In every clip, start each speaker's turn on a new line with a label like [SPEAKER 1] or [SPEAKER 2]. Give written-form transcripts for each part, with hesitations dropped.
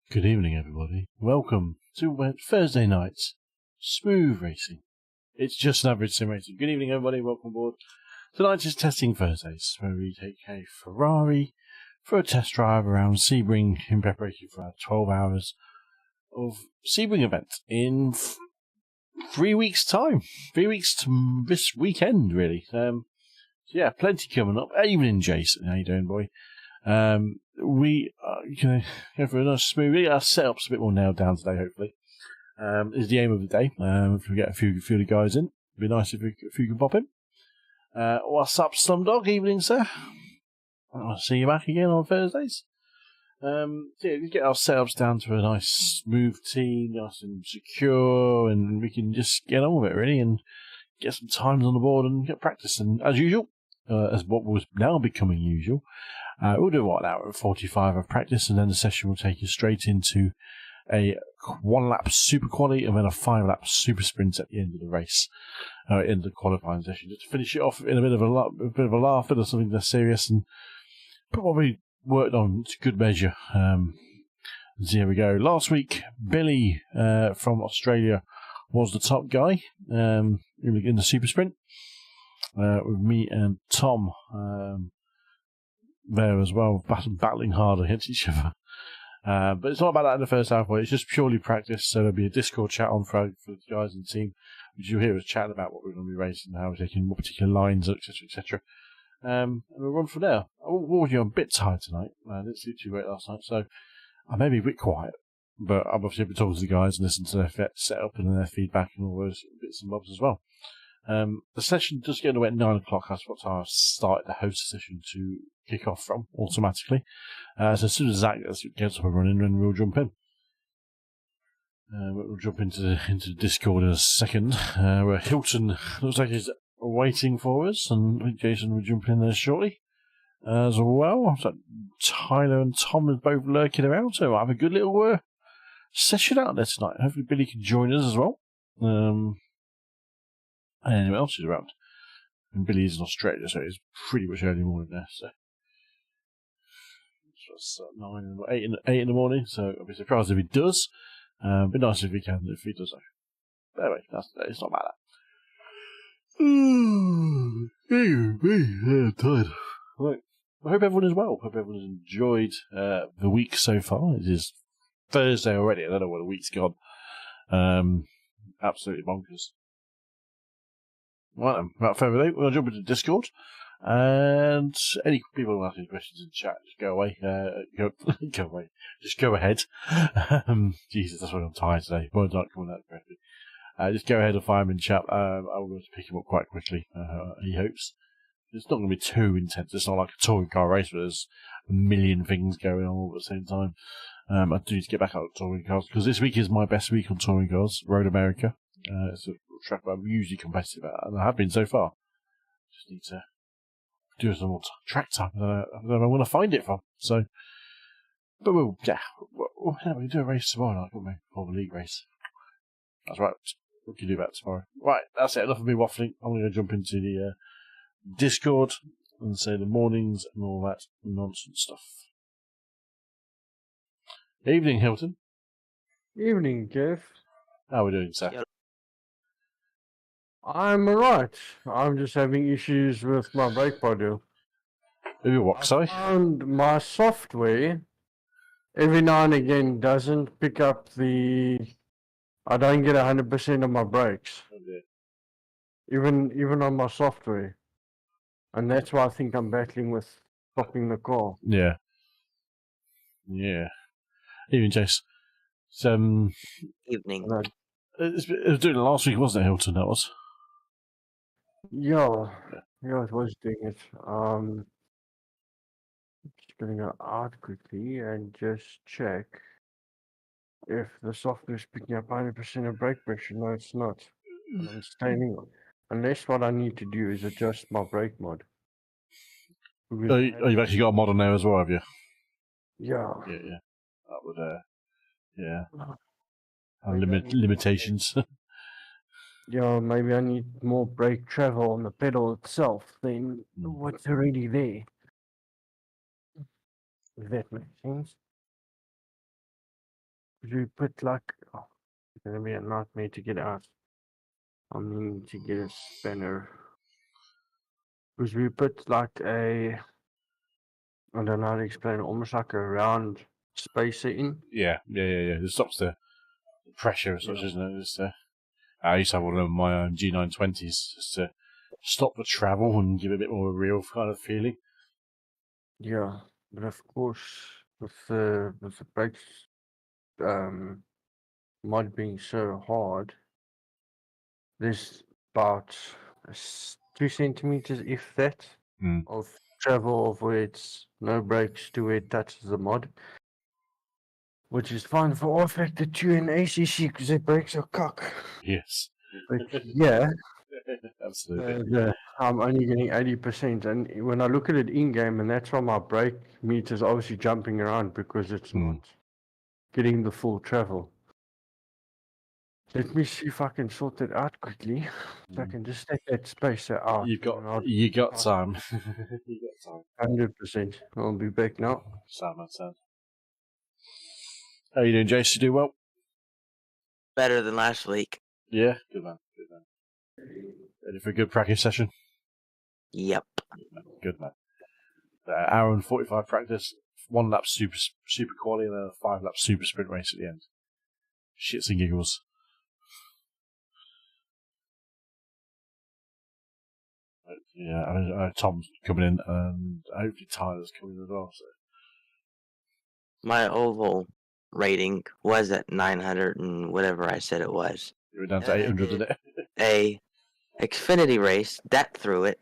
[SPEAKER 1] Good evening, everybody. Welcome to Thursday night's Smooth Racing. It's just an average sim racing. Good evening, everybody. Welcome aboard. Tonight is Testing Thursdays, where we take a Ferrari for a test drive around Sebring in preparation for our 12 hours of Sebring event in 3 weeks' time. 3 weeks to this weekend, really. Yeah, plenty coming up. Evening, Jason. How you doing, boy? We are going to go for a nice smooth. Our setup's a bit more nailed down today, hopefully. Is the aim of the day. If we get a few of the guys in, it'd be nice if you can pop in. What's up, Slumdog? Evening, sir. I'll see you back again on Thursdays. Yeah, we get our setups down to a nice smooth team, nice and secure, and we can just get on with it, really, and get some times on the board and get practice. And as usual, as what was now becoming usual, we'll do an hour and 45 of practice, and then the session will take you straight into a 1 lap super quali and then a 5 lap super sprint at the end of the race, end of the qualifying session, just to finish it off in a bit of a laugh, or something less serious, and probably worked on to good measure. So here we go. Last week, Billy from Australia was the top guy in the super sprint, with me and Tom there as well, battling hard against each other. But it's not about that in the first half. It's just purely practice. So there'll be a Discord chat on for the guys in the team, which you'll hear us chatting about what we're going to be racing, how we're taking what particular lines, etc., etc. And we'll run from there. I'm a bit tired tonight. I didn't sleep too late last night, so I may be a bit quiet. But I've obviously been talking to the guys and listening to their setup and their feedback and all those bits and bobs as well. The session does get away at 9 o'clock. That's what I started the host session to kick off from automatically. So as soon as Zach gets up and running, then we'll jump in. We'll jump into the Discord in a second, where Hilton looks like he's waiting for us, and Jason will jump in there shortly as well. So Tyler and Tom are both lurking around, so we'll have a good little session out there tonight. Hopefully Billy can join us as well. And anyone else is around. And Billy is in Australia, so it's pretty much early morning there. So it's 8 in the morning, so I'll be surprised if he does. It'd be nice if he can, if he does. But anyway, it's not about that. I'm tired. Right. I hope everyone is well. Hope everyone has enjoyed the week so far. It is Thursday already. I don't know what a week's gone. Absolutely bonkers. Right then, without further ado, we'll jump into Discord. And any people who ask any questions in chat, just go away. Go away. Just go ahead. Jesus, that's why I'm tired today. Words aren't coming out correctly. Just go ahead and fire him in chat. I will pick him up quite quickly, he hopes. It's not going to be too intense. It's not like a touring car race where there's a million things going on all at the same time. I do need to get back out of touring cars, because this week is my best week on touring cars, Road America. It's a track I'm usually competitive at, and I have been so far. Just need to do some more track time. I don't know where I'm going to find it from. So, but we'll do a race tomorrow night, won't we? For the league race. That's right. We can do that tomorrow. Right, that's it. Enough of me waffling. I'm going to jump into the Discord and say the mornings and all that nonsense stuff. Evening, Hilton.
[SPEAKER 2] Evening, Jeff.
[SPEAKER 1] How are we doing, sir?
[SPEAKER 3] Yep.
[SPEAKER 2] I'm alright. I'm just having issues with my brake module.
[SPEAKER 1] Your what, sorry?
[SPEAKER 2] And my software, every now and again, doesn't pick up I don't get 100% of my brakes.
[SPEAKER 1] Oh dear.
[SPEAKER 2] Even on my software. And that's why I think I'm battling with stopping the car.
[SPEAKER 1] Yeah. Yeah. Evening, Chase.
[SPEAKER 3] Evening.
[SPEAKER 1] It was doing it last week, wasn't it, Hilton? That was.
[SPEAKER 2] Yeah, it was doing it. Just going to go out quickly and just check if the software is picking up 100% of brake pressure. No, it's not. I'm staying on. Unless what I need to do is adjust my brake mod.
[SPEAKER 1] You've actually got a mod on there as well, have you?
[SPEAKER 2] Yeah.
[SPEAKER 1] Yeah. That would, yeah. Limitations.
[SPEAKER 2] Yeah, maybe I need more brake travel on the pedal itself than what's already there. If that makes sense. we put like, oh, it's gonna be a nightmare to get out. I mean, to get a spinner. Because we put like a, I don't know how to explain it, almost like a round spacer in.
[SPEAKER 1] Yeah. It stops the pressure as such,
[SPEAKER 2] Yeah.
[SPEAKER 1] isn't it? Just, I used to have one of my own G920s just to stop the travel and give it a bit more of a real kind of feeling.
[SPEAKER 2] Yeah, but of course, with the brakes mod being so hard, there's about 2 centimeters, if that, of travel of where it's no brakes to where it touches the mod. Which is fine for all Factor 2 and ACC because their brakes are cock.
[SPEAKER 1] Yes.
[SPEAKER 2] But yeah,
[SPEAKER 1] Absolutely.
[SPEAKER 2] I'm only getting 80%. And when I look at it in game, and that's why my brake meter is obviously jumping around because it's not getting the full travel. Let me see if I can sort it out quickly. So I can just take that spacer out.
[SPEAKER 1] You got time. you got time.
[SPEAKER 2] 100%. I'll be back now.
[SPEAKER 1] Sad. How you doing, Jace? You do well?
[SPEAKER 3] Better than last week.
[SPEAKER 1] Yeah, good man. Ready for a good practice session?
[SPEAKER 3] Yep.
[SPEAKER 1] Good man. Hour and 45 practice, 1 lap super quali, and a 5 lap super sprint race at the end. Shits and giggles. But, yeah, Tom's coming in, and hopefully Tyler's coming in as well. So.
[SPEAKER 3] My oval rating was at 900 and whatever I said it was.
[SPEAKER 1] You were down to 800 today.
[SPEAKER 3] A Xfinity race, that threw it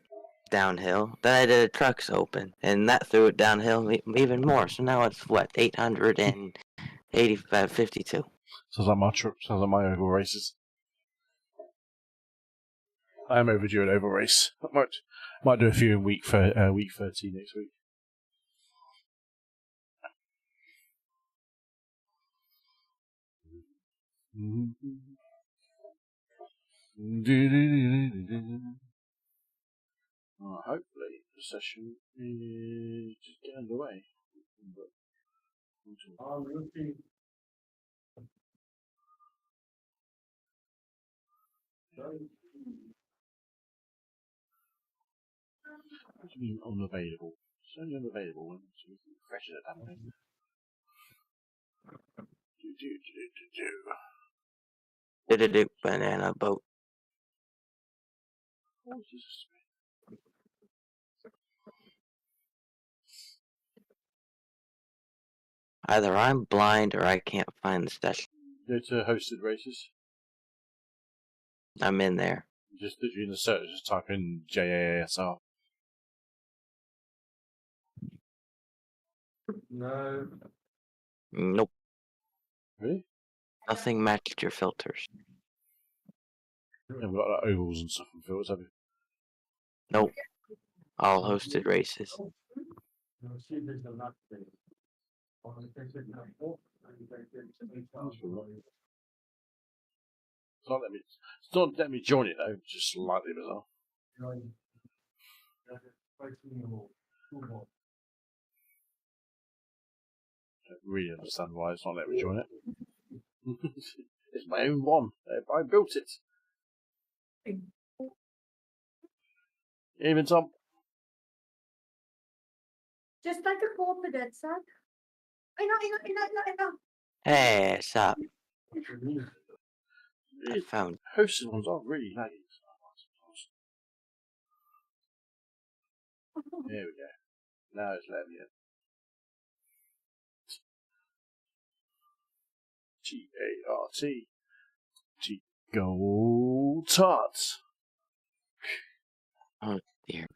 [SPEAKER 3] downhill. Then I did a trucks open, and that threw it downhill even more. So now it's what, 852.
[SPEAKER 1] Sounds like my oval races. I am overdue an oval race. I might do a few in week 13 next week. Hopefully the session is just getting underway.
[SPEAKER 2] I'm looking.
[SPEAKER 1] What do you mean unavailable? It's only unavailable when we can refresh it that way.
[SPEAKER 3] Do banana boat.
[SPEAKER 1] What is this?
[SPEAKER 3] Either I'm blind or I can't find the session.
[SPEAKER 1] Go to hosted races.
[SPEAKER 3] I'm in there.
[SPEAKER 1] Just literally in the search, just type in JASR.
[SPEAKER 2] No.
[SPEAKER 3] Nope.
[SPEAKER 1] Really?
[SPEAKER 3] Nothing matched your filters.
[SPEAKER 1] You haven't got like ovals and stuff and filters, have you?
[SPEAKER 3] Nope. All hosted races.
[SPEAKER 1] Don't let me join it though, it's just slightly bizarre. I don't really understand why it's not letting me join it. It's my own one. I built it. Even Tom.
[SPEAKER 4] Just like a call for that, son. I know.
[SPEAKER 3] Hey, what's up? I found
[SPEAKER 1] Hosted ones are really laggy. There we go. Now it's letting me in. T-A-R-T. Go Tots.
[SPEAKER 3] Oh dear.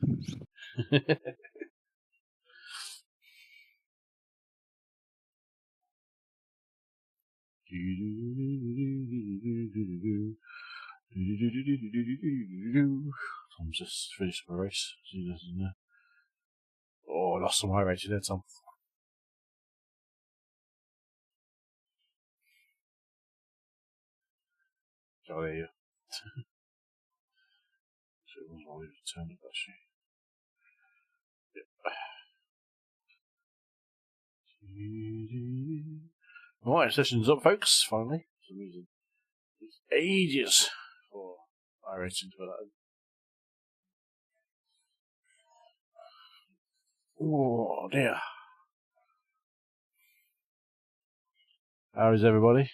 [SPEAKER 1] Tom's just finished my race. So he doesn't know. Oh, I lost some high rating there, Tom. Oh, there you go. So it was while he was turned up, actually. Yep. Alright, session's up, folks, finally. For some reason. It's ages for iRacing to put that in. Oh, dear. How is everybody?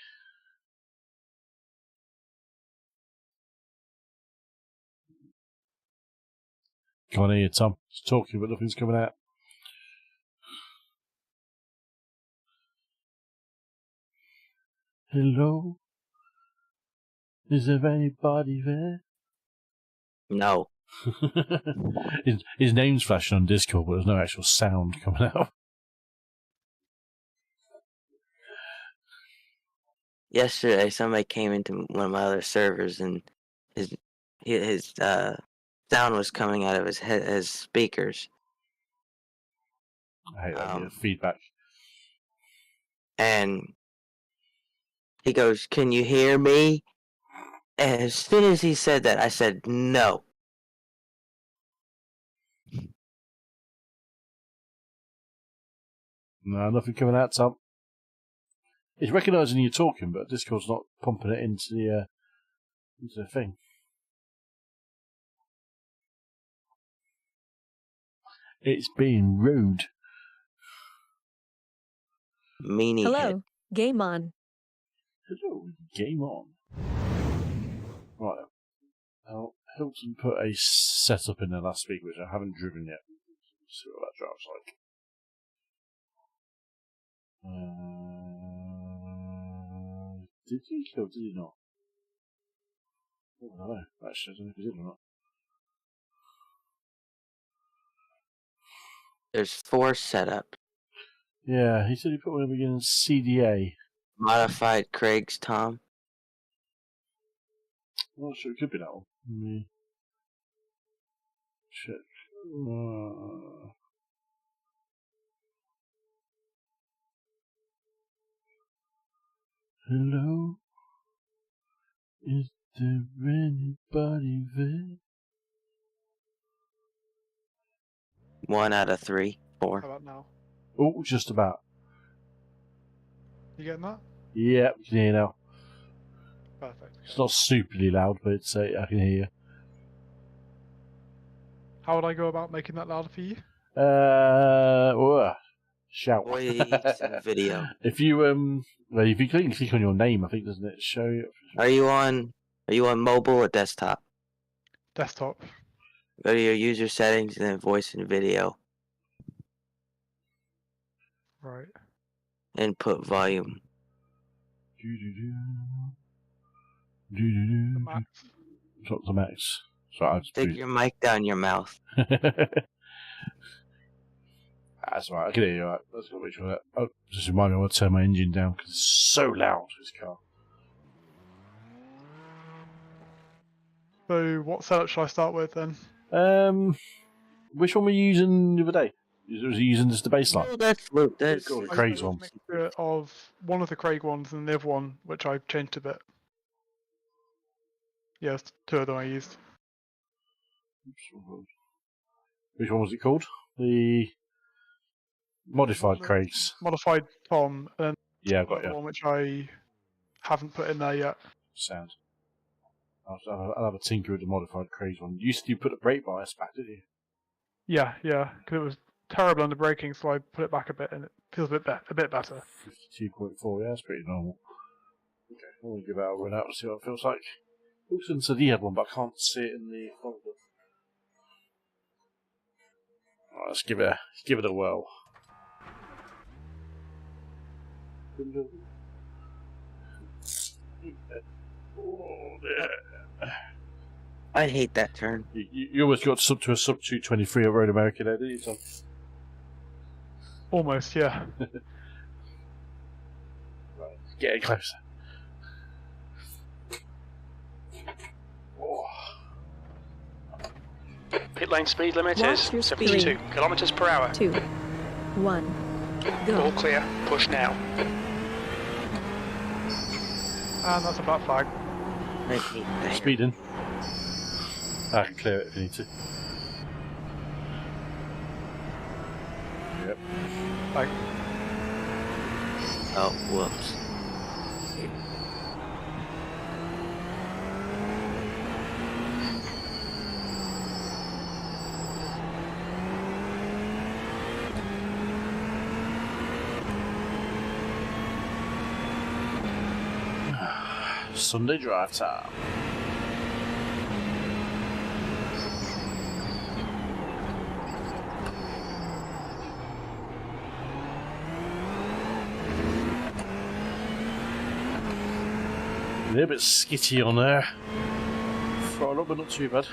[SPEAKER 1] Can't hear you, Tom. Just talking, but nothing's coming out. Hello? Is there anybody there?
[SPEAKER 3] No.
[SPEAKER 1] His name's flashing on Discord, but there's no actual sound coming out.
[SPEAKER 3] Yesterday, somebody came into one of my other servers, and his sound was coming out of his speakers.
[SPEAKER 1] I hate that feedback.
[SPEAKER 3] And he goes, "Can you hear me?" And as soon as he said that, I said, "No."
[SPEAKER 1] No, nothing coming out, Tom. It's recognising you're talking, but Discord's not pumping it into the thing. It's being rude.
[SPEAKER 3] Meanie
[SPEAKER 5] Hello,
[SPEAKER 3] head.
[SPEAKER 5] game on.
[SPEAKER 1] Hello, game on. Right. Now, Hilton put a setup in there last week, which I haven't driven yet. Let's see what that drives like. Did he or did he not? Oh, I don't know. Actually, I don't know if he did or not.
[SPEAKER 3] There's 4 setup.
[SPEAKER 1] Yeah, he said he put one in the beginning CDA.
[SPEAKER 3] Modified Craig's Tom.
[SPEAKER 1] I'm not sure, it could be that one. Let me check. Hello? Is there anybody there?
[SPEAKER 3] 1 out of 3, 4.
[SPEAKER 6] How about now?
[SPEAKER 1] Oh, just about.
[SPEAKER 6] You getting that?
[SPEAKER 1] Yeah, I can hear you now.
[SPEAKER 6] Perfect.
[SPEAKER 1] It's not superly loud, but it's, I can hear you.
[SPEAKER 6] How would I go about making that louder for you?
[SPEAKER 1] Shout.
[SPEAKER 3] Voice and video.
[SPEAKER 1] If you well, if you click on your name, I think doesn't it show you?
[SPEAKER 3] Are you on mobile or desktop?
[SPEAKER 6] Desktop.
[SPEAKER 3] Go to your user settings and then voice and video.
[SPEAKER 6] Right.
[SPEAKER 3] Input volume.
[SPEAKER 6] Max.
[SPEAKER 1] Drop the max. Sorry, I just
[SPEAKER 3] Stick your mic down your mouth.
[SPEAKER 1] That's right, I can hear you. Right. Let's go make sure that. Oh, just remind me I want to turn my engine down because it's so loud, this car.
[SPEAKER 6] So what setup should I start with then?
[SPEAKER 1] Which one were you using the other day? Was you using just the baseline?
[SPEAKER 3] Oh, that's Luke. That's
[SPEAKER 1] Cool.
[SPEAKER 6] I
[SPEAKER 1] Craig's
[SPEAKER 6] used a
[SPEAKER 1] one.
[SPEAKER 6] mixture of one of the Craig ones and the other one, which I changed a bit. Yes, 2 of them I used.
[SPEAKER 1] Which one was it called? The modified Craig's.
[SPEAKER 6] Modified Tom, and
[SPEAKER 1] Yeah, I've got
[SPEAKER 6] another
[SPEAKER 1] you.
[SPEAKER 6] one which I haven't put in there yet.
[SPEAKER 1] Sound. I'll have a tinker with the modified Craig's one. You put a brake bias back, did you?
[SPEAKER 6] Yeah, because it was terrible under braking, so I put it back a bit, and it feels a bit better.
[SPEAKER 1] 52.4, yeah, that's pretty normal. Okay, I'm going to give that a run out and see what it feels like. Wilson said he had one, but I can't see it in the folder. Right, let's give it a whirl. Oh, dear.
[SPEAKER 3] I hate that turn.
[SPEAKER 1] You almost got to a sub 223 at Road America there, didn't you, Tom?
[SPEAKER 6] Almost, yeah.
[SPEAKER 1] Right, getting closer. Oh.
[SPEAKER 7] Pit lane speed limit
[SPEAKER 5] Watch your
[SPEAKER 7] is 72
[SPEAKER 5] speed.
[SPEAKER 7] kilometers per hour.
[SPEAKER 5] 2, 1, go.
[SPEAKER 7] All clear. Push now.
[SPEAKER 6] And that's a black flag.
[SPEAKER 3] I hate that.
[SPEAKER 1] Speeding. I can clear it if you need to. Yep.
[SPEAKER 6] Like,
[SPEAKER 3] Oh, whoops.
[SPEAKER 1] Sunday drive time. A little bit skitty on there. Throttle up, but not too bad.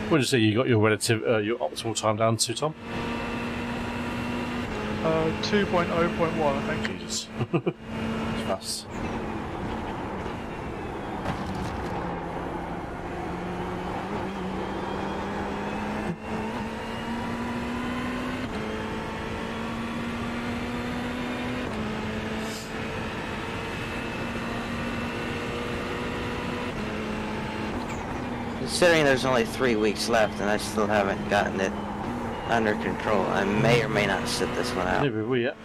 [SPEAKER 1] What did you say you got your your optimal time down to, Tom?
[SPEAKER 6] 2.0.1, I think.
[SPEAKER 1] Jesus. It's fast.
[SPEAKER 3] Considering there's only 3 weeks left and I still haven't gotten it under control, I may or may not sit this one out.
[SPEAKER 1] Maybe we yet.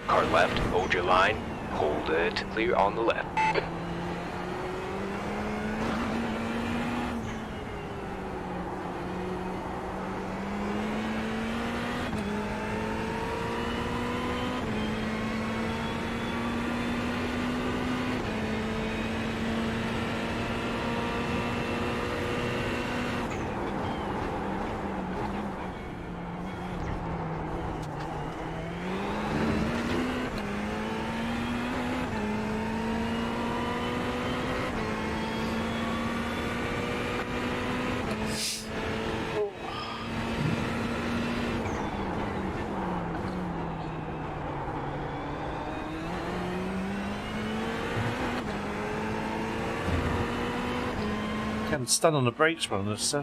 [SPEAKER 8] Car left, hold your line, hold it clear on the left.
[SPEAKER 1] Can't stand on the brakes on this, so.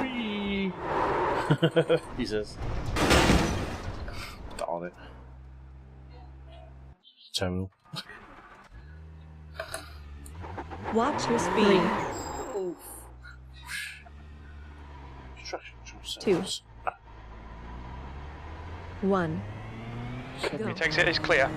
[SPEAKER 1] Whee! He says. Darn it. Terminal.
[SPEAKER 5] Watch your speed.
[SPEAKER 1] Traction control
[SPEAKER 5] Two.
[SPEAKER 1] settings.
[SPEAKER 5] 1. Go.
[SPEAKER 7] He takes it as clear.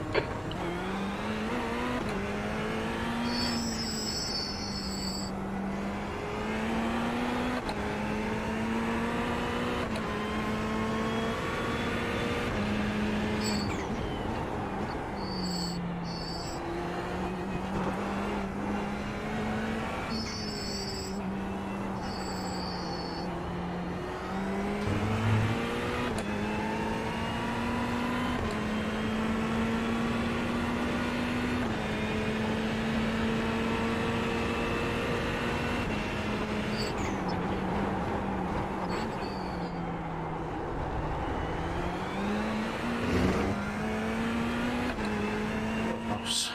[SPEAKER 1] Nice.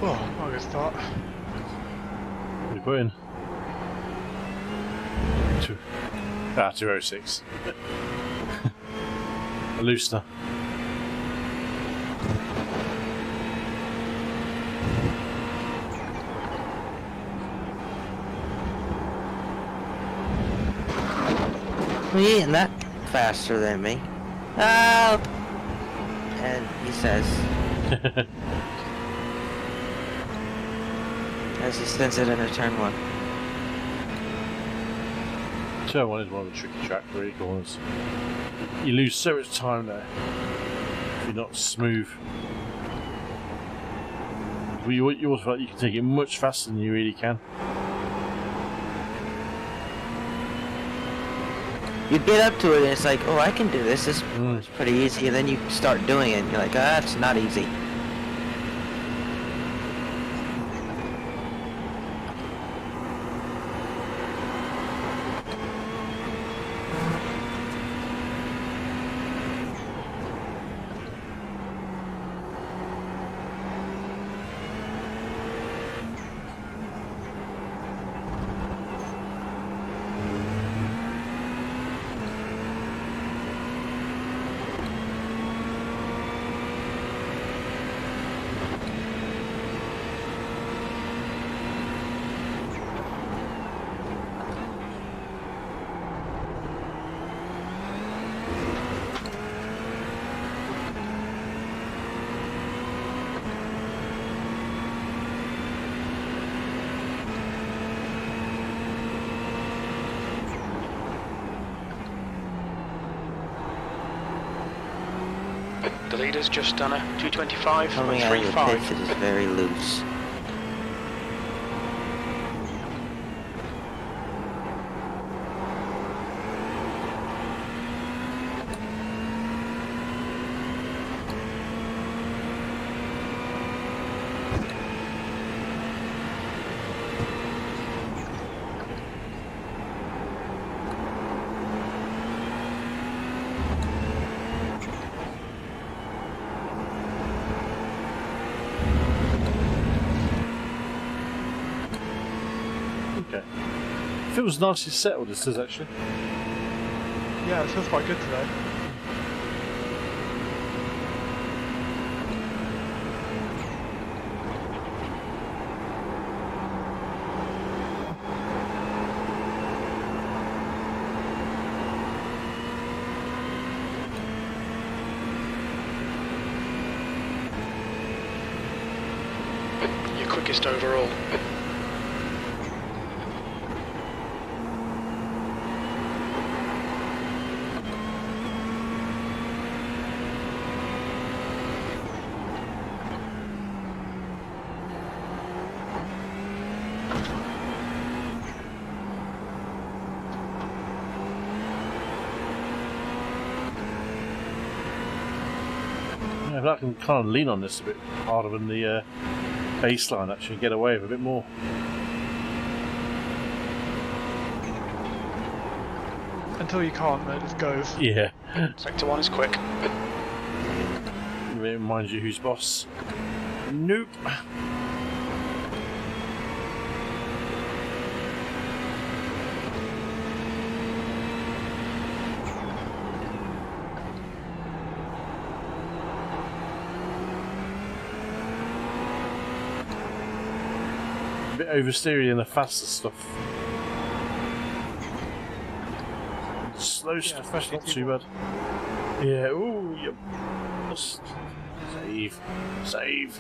[SPEAKER 6] Oh, not a good start.
[SPEAKER 1] What are you putting? 206. A loosener.
[SPEAKER 3] Well, you ain't that faster than me. Oh! And he says, as he spins it into turn 1.
[SPEAKER 1] Turn 1 is one of the tricky track for corners. You lose so much time there if you're not smooth. You also feel like you can take it much faster than you really can.
[SPEAKER 3] You get up to it and it's like, oh, I can do this. This is pretty easy. And then you start doing it and you're like, ah, it's not easy.
[SPEAKER 7] The leader's just done a 225
[SPEAKER 3] Coming out of the
[SPEAKER 7] 35.
[SPEAKER 3] pits, it is very loose.
[SPEAKER 1] Okay. Feels nicely settled, this does actually.
[SPEAKER 6] Yeah, it feels quite good today.
[SPEAKER 7] Your quickest overall.
[SPEAKER 1] Yeah, but I can kind of lean on this a bit harder than the baseline actually, get away with a bit more.
[SPEAKER 6] Until you can't, then it just goes.
[SPEAKER 1] Yeah.
[SPEAKER 7] Sector 1 is quick.
[SPEAKER 1] Reminds you who's boss. Nope. A bit oversteery in the faster stuff. Slow stuff, that's not too bad. Yeah, ooh, yep. Just save. Save.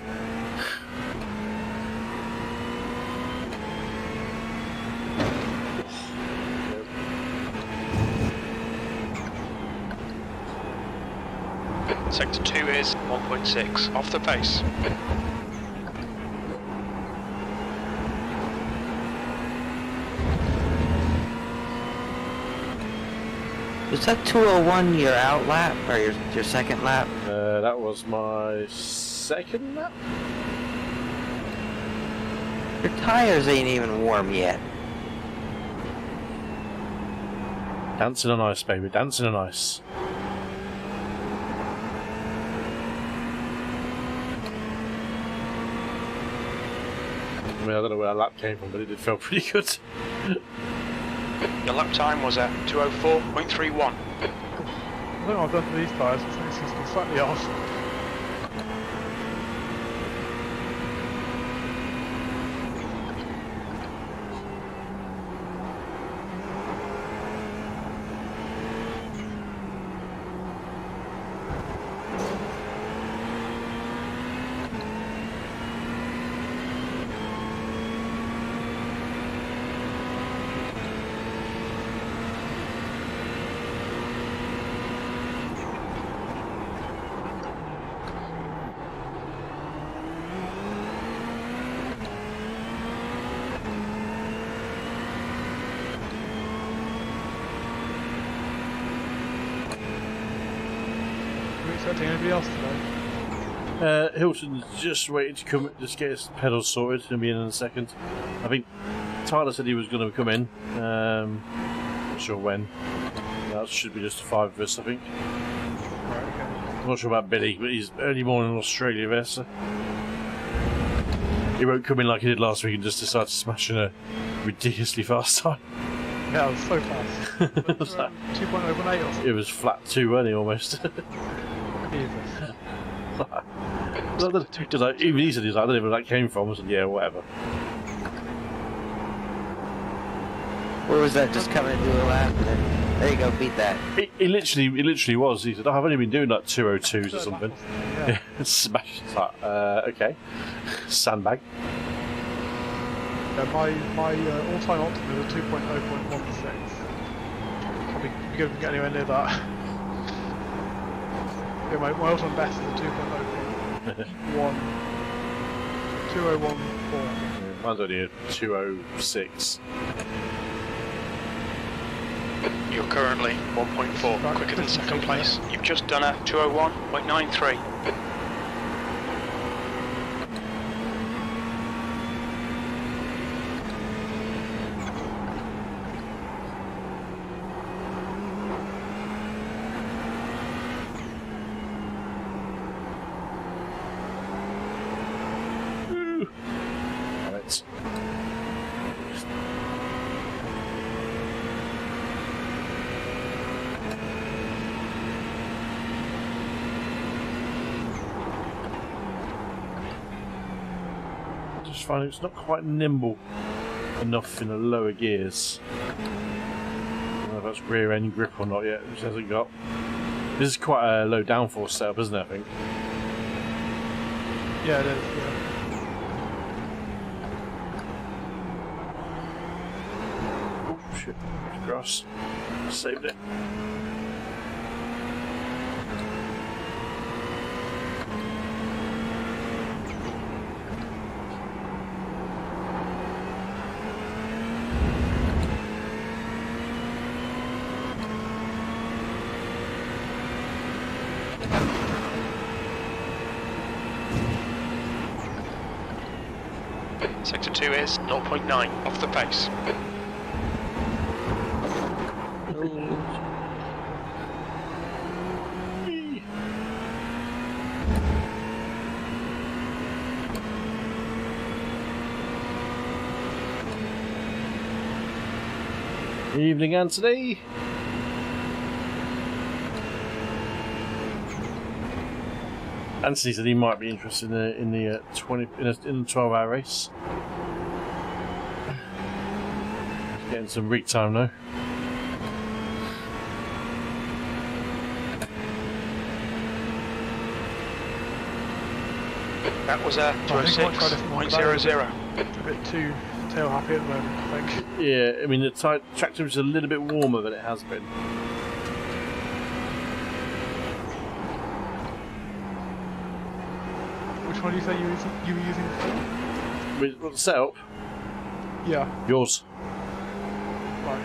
[SPEAKER 7] Sector 2 is 1.6, off the pace.
[SPEAKER 3] Was that 201 your out lap, or your second lap?
[SPEAKER 1] That was my second lap.
[SPEAKER 3] Your tires ain't even warm yet.
[SPEAKER 1] Dancing on ice, baby, dancing on ice. I mean, I don't know where that lap came from, but it did feel pretty good.
[SPEAKER 7] Your lap time was at 204.31.
[SPEAKER 6] I don't know what I've done to these tyres, it seems to be slightly off. expecting anybody else today?
[SPEAKER 1] Hilton's just waiting to come, just get his pedals sorted. He'll be in a second. I think Tyler said he was going to come in. Not sure when. That should be just 5 of us, I think.
[SPEAKER 6] Right, okay.
[SPEAKER 1] I'm not sure about Billy, but he's early morning in Australia there, so he won't come in like he did last week and just decide to smash in a ridiculously fast time.
[SPEAKER 6] Yeah, it was so fast. 2.018 or something.
[SPEAKER 1] It was flat 2, wasn't he, almost?
[SPEAKER 6] Jesus.
[SPEAKER 1] Like, even he said, he's like, I don't know where that came from. I said, yeah, whatever.
[SPEAKER 3] What was that? Just come and do a lap and then there you go, beat that.
[SPEAKER 1] It literally was. He said, I've only been doing like 202s or something.
[SPEAKER 6] Yeah.
[SPEAKER 1] Smash. It's like, okay. Sandbag.
[SPEAKER 6] Yeah, my all-time optimum is a 2.0.16. Probably be good if we get anywhere near that. Yeah, my all-time best is a 2.0.1. 2014.
[SPEAKER 1] Mine's only a 206.
[SPEAKER 7] You're currently 1.4 quicker than second place. You've just done a 201.93.
[SPEAKER 1] Right. Just find it's not quite nimble enough in the lower gears. I don't know if that's rear end grip or not yet, which hasn't got. This is quite a low downforce setup, isn't it, I think?
[SPEAKER 6] Yeah, it is. Yeah.
[SPEAKER 1] Oh shit, grass. Saved it.
[SPEAKER 7] Sector 2 is 0.9 off the pace.
[SPEAKER 1] Evening, Anthony. Anthony said he might be interested in the 12-hour race. Getting some rig time though.
[SPEAKER 7] That was a 206.00.
[SPEAKER 6] A bit too tail happy at the moment, I think.
[SPEAKER 1] Yeah, I mean the track temperature is a little bit warmer than it has been.
[SPEAKER 6] Which one do you say you were using before?
[SPEAKER 1] With the setup,
[SPEAKER 6] Yeah.
[SPEAKER 1] yours.
[SPEAKER 6] Right.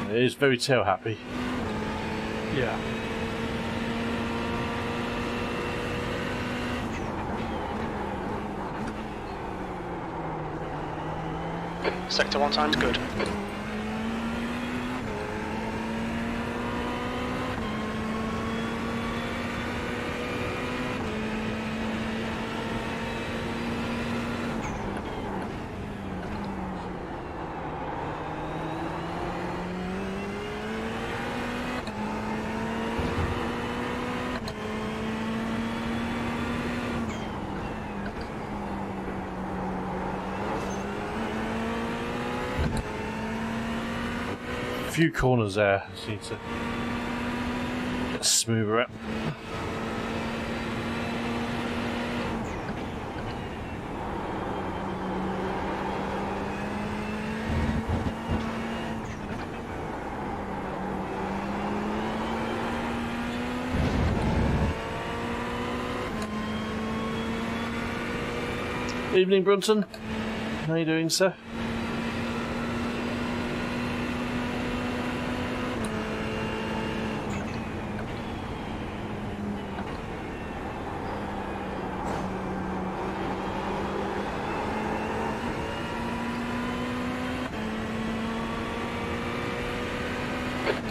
[SPEAKER 1] It is very tail happy.
[SPEAKER 6] Yeah.
[SPEAKER 7] Sector 1 time's good.
[SPEAKER 1] A few corners there, just need to get smoother up. Evening, Brunton. How are you doing, sir?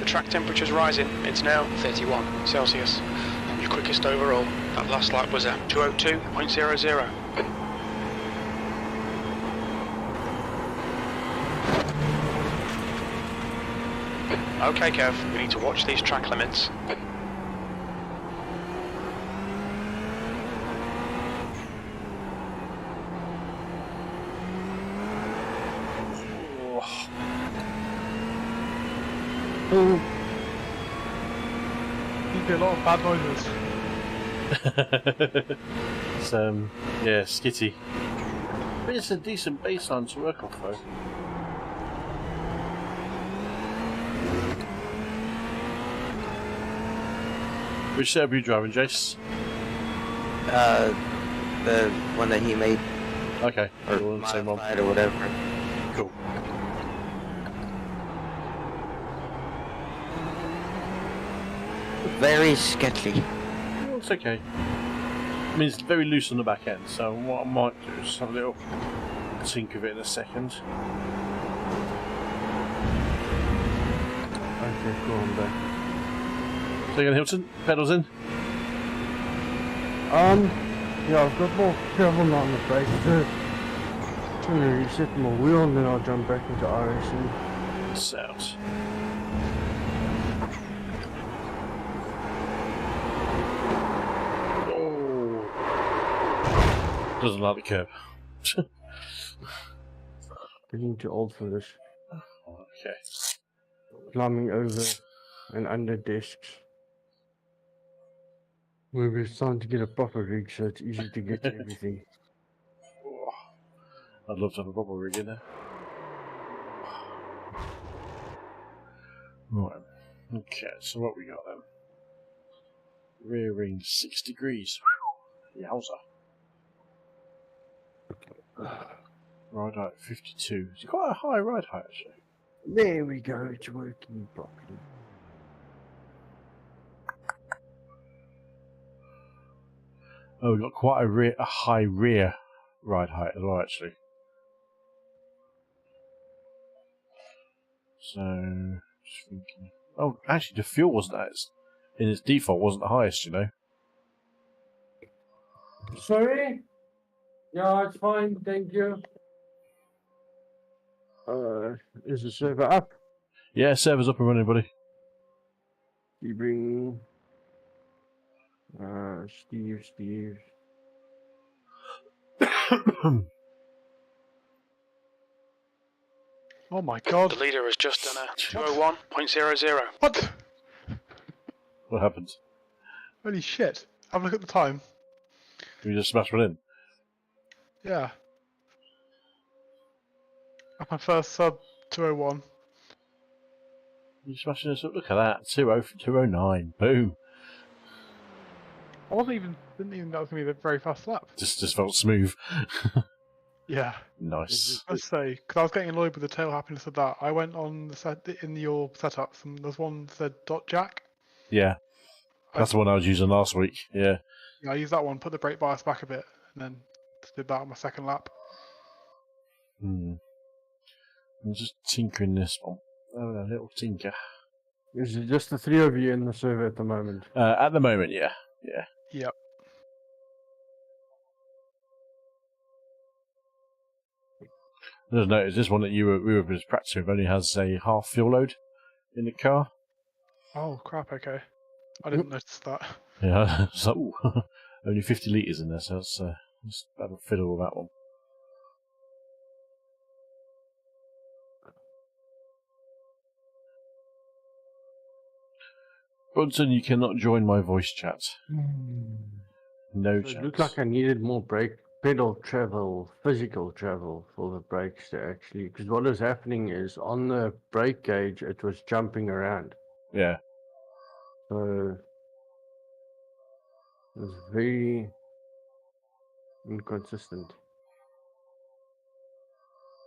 [SPEAKER 7] The track temperature's rising. It's now 31 Celsius. Your quickest overall. That last lap was at 2:02.00. Okay, Kev, we need to watch these track limits.
[SPEAKER 2] Oh,
[SPEAKER 6] You do a lot of bad noises.
[SPEAKER 1] It's, yeah, skitty. But it's a decent baseline to work off, though. Which setup are you driving, Jace?
[SPEAKER 3] The one that he made,
[SPEAKER 1] Okay,
[SPEAKER 3] or
[SPEAKER 1] we're on the same one.
[SPEAKER 3] modified or whatever.
[SPEAKER 1] Cool.
[SPEAKER 3] Very sketchy.
[SPEAKER 1] Well, it's okay. I mean, it's very loose on the back end, so what I might do is have a little tink of it in a second.
[SPEAKER 2] okay, cool, I'm back.
[SPEAKER 1] So again, Hilton, pedals in.
[SPEAKER 2] Yeah, I've got more travel on the brake to reset my wheel, and then I'll jump back into iRacing.
[SPEAKER 1] Sounds. Oh. Doesn't like the curb.
[SPEAKER 2] Getting too old for this.
[SPEAKER 1] Okay.
[SPEAKER 2] Climbing over and under desks. We're starting to get a proper rig, so it's easy to get to everything.
[SPEAKER 1] I'd love to have a proper rig in there. Right. Okay, so what we got then? Rear range 6 degrees. Yowza. Ride height 52. It's quite a high ride height actually.
[SPEAKER 2] There we go, it's working properly.
[SPEAKER 1] Oh, we've got quite a high rear ride height as well actually. So, just thinking. Oh, actually, the fuel wasn't in its default wasn't the highest, you know.
[SPEAKER 2] Sorry? Yeah, it's fine, thank you. Is the server up?
[SPEAKER 1] Yeah, server's up and running, buddy.
[SPEAKER 2] Sebring. Steve.
[SPEAKER 6] Oh my god.
[SPEAKER 7] The leader has just done a 2:01.00.
[SPEAKER 6] What?
[SPEAKER 1] What happened?
[SPEAKER 6] Holy shit. Have a look at the time.
[SPEAKER 1] Did we just smash one in?
[SPEAKER 6] Yeah. At my first sub 201.
[SPEAKER 1] You smashing us up? Look at that. 209. Boom.
[SPEAKER 6] I didn't even know that was going to be a very fast lap.
[SPEAKER 1] Just felt smooth.
[SPEAKER 6] Yeah.
[SPEAKER 1] Nice.
[SPEAKER 6] Let's say, because I was getting annoyed with the tail happiness of that. I went on in your setups, and there's one that said .jack.
[SPEAKER 1] Yeah. That's the one I was using last week. Yeah.
[SPEAKER 6] Yeah, I used that one, put the brake bias back a bit, and then did that on my second lap.
[SPEAKER 1] I'm just tinkering this one. Oh, a little tinker.
[SPEAKER 2] Is it just the three of you in the server at the moment?
[SPEAKER 1] At the moment, yeah. Yeah.
[SPEAKER 6] Yep.
[SPEAKER 1] I just noticed this one that we were just practicing with only has a half fuel load in the car.
[SPEAKER 6] Oh, crap, okay. I didn't notice that.
[SPEAKER 1] Yeah, so ooh, only 50 litres in there, so let's have a fiddle with that one. Bunsen, you cannot join my voice chat. No
[SPEAKER 2] So it
[SPEAKER 1] chance.
[SPEAKER 2] looked like I needed more pedal travel, physical travel for the brakes to actually, because what was happening is on the brake gauge it was jumping around.
[SPEAKER 1] Yeah.
[SPEAKER 2] So it was very inconsistent.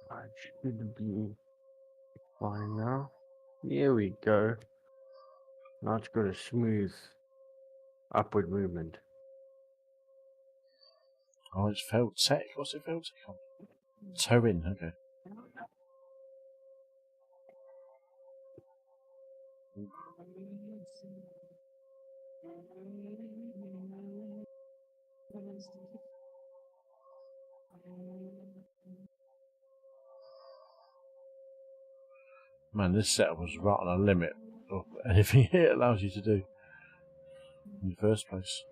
[SPEAKER 2] I should be fine now. Here we go. Now it's got a smooth upward movement.
[SPEAKER 1] Oh, it's failed tech. What's it failed tech on? Toe in, okay. Man, this setup was right on a limit of anything it allows you to do in the first place.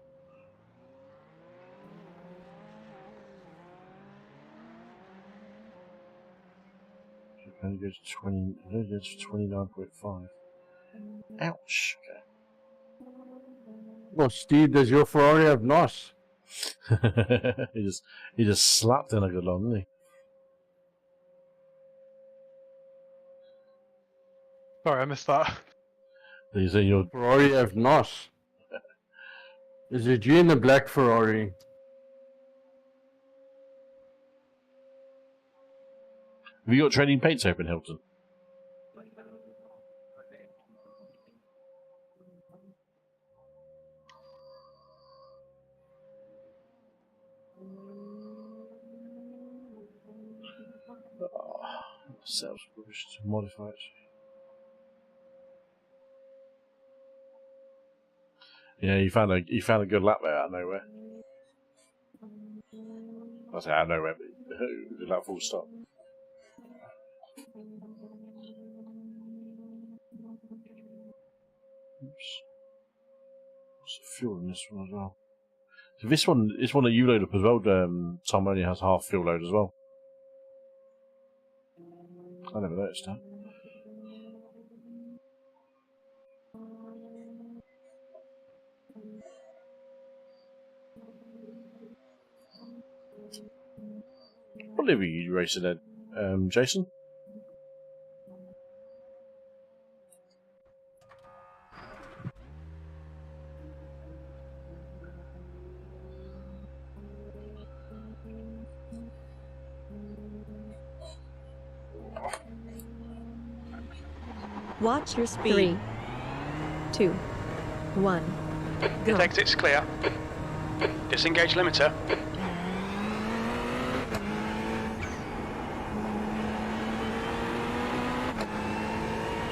[SPEAKER 1] So it only goes to 20, it only goes to 29.5. Ouch.
[SPEAKER 2] Well, Steve, does your Ferrari have NOS?
[SPEAKER 1] Okay. he just slapped in a good one, didn't he?
[SPEAKER 6] Sorry, I missed that.
[SPEAKER 1] Did you say your
[SPEAKER 2] Ferrari have NOS. Is it you in the black Ferrari?
[SPEAKER 1] have you got trading paints open, Hilton? Sales push to modify it. Yeah, you found a good lap there out of nowhere. I say out of nowhere, but good lap full stop. Oops. What's the fuel in this one as well? So this one that you load up as well, Tom, only has half fuel load as well. I never noticed that. What livery are you racing then, Jason?
[SPEAKER 5] Watch your speed. 3, 2, 1. Go.
[SPEAKER 7] Exit's clear. Disengage limiter.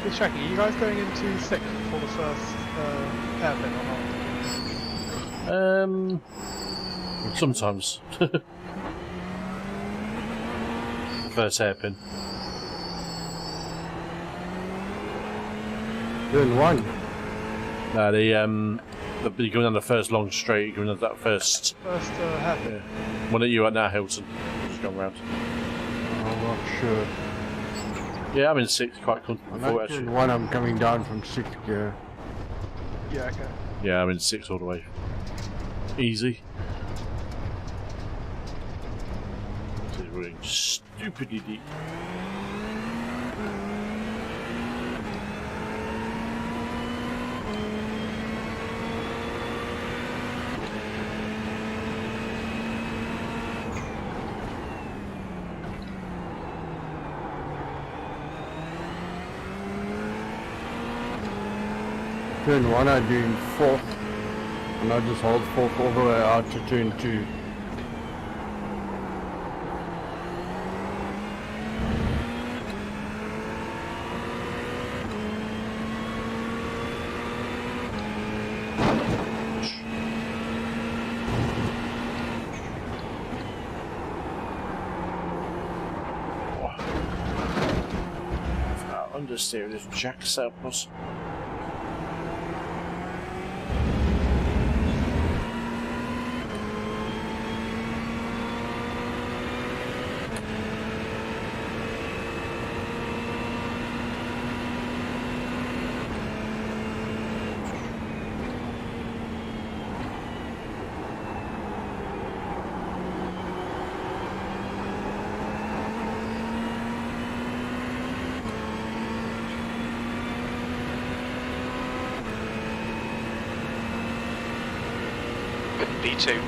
[SPEAKER 6] Just checking, are you guys going into 6th for the first hairpin or not?
[SPEAKER 1] Sometimes. First hairpin.
[SPEAKER 2] Turn 1.
[SPEAKER 1] No, you're going down the first long straight, you're going down that first
[SPEAKER 6] Hairpin.
[SPEAKER 1] yeah. One that you at now, Hilton. Just going round.
[SPEAKER 2] I'm not sure.
[SPEAKER 1] Yeah, I'm in 6th, quite comfortable
[SPEAKER 2] On
[SPEAKER 1] actually.
[SPEAKER 2] turn 1, I'm coming down from 6th gear.
[SPEAKER 6] Yeah, okay.
[SPEAKER 1] Yeah, I'm in 6th all the way. Easy. This is running stupidly deep.
[SPEAKER 2] Turn 1, I'm doing 4th. And I just hold 4th all the way out to turn 2.
[SPEAKER 1] Understeer this jack surplus.
[SPEAKER 7] B2.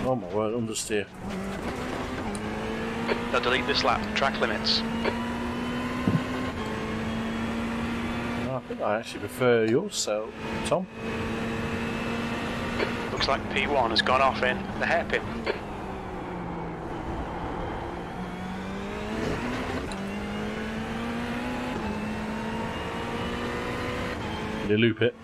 [SPEAKER 1] Oh my word, understeer.
[SPEAKER 7] They'll delete this lap. Track limits.
[SPEAKER 1] I think I actually prefer yours, so Tom.
[SPEAKER 7] Looks like P1 has gone off in the hairpin.
[SPEAKER 1] Did you loop it?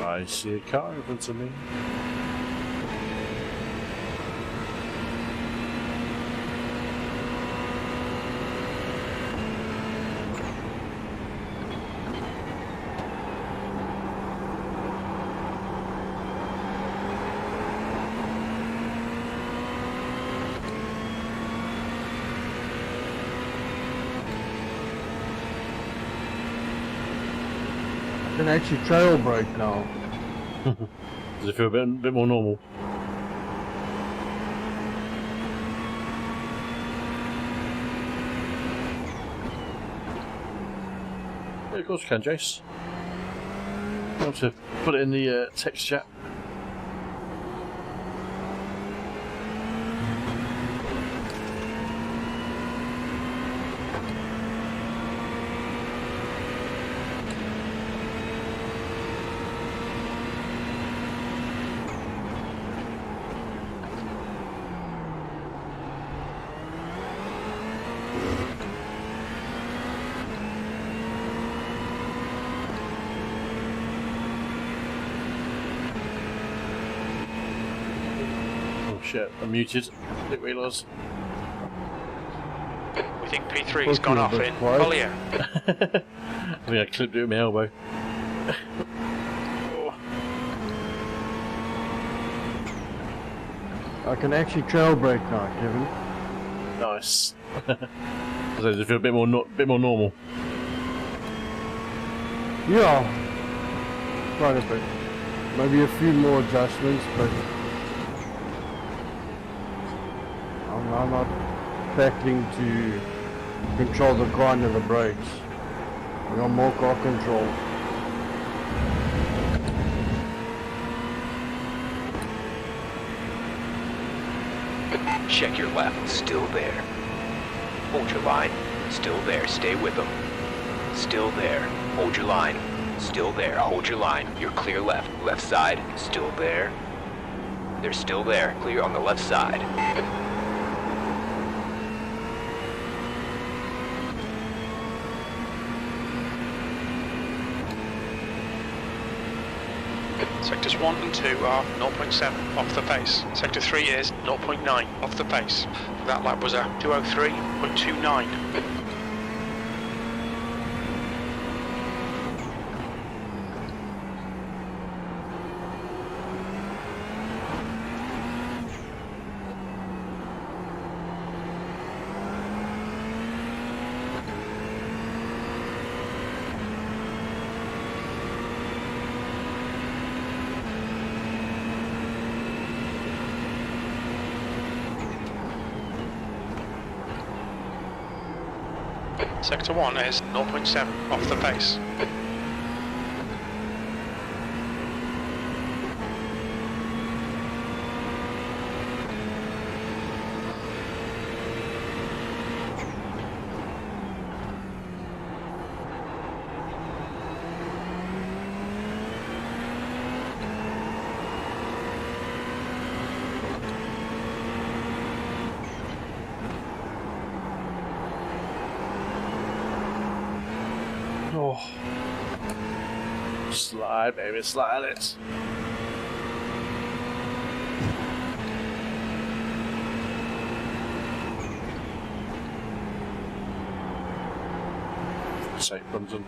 [SPEAKER 1] I see a car in front of me.
[SPEAKER 2] I can actually trail brake now.
[SPEAKER 1] Does it feel a bit more normal? Yeah, of course you can, Jace. You want to put it in the text chat? Shit, I'm muted. Didn't realise.
[SPEAKER 7] We think P3's gone off in Collier.
[SPEAKER 1] I think I clipped it with my elbow.
[SPEAKER 2] I can actually trail brake now, Kevin.
[SPEAKER 1] Nice. So does it feel a bit more normal?
[SPEAKER 2] Yeah, quite a bit. Maybe a few more adjustments, but I'm not tackling to control the grind of the brakes. I got more car control.
[SPEAKER 8] Check your left, still there. Hold your line, still there, stay with them. Still there, hold your line, still there, hold your line. You're clear left, left side, still there. They're still there, clear on the left side.
[SPEAKER 7] Sectors 1 and 2 are 0.7 off the pace. Sector 3 is 0.9 off the pace. That lap was a 203.29. Sector 1 is 0.7 off the pace.
[SPEAKER 1] Oh. Slide, baby, slide it. Safe Brunson.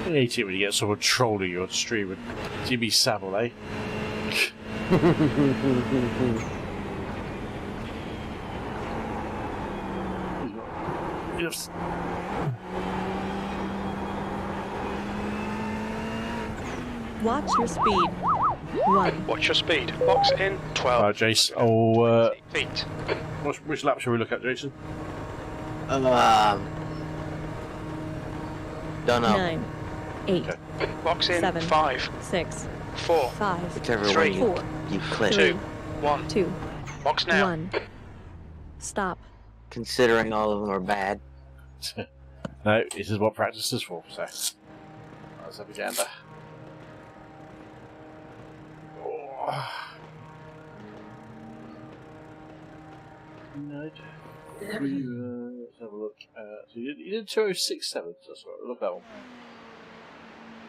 [SPEAKER 1] I hate it when you get someone trolling you on stream with Jimmy Savile, eh? Yes.
[SPEAKER 5] Watch your speed. 1.
[SPEAKER 7] Watch your speed. Box in 12.
[SPEAKER 1] Right, Jace. Oh,
[SPEAKER 7] feet.
[SPEAKER 1] which lap shall we look at, Jason?
[SPEAKER 3] Don't know.
[SPEAKER 5] 9. 8.
[SPEAKER 1] Okay.
[SPEAKER 7] Box in
[SPEAKER 5] 7.
[SPEAKER 7] 5,
[SPEAKER 5] 6.
[SPEAKER 7] 4,
[SPEAKER 5] 5.
[SPEAKER 3] Whichever
[SPEAKER 7] 3,
[SPEAKER 3] one
[SPEAKER 5] 4.
[SPEAKER 3] you click.
[SPEAKER 7] 2, 1.
[SPEAKER 5] 2.
[SPEAKER 7] Box now.
[SPEAKER 5] 1. Stop.
[SPEAKER 3] Considering all of them are bad.
[SPEAKER 1] No, this is what practice is for, so let's have a gander. Oh. No, let's have a look. So you did 2067, that's right, look at that one.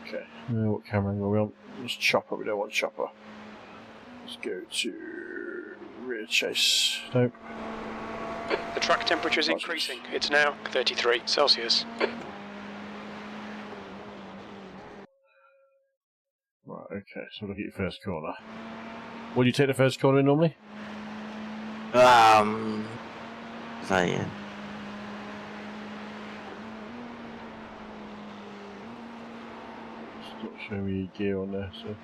[SPEAKER 1] Okay, what camera angle are we on? Let's chopper, we don't want chopper. Let's go to rear chase. Nope.
[SPEAKER 7] The track temperature is increasing. It's now 33 Celsius.
[SPEAKER 1] Right, okay, so look at your first corner. What do you take the first corner in normally?
[SPEAKER 3] Zion.
[SPEAKER 1] It's not showing me your gear on there, so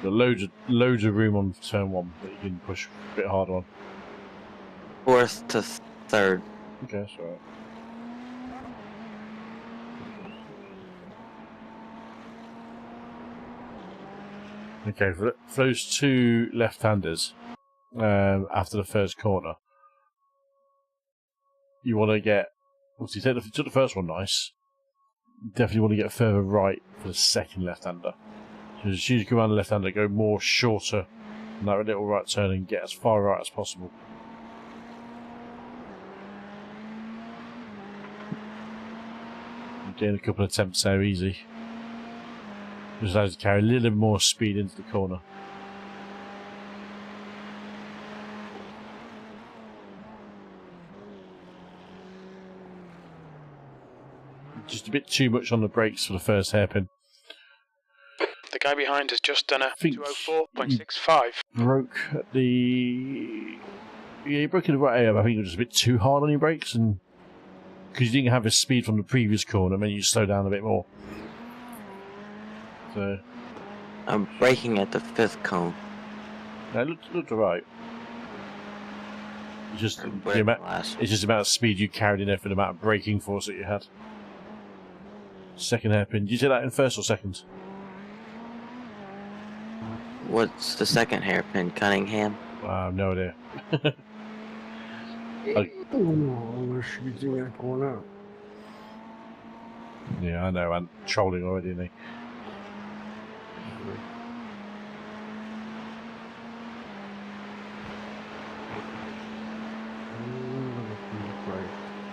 [SPEAKER 1] there's loads of room on turn 1 that you can push a bit harder on.
[SPEAKER 3] 4th to 3rd.
[SPEAKER 1] Okay, that's alright. Okay, for those two left-handers, after the first corner, you want to get. Obviously, you took the first one nice. You definitely want to get further right for the second left-hander. So as soon as you come around the left-hander, go more shorter on that little right turn and get as far right as possible. Gain a couple of attempts there easy. Just allows you to carry a little bit more speed into the corner. Just a bit too much on the brakes for the first hairpin.
[SPEAKER 7] The guy behind has just done a
[SPEAKER 1] think
[SPEAKER 7] 204.65.
[SPEAKER 1] Broke at the. Yeah, you broke in the right area, but I think it was just a bit too hard on your brakes, and because you didn't have the speed from the previous corner, it meant you slow down a bit more. So.
[SPEAKER 3] I'm braking at the 5th cone.
[SPEAKER 1] No, it looked alright. It's just
[SPEAKER 3] Or
[SPEAKER 1] the
[SPEAKER 3] brake
[SPEAKER 1] amount.
[SPEAKER 3] last.
[SPEAKER 1] It's just the amount of speed you carried in there for the amount of braking force that you had. Second hairpin. Did you take that in first or second?
[SPEAKER 3] What's the second hairpin? Cunningham?
[SPEAKER 1] I have no idea.
[SPEAKER 2] Oh, should be doing that corner.
[SPEAKER 1] Yeah, I know. I'm trolling already, isn't he?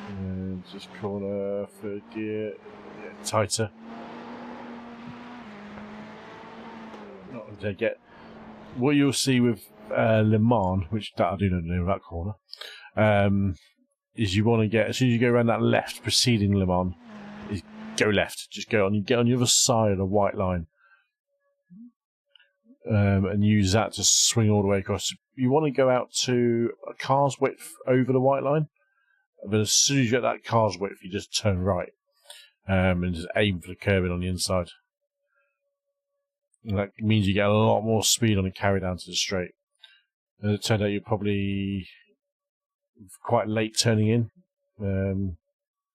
[SPEAKER 1] And just corner, third gear, yeah, tighter. Not going to get what you'll see with Le Mans, which I do know the name of that corner, is you want to get, as soon as you go around that left preceding Le Mans, is go left. Just go on. You get on the other side of the white line, and use that to swing all the way across. You want to go out to a car's width over the white line, but as soon as you get that car's width, you just turn right, and just aim for the curbing on the inside. And that means you get a lot more speed on the carry down to the straight. And it turned out you're probably quite late turning in. You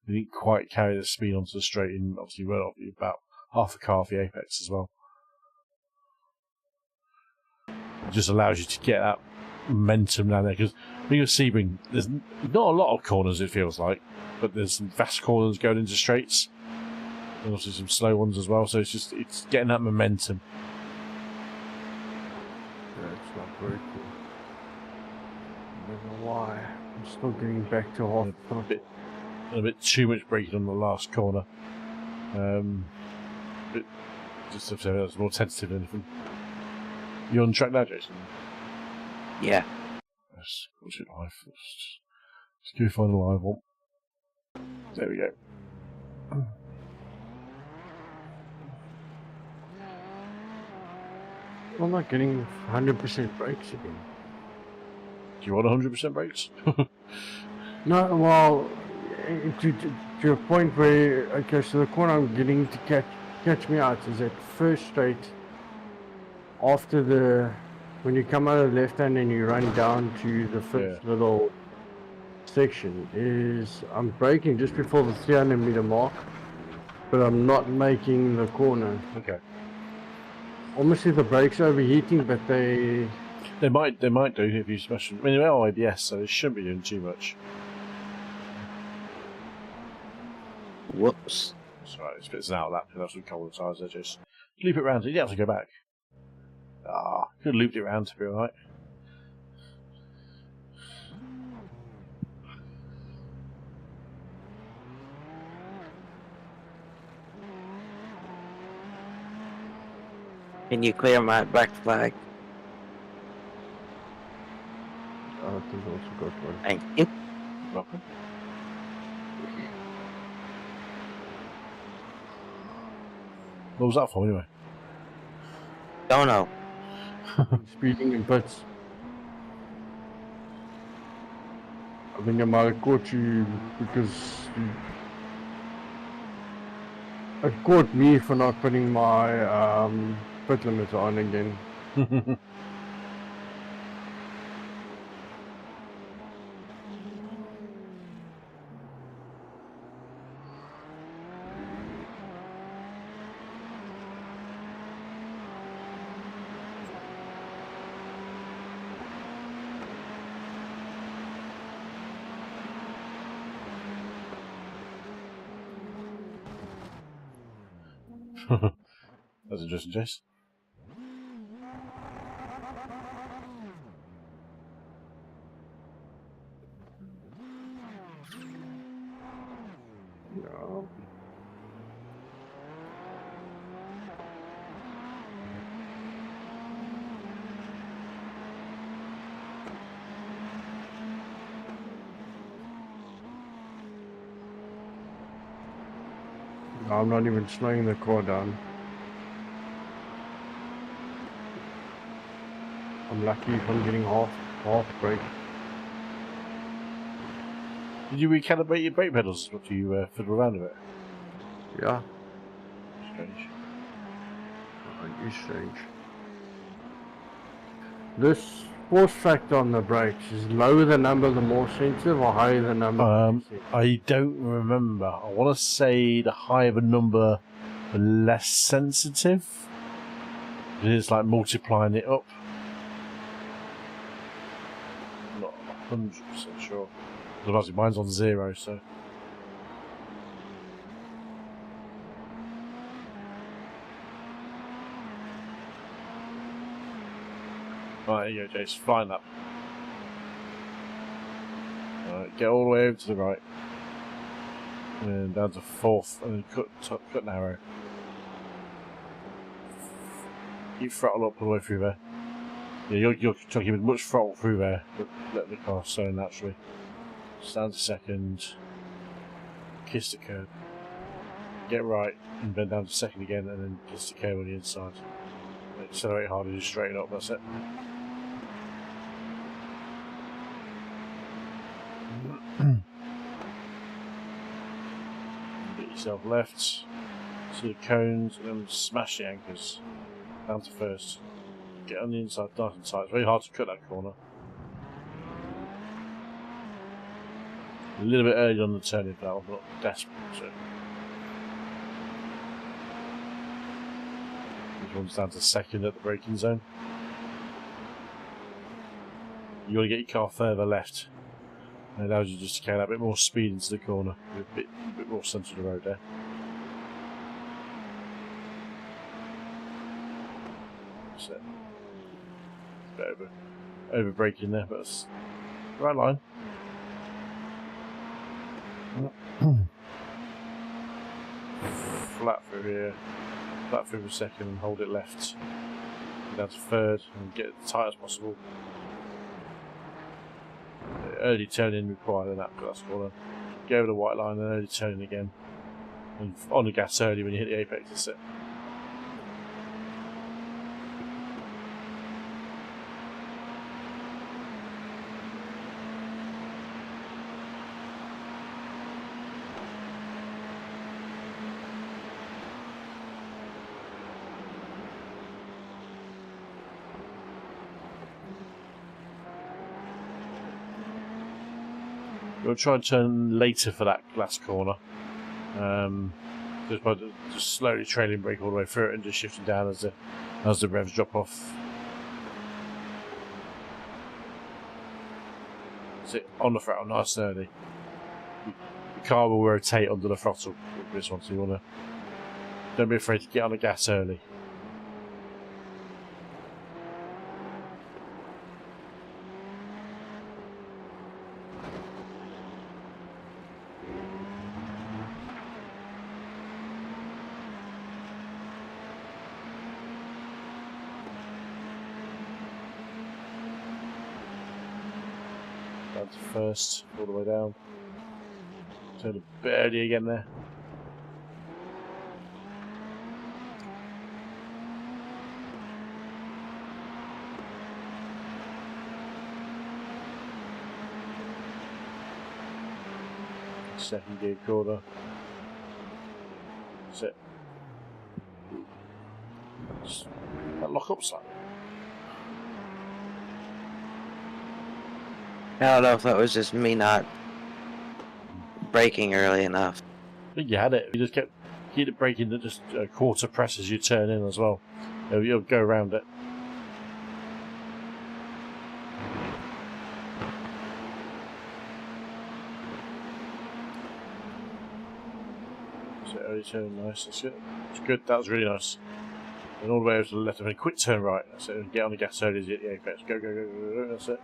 [SPEAKER 1] didn't quite carry the speed onto the straight, and obviously you went off about half a car off the apex as well. It just allows you to get that momentum down there, because when you're Sebring, there's not a lot of corners, it feels like, but there's some fast corners going into straights, and also some slow ones as well. So it's getting that momentum.
[SPEAKER 2] Yeah, it's not very cool. I don't know why. I'm still getting back to half.
[SPEAKER 1] A bit too much braking on the last corner. But just to say that's more tentative than anything. You on track now, Jason?
[SPEAKER 3] Yeah.
[SPEAKER 1] Yes, of course, live. Let's go find a live one. There we go.
[SPEAKER 2] I'm not getting 100% brakes again.
[SPEAKER 1] Do you want 100% brakes?
[SPEAKER 2] No, well, to a point where, okay, so the corner I'm getting to catch me out is at first straight after the, when you come out of the left hand and you run down to the first little section, is I'm braking just before the 300-meter mark, but I'm not making the corner.
[SPEAKER 1] Okay.
[SPEAKER 2] Almost see the brakes overheating, but they
[SPEAKER 1] might do if you smash them. I mean, they're all ABS, so they shouldn't be doing too much.
[SPEAKER 3] Whoops.
[SPEAKER 1] That's right, it spits an outlap, that's what cold tires there, just loop it round, you didn't have to go back. Ah, could have looped it round to be alright.
[SPEAKER 3] Can you clear my back flag?
[SPEAKER 2] I think I also got one.
[SPEAKER 3] Thank you.
[SPEAKER 1] Welcome. What was that for anyway?
[SPEAKER 3] Don't know.
[SPEAKER 2] Speeding in pits. I think I might have caught you because it caught me for not putting my pit limiter on again.
[SPEAKER 1] That's interesting, Jace.
[SPEAKER 2] No. I'm not even slowing the car down. I'm lucky if I'm getting half brake.
[SPEAKER 1] Did you recalibrate your brake pedals after you fiddle around a bit?
[SPEAKER 2] Yeah,
[SPEAKER 1] Strange.
[SPEAKER 2] it is strange. This force factor on the brakes is lower the number the more sensitive or higher the number the less sensitive?
[SPEAKER 1] I don't remember. I want to say the higher the number, the less sensitive. It's like multiplying it up. Not 100% sure. Otherwise, mine's on 0, so. Right, there you go, Jace. Flying up. Alright, get all the way over to the right. And down to 4th, and then cut narrow. Keep throttle up all the way through there. Yeah, you're trying to keep as much throttle through there, but let the car slow naturally. Stand to second. Kiss the curb. Get right, and bend down to second again, and then kiss the curb on the inside. Accelerate harder, just straighten up, that's it. Get yourself left to the cones, and then smash the anchors. Down to first. Get on the inside, nice and tight. It's very hard to cut that corner. A little bit early on the turn if that one, not desperate. So. This one's down to second at the braking zone. You want to get your car further left. And it allows you just to carry that bit more speed into the corner. A bit more centre of the road there. That's it. Bit over braking there, but it's the right line. Flat through here. back through for a second and hold it left. Down to third and get it as tight as possible. Early turning required in that glass corner. Go over the white line and early turning again. And on the gas early when you hit the apex, that's it. We'll try and turn later for that glass corner. Just slowly trailing brake all the way through it and just shifting down as the revs drop off. Sit on the throttle nice and early. The car will rotate under the throttle with this one, so you wanna don't be afraid to get on the gas early. Down to first, all the way down. Turn a bit early again there. Second gear corner. That's it. Just that lock up slightly.
[SPEAKER 3] I don't know if that was just me not braking early enough.
[SPEAKER 1] I think you had it. You just keep it braking at just a quarter press as you turn in as well. You'll go around it. So early turn, nice. That's good. It's good. That was really nice. And all the way over to the left, and a quick turn right. That's it. And get on the gas early as you hit the apex. Go, go, go, go, go. That's it.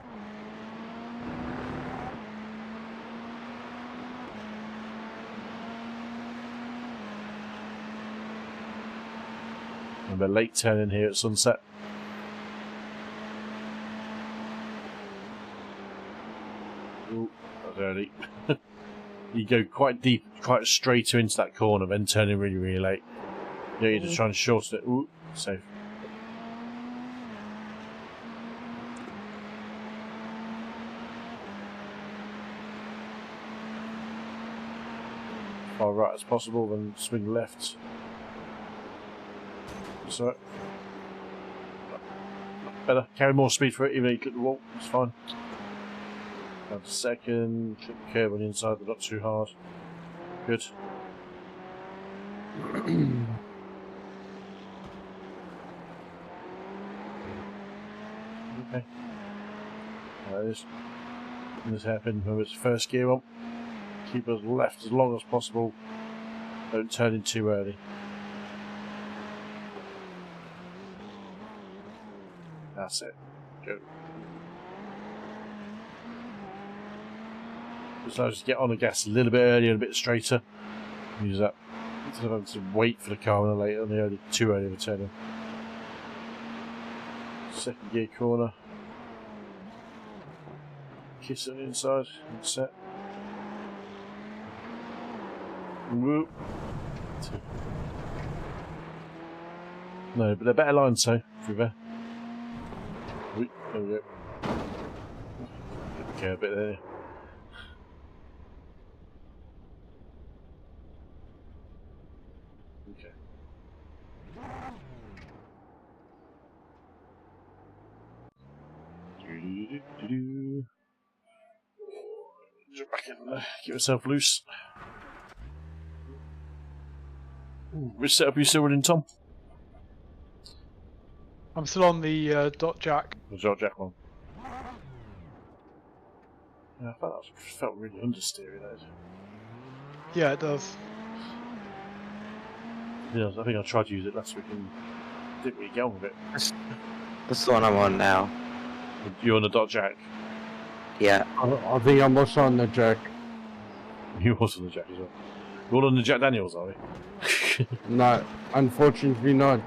[SPEAKER 1] Remember, late turning here at sunset. Ooh, that was early. You go quite deep, quite straight into that corner, then turning really, really late. Yeah, you're just trying to shorten it. Ooh, safe. Far right as possible, then swing left. So better. Carry more speed for it, even though you clip the wall. It's fine. Down to second. Clip the curb on the inside, but not too hard. Good. Okay. This happened when it's first gear on. Keep us left as long as possible. Don't turn in too early. That's it. Go. Just allows you to get on the gas a little bit earlier and a bit straighter. Use that instead of having to wait for the car on the early, too early of a turn in. Second gear corner. Kiss on the inside and set. Whoop. No, but they're better lines, so through there. There we go. Okay, a bit there. Okay. Jump back in there. Get yourself loose. Ooh, which setup are you still running, Tom?
[SPEAKER 6] I'm still on the dot jack.
[SPEAKER 1] The dot jack one. Yeah, I thought that felt really understeery, that.
[SPEAKER 6] Yeah, it does.
[SPEAKER 1] Yeah, I think I tried to use it last week and didn't really get on with it.
[SPEAKER 3] That's the one I'm on now.
[SPEAKER 1] You're on the dot jack.
[SPEAKER 3] Yeah.
[SPEAKER 2] I think I'm also on the jack.
[SPEAKER 1] You're also on the jack as well. We're all on the Jack Daniels, are we?
[SPEAKER 2] No, unfortunately not.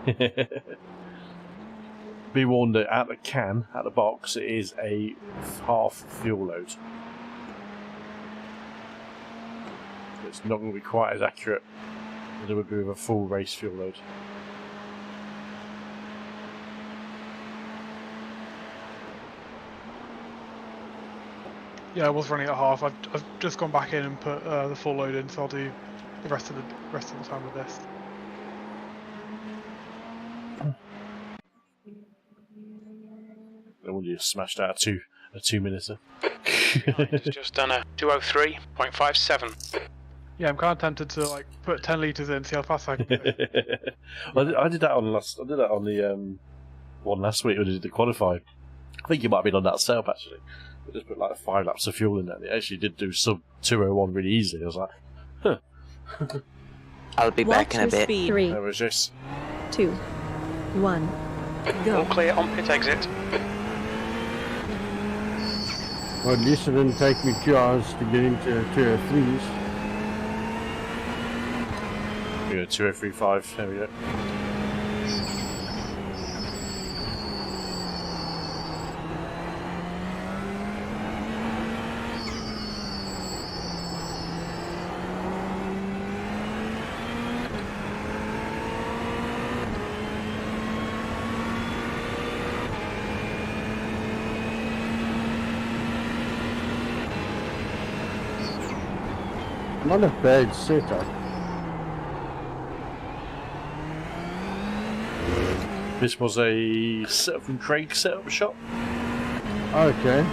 [SPEAKER 1] Be warned that out of the box, it is a half fuel load. It's not going to be quite as accurate as it would be with a full race fuel load.
[SPEAKER 6] Yeah, I was running at half. I've just gone back in and put the full load in, so I'll do the rest of the time with this.
[SPEAKER 1] I wonder you smashed out a 2 minuter.
[SPEAKER 7] It's just done a 203.57.
[SPEAKER 6] Yeah, I'm kind of tempted to like put 10 litres in, see how fast I can go.
[SPEAKER 1] I did that on the one last week when I did the qualify. I think it might have been on that setup actually. I just put like 5 laps of fuel in there. And it actually did do sub 201 really easily. I was like, huh.
[SPEAKER 3] I'll be back in a bit.
[SPEAKER 5] 3,
[SPEAKER 1] There was just
[SPEAKER 5] 2, 1,
[SPEAKER 7] All
[SPEAKER 5] go.
[SPEAKER 7] clear on pit exit.
[SPEAKER 2] Well, at least it didn't take me 2 hours to get into 203s.
[SPEAKER 1] 2035. There we go.
[SPEAKER 2] Not a bad setup.
[SPEAKER 1] This was a setup from Craig's setup shop.
[SPEAKER 2] Okay.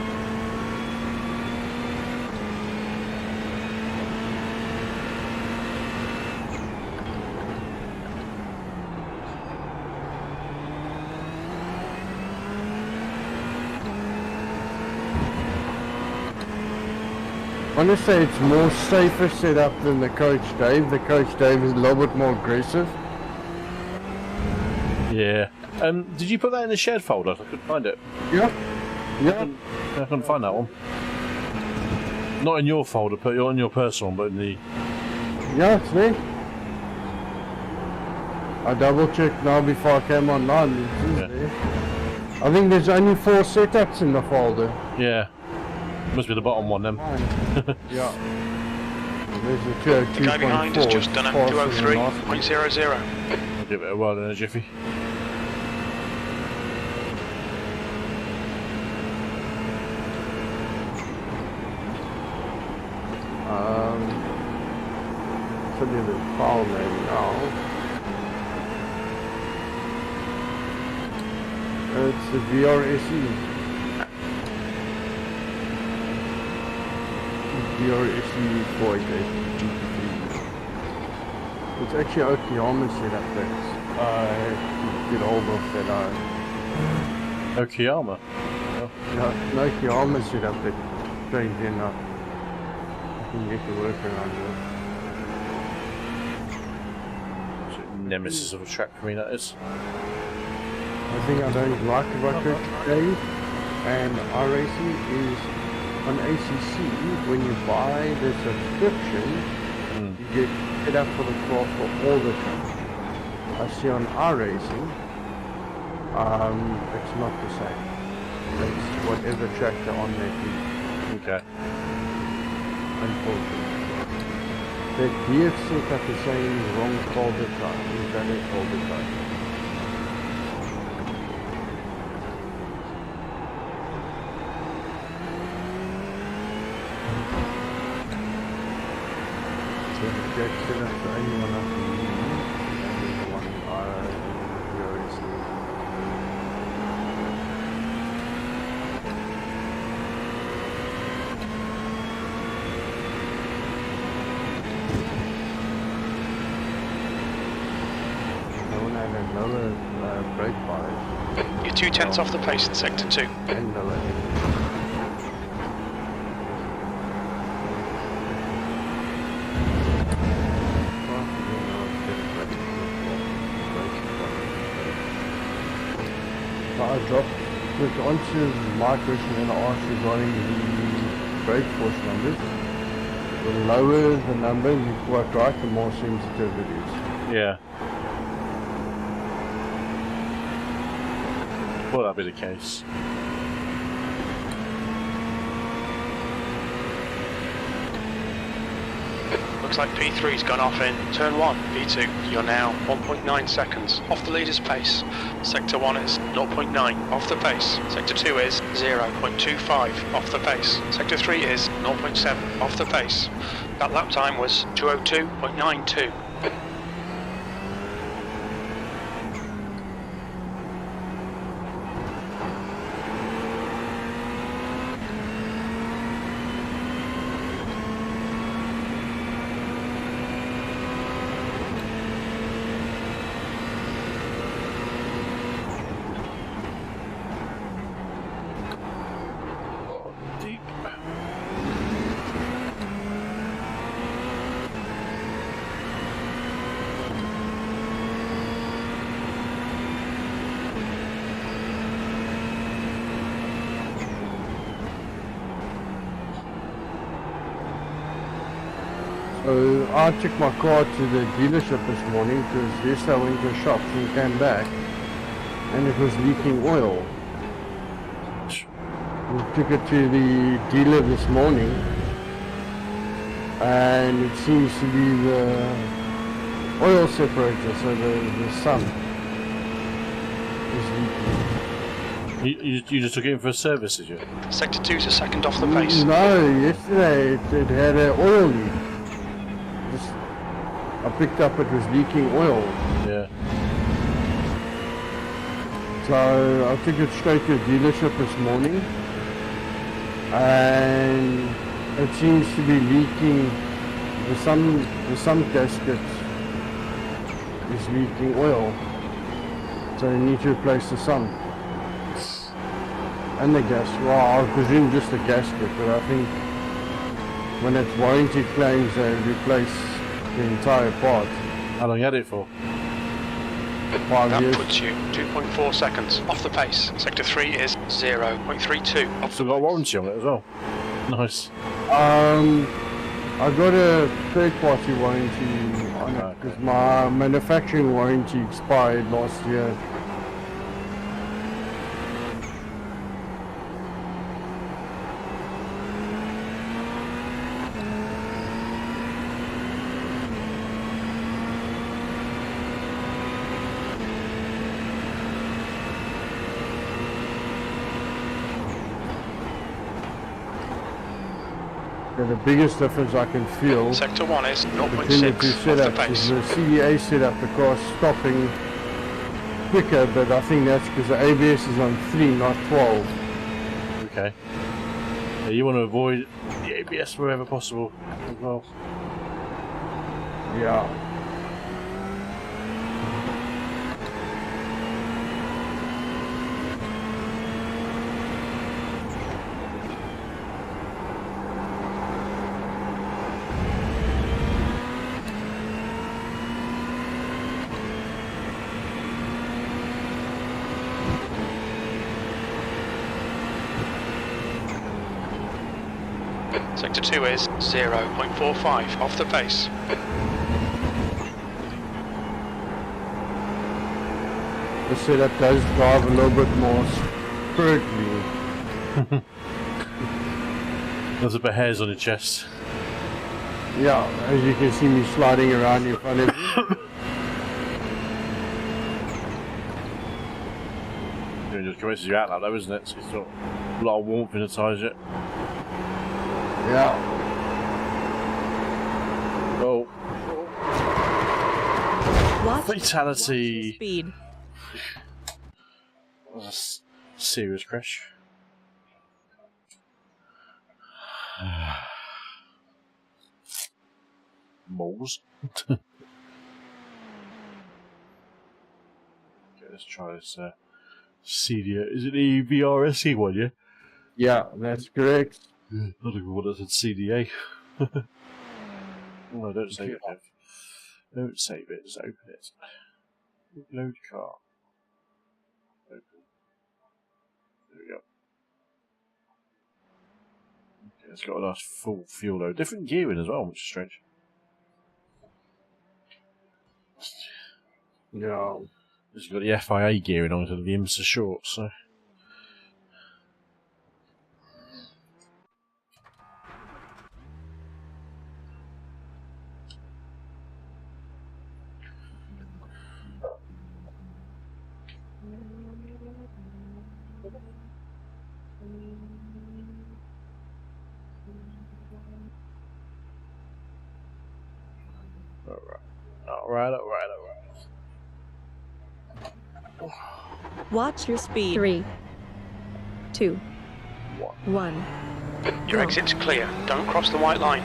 [SPEAKER 2] I want to say it's more safer setup than the Coach Dave. The Coach Dave is a little bit more aggressive.
[SPEAKER 1] Yeah. Did you put that in the shared folder? I couldn't find it.
[SPEAKER 2] Yeah. Yeah.
[SPEAKER 1] I couldn't find that one. Not in your folder, but on your personal one, but in the...
[SPEAKER 2] Yeah, it's me. I double checked now before I came online. It is there. I think there's only 4 setups in the folder.
[SPEAKER 1] Yeah. Must be the bottom one then.
[SPEAKER 2] Yeah. There's the 202.4.
[SPEAKER 7] The guy behind has just done a 203.00.
[SPEAKER 1] I'll give it a whirl in a jiffy.
[SPEAKER 2] Should be the file name now. It's the VRSE. VRSE 488 GP3. It's actually Okayama setup that I get hold of that
[SPEAKER 1] Okayama?
[SPEAKER 2] yeah, no Okayama setup that trains in I can get to work around with.
[SPEAKER 1] Nemesis of a track for me, that is.
[SPEAKER 2] The thing I don't like about Coach Dave and iRacing is on ACC, when you buy the subscription, you get set up for the car for all the time. I see on iRacing, it's not the same. It's whatever track they're on that week.
[SPEAKER 1] Okay.
[SPEAKER 2] Unfortunately. The DF setup is saying wrong all the time. We've done it all the time. So the jack setup, the only one I can use is the one Another brake bias.
[SPEAKER 7] You're 2/10 off the pace in sector 2.
[SPEAKER 2] And lower. I dropped clicked onto my question and asked regarding the brake force numbers. The lower the number, you're quite right, the more sensitive it is.
[SPEAKER 1] Yeah. Well, that'll be the case.
[SPEAKER 7] Looks like P3's gone off in turn 1. P2, you're now 1.9 seconds off the leader's pace. Sector 1 is 0.9 off the pace. Sector 2 is 0.25 off the pace. Sector 3 is 0.7 off the pace. That lap time was 202.92.
[SPEAKER 2] So I took my car to the dealership this morning because yesterday I went to the shops and came back and it was leaking oil. We took it to the dealer this morning and it seems to be the oil separator, so the sun is leaking.
[SPEAKER 1] You just took it in for a service, did you?
[SPEAKER 7] Sector 2's a second off the pace.
[SPEAKER 2] No, yesterday it had an oil leak. I picked up it was leaking oil.
[SPEAKER 1] Yeah.
[SPEAKER 2] So I took it straight to the dealership this morning and it seems to be leaking. The sun gasket is leaking oil. So you need to replace the sun. And the gas. Well, I presume just the gasket, but I think when it's warranty claims they replace the entire part.
[SPEAKER 1] How long you had it for?
[SPEAKER 2] 5
[SPEAKER 7] That
[SPEAKER 2] years.
[SPEAKER 7] puts you 2.4 seconds off the pace. Sector 3 is 0.32 off
[SPEAKER 1] Still
[SPEAKER 7] the
[SPEAKER 1] got a
[SPEAKER 7] pace.
[SPEAKER 1] warranty on it as well. Nice.
[SPEAKER 2] I got a third-party warranty on it because my manufacturing warranty expired last year. The biggest difference I can feel
[SPEAKER 7] Sector 1 is
[SPEAKER 2] between the
[SPEAKER 7] 0.6
[SPEAKER 2] two
[SPEAKER 7] off the
[SPEAKER 2] setups
[SPEAKER 7] pace.
[SPEAKER 2] is the CDA setup, the car stopping quicker, but I think that's because the ABS is on 3, not 12.
[SPEAKER 1] Okay. Yeah, you want to avoid the ABS wherever possible as well.
[SPEAKER 2] Yeah.
[SPEAKER 7] Sector 2 is 0.45 off the pace.
[SPEAKER 2] The setup does drive a little bit more spirited.
[SPEAKER 1] There's a bit of hairs on your chest.
[SPEAKER 2] Yeah, as you can see me sliding around in front of you.
[SPEAKER 1] It just commences you out like though, isn't it? So it's got a lot of warmth in the tyres yet.
[SPEAKER 2] Yeah.
[SPEAKER 1] Oh,
[SPEAKER 5] Watch
[SPEAKER 1] fatality!
[SPEAKER 5] your speed.
[SPEAKER 1] That was a serious crash. Moles. Okay, let's try this CDA. Is it the VRS one, yeah?
[SPEAKER 2] Yeah, that's correct.
[SPEAKER 1] Not even what I said CDA. No, don't save it, Dev. Don't save it, just open it. Load car. Open. There we go. Okay, it's got a nice full fuel load. Different gearing as well, which is strange.
[SPEAKER 2] Yeah.
[SPEAKER 1] He's got the FIA gearing on instead of the IMSA shorts, so. Alright.
[SPEAKER 5] Watch your speed. 3, 2, 1.
[SPEAKER 7] Your
[SPEAKER 5] Go.
[SPEAKER 7] exit's clear. Don't cross the white line.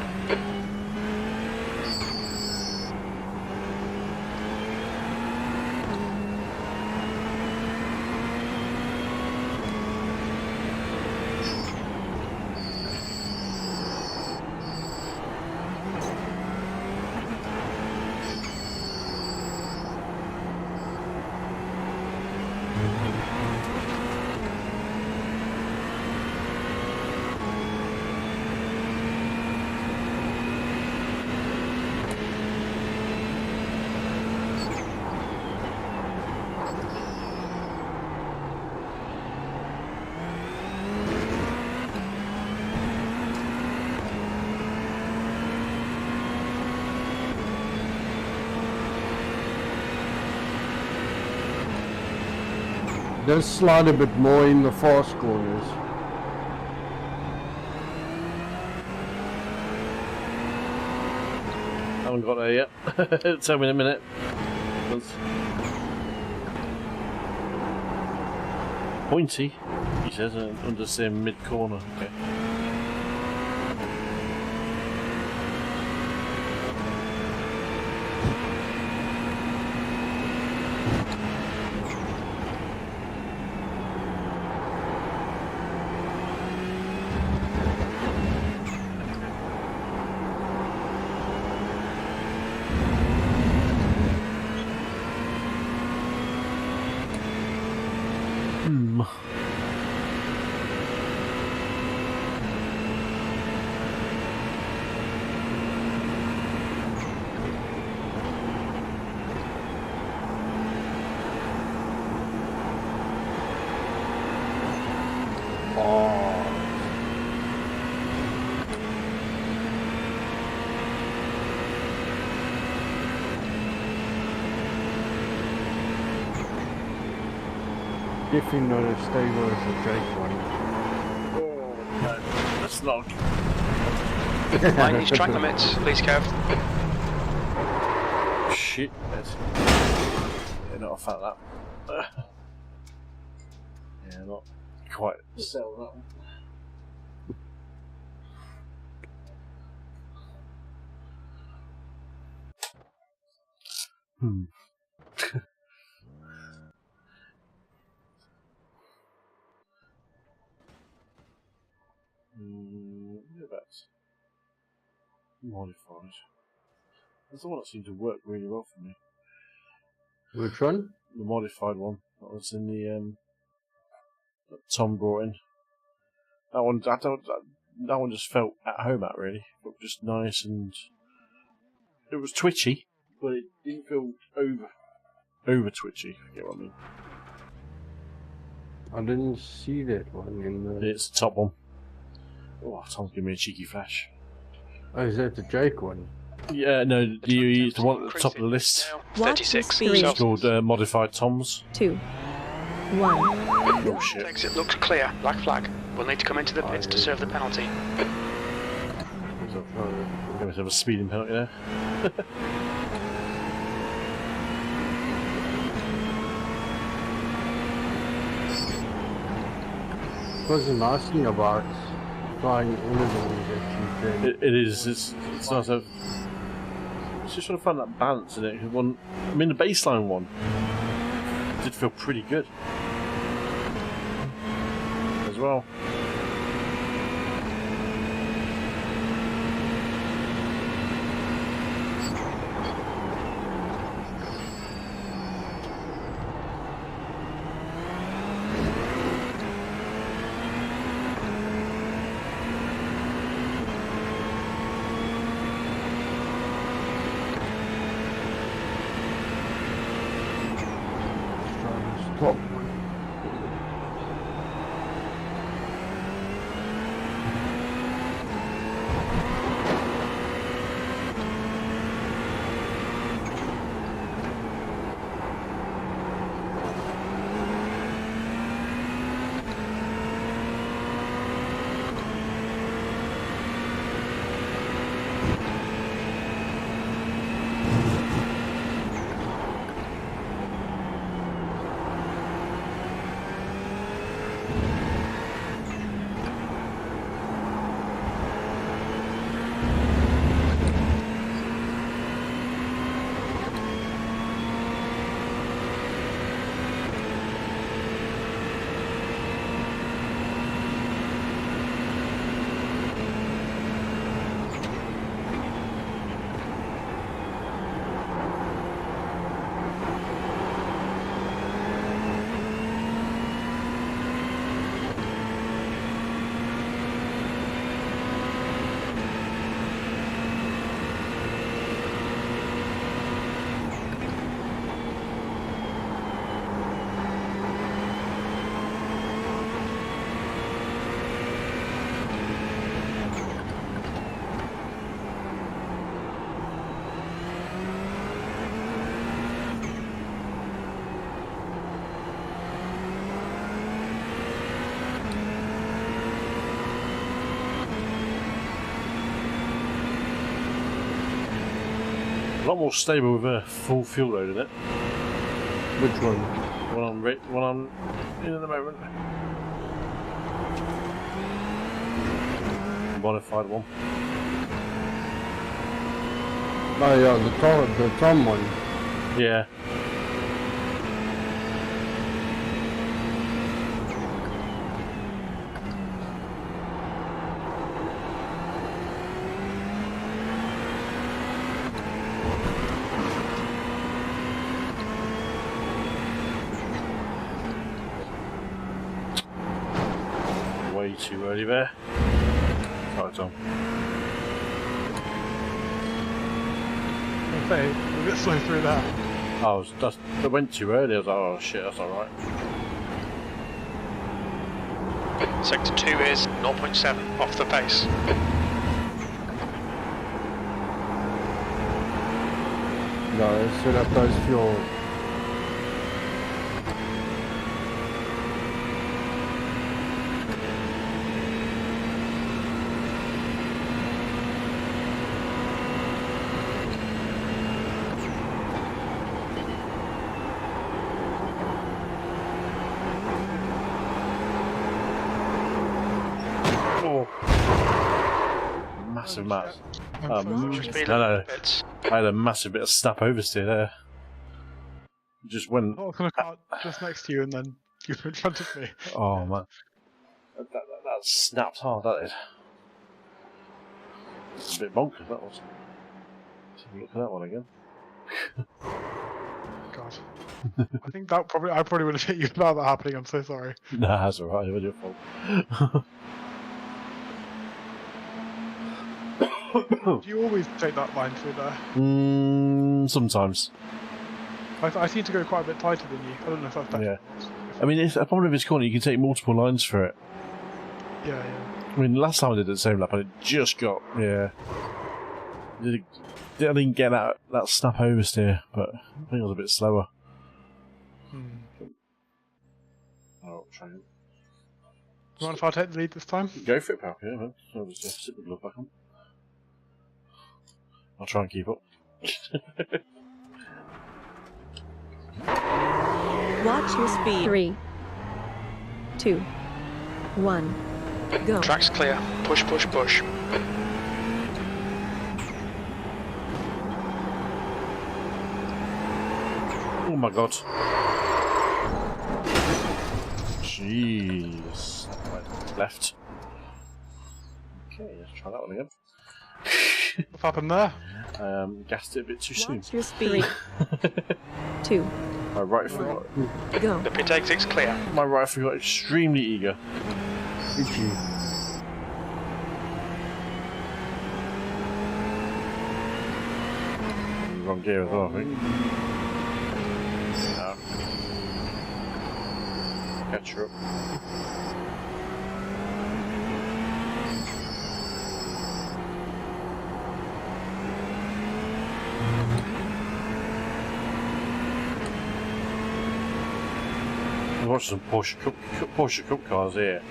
[SPEAKER 2] Does slide a bit more in the fast corners.
[SPEAKER 1] Haven't got there yet. Tell me in a minute. Pointy, he says, under the mid corner. Okay.
[SPEAKER 2] Definitely not as stable as the Drake one.
[SPEAKER 1] Oh, no, that's not.
[SPEAKER 7] Mind these track limits, please, Kev.
[SPEAKER 1] Shit, that's. Yeah, not a fan of that. Yeah, not quite sell that one. Yeah, that's modified. That's the one that seemed to work really well for me.
[SPEAKER 2] Which one?
[SPEAKER 1] The modified one that was in the that Tom brought in. That one, that one just felt at home at really. It just nice and it was twitchy, but it didn't feel over twitchy. If you get what I mean?
[SPEAKER 2] I didn't see that one in the.
[SPEAKER 1] It's the top one. Oh, Tom's giving me a cheeky flash.
[SPEAKER 2] Oh, is that the Drake one?
[SPEAKER 1] Yeah, no, the one at the top of the list.
[SPEAKER 5] Watch your
[SPEAKER 7] 36.
[SPEAKER 5] speed.
[SPEAKER 1] It's called Modified Toms.
[SPEAKER 5] 2, 1.
[SPEAKER 1] Oh shit.
[SPEAKER 7] Exit looks clear. Black flag. We'll need to come into the pits to serve the penalty.
[SPEAKER 1] We're going to have a speeding penalty there.
[SPEAKER 2] What's the nice thing about flying all of them is that you can.
[SPEAKER 1] It is. It's nice to have. It's just trying to find that balance in it. I mean, the baseline one did feel pretty good as well.
[SPEAKER 2] top.
[SPEAKER 1] A lot more stable with a full fuel load in it.
[SPEAKER 2] Which one?
[SPEAKER 1] What I'm in at the moment. Modified one.
[SPEAKER 2] Oh yeah, the Tom one.
[SPEAKER 1] Yeah. Way too early there. Sorry, Tom.
[SPEAKER 6] Okay, we're a bit slow through that.
[SPEAKER 1] I went too early. I was like, oh shit, that's alright.
[SPEAKER 7] Sector 2 is 0.7 off the pace.
[SPEAKER 2] No, so that does fuel.
[SPEAKER 1] Massive mass.
[SPEAKER 7] Just be
[SPEAKER 1] No.
[SPEAKER 7] bits.
[SPEAKER 1] I had a massive bit of snap oversteer there. Just went.
[SPEAKER 6] Oh, I car just next to you and then you were in front of me.
[SPEAKER 1] Oh man, that snapped hard. That is. It's a bit bonkers. That was. Let's have a look at that one again.
[SPEAKER 6] God. I think I probably would have hit you without that happening. I'm so sorry.
[SPEAKER 1] Nah, that's alright. It was your fault.
[SPEAKER 6] Do you always take that line through there?
[SPEAKER 1] Sometimes.
[SPEAKER 6] I seem to go quite a bit tighter than you. I don't know if that's better.
[SPEAKER 1] Yeah. I mean, a problem with this corner, you can take multiple lines for it.
[SPEAKER 6] Yeah.
[SPEAKER 1] I mean, last time I did the same lap, and it just got, yeah. I didn't get that snap oversteer, but I think it was a bit slower. Oh, try it.
[SPEAKER 6] Do you mind if I take the lead this time?
[SPEAKER 1] Go for it, pal. Yeah, man. I'll just sit the glove back on. I'll try and keep up.
[SPEAKER 5] Watch your speed. 3, 2, 1, go.
[SPEAKER 7] Track's clear. Push, push, push.
[SPEAKER 1] Oh my god. Jeez. Right, left. Okay, let's try that one again.
[SPEAKER 6] What happened there?
[SPEAKER 1] Gassed it a bit too soon.
[SPEAKER 5] Watch your speed. 2,
[SPEAKER 1] My right foot
[SPEAKER 5] go.
[SPEAKER 7] The pit exit's clear.
[SPEAKER 1] got extremely eager.
[SPEAKER 2] Itchy.
[SPEAKER 1] Wrong gear as well, I think. catch her up. I watched some Porsche Cup cars here.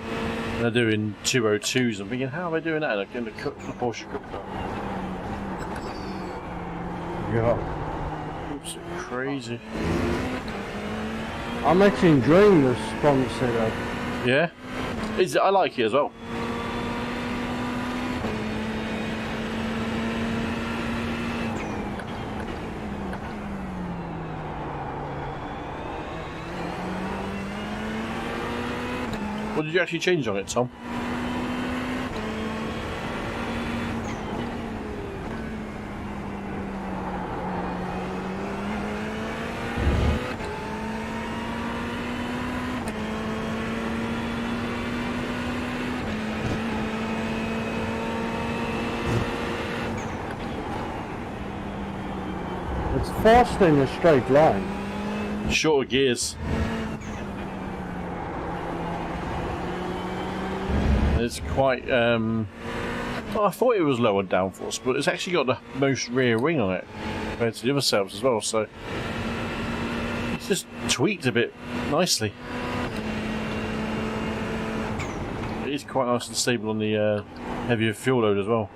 [SPEAKER 1] And they're doing 202s. I'm thinking, how are they doing that? They're going to cut the Porsche Cup car.
[SPEAKER 2] Yeah.
[SPEAKER 1] Oops, crazy.
[SPEAKER 2] I'm actually enjoying this front setup.
[SPEAKER 1] Yeah? I like it as well. What did you actually change on it, Tom?
[SPEAKER 2] It's faster in a straight line.
[SPEAKER 1] Shorter gears. It's quite, well, I thought it was lower downforce, but it's actually got the most rear wing on it compared to the other setups as well, so it's just tweaked a bit nicely. It is quite nice and stable on the heavier fuel load as well.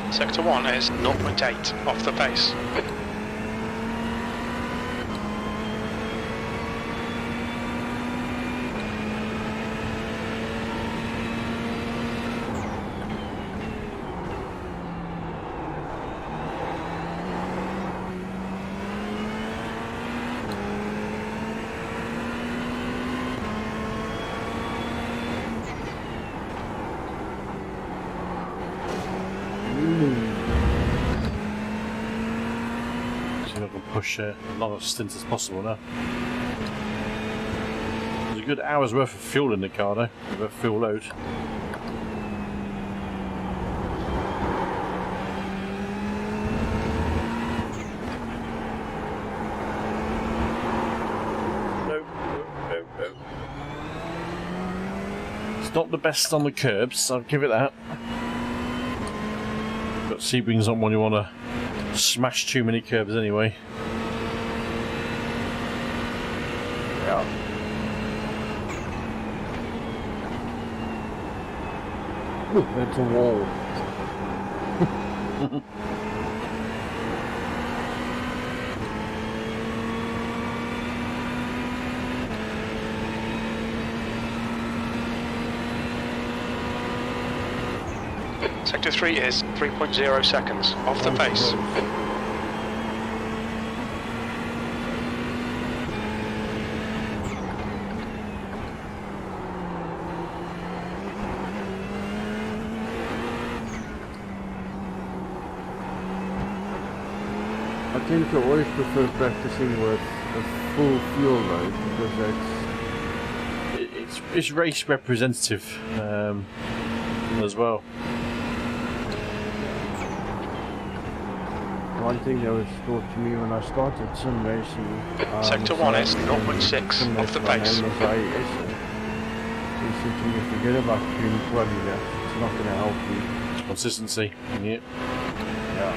[SPEAKER 7] Sector 1 is 0.8 off the pace.
[SPEAKER 1] Push as long a stint as possible now. There's a good hour's worth of fuel in the car though, with a fuel load. No. It's not the best on the curbs, I'll give it that. But Sebring's not one you want to smash too many curbs anyway.
[SPEAKER 2] Yeah. That's a wall.
[SPEAKER 7] Sector 3 is 3.0 seconds off the pace.
[SPEAKER 2] I tend to always prefer practicing with a full fuel load because
[SPEAKER 1] it's race representative as well.
[SPEAKER 2] One thing that was taught to me when I started sim racing.
[SPEAKER 7] Sector 1 is 0.6 off the pace.
[SPEAKER 2] He said to me, forget about doing quality laps, it's not going to help you.
[SPEAKER 1] Consistency, yeah.
[SPEAKER 2] Yeah.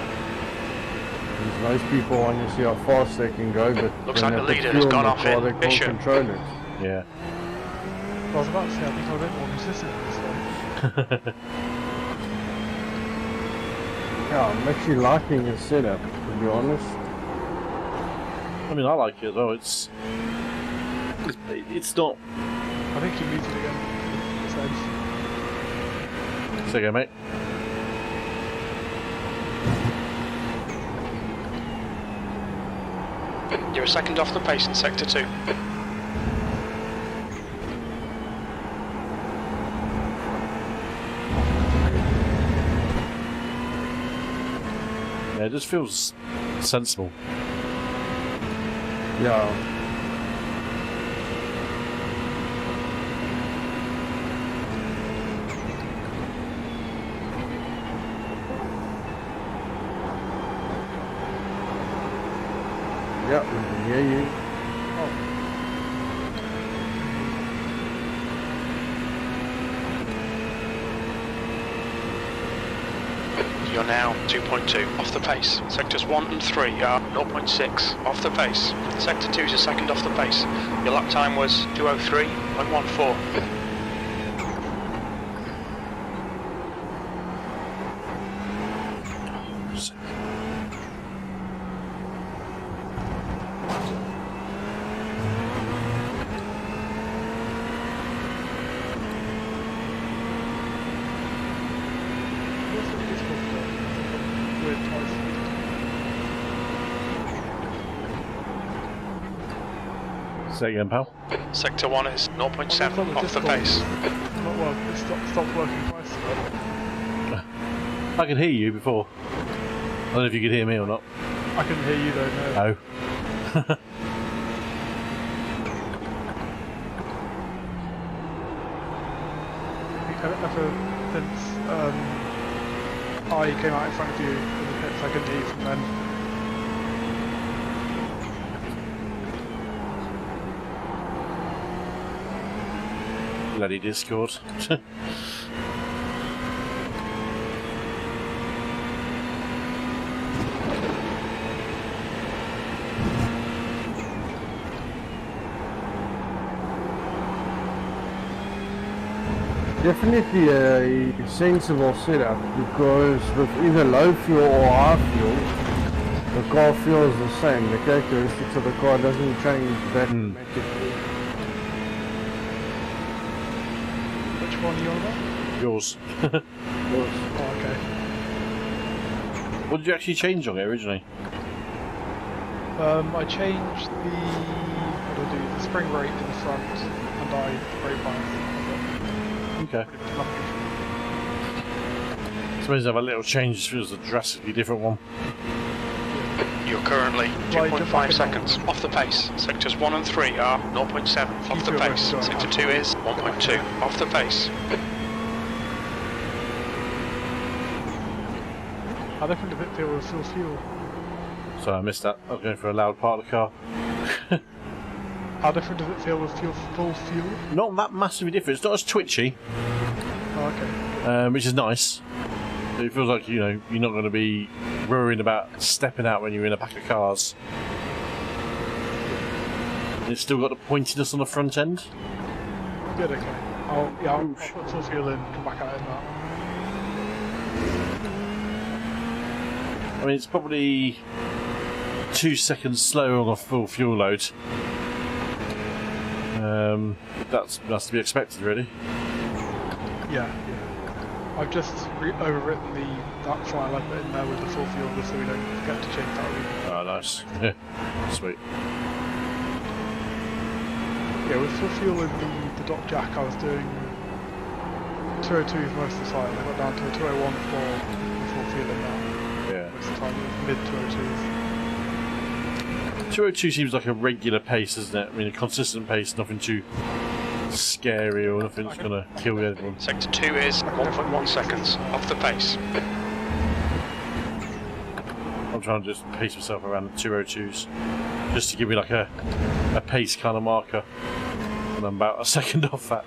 [SPEAKER 2] Most people want to see how fast they can go, but
[SPEAKER 7] looks like the leader has gone off in.
[SPEAKER 2] They can't control it.
[SPEAKER 1] Yeah.
[SPEAKER 6] I was about to say, I think I went more consistent this one.
[SPEAKER 2] Yeah, I'm actually liking his setup, to be honest.
[SPEAKER 1] I mean, I like it as well. It's not.
[SPEAKER 6] I think you muted again.
[SPEAKER 1] Say again, mate.
[SPEAKER 7] You're a second off the pace in sector 2.
[SPEAKER 1] Yeah, it just feels sensible.
[SPEAKER 2] Yeah. Yep, we can hear you.
[SPEAKER 7] You're now 2.2 off the pace. Sectors 1 and 3 are 0.6 off the pace. Sector 2 is a second off the pace. Your lap time was 2:03.14.
[SPEAKER 1] Say again, pal.
[SPEAKER 7] Sector 1 is 0.7 off the pace.
[SPEAKER 6] Well, it stopped working twice.
[SPEAKER 1] I could hear you before. I don't know if you could hear me or not.
[SPEAKER 6] I couldn't hear you though, no.
[SPEAKER 1] No.
[SPEAKER 6] Ever since I came out in front of you in the pits, I couldn't hear you from then.
[SPEAKER 1] Bloody Discord.
[SPEAKER 2] Definitely a sensible setup because with either low fuel or high fuel, the car feels the same. The characteristics of the car doesn't change that dramatically.
[SPEAKER 6] Which one are you on about?
[SPEAKER 1] Yours.
[SPEAKER 6] Oh, okay.
[SPEAKER 1] What did you actually change on it originally?
[SPEAKER 6] I changed the spring rate in the front and brake bias.
[SPEAKER 1] Okay. Suppose have a little change, just feels a drastically different one.
[SPEAKER 7] You're currently 2.5 seconds off the pace. Sectors 1 and 3 are 0.7 off the pace. Sector 2 is 1.2 off the pace.
[SPEAKER 6] How different does it feel with full fuel?
[SPEAKER 1] Sorry, I missed that. I was going for a loud part of the car.
[SPEAKER 6] How different does it feel with full fuel?
[SPEAKER 1] Not that massively different. It's not as twitchy,
[SPEAKER 6] Oh, okay.
[SPEAKER 1] which is nice. It feels like, you know, you're not going to be worrying about stepping out when you're in a pack of cars. It's still got the pointiness on the front end.
[SPEAKER 6] Good, okay. I'll put full fuel in and come back out in that.
[SPEAKER 1] I mean, it's probably 2 seconds slower on a full fuel load. That's to be expected, really.
[SPEAKER 6] Yeah. I've just overwritten that file I put in there with the full fuel just so we don't forget to change that.
[SPEAKER 1] Oh, nice. Yeah, sweet.
[SPEAKER 6] Yeah, with full fuel in the dock jack, I was doing 202s most of the time. I got down to a 201 for full fuel in that.
[SPEAKER 1] Yeah.
[SPEAKER 6] Most of the time, it was mid 202s.
[SPEAKER 1] 202 seems like a regular pace, doesn't it? I mean, a consistent pace, nothing too scary or nothing that's going to kill everyone.
[SPEAKER 7] Sector 2 is 1.1 seconds off the pace.
[SPEAKER 1] I'm trying to just pace myself around the 202s, just to give me like a pace kind of marker, and I'm about a second off that.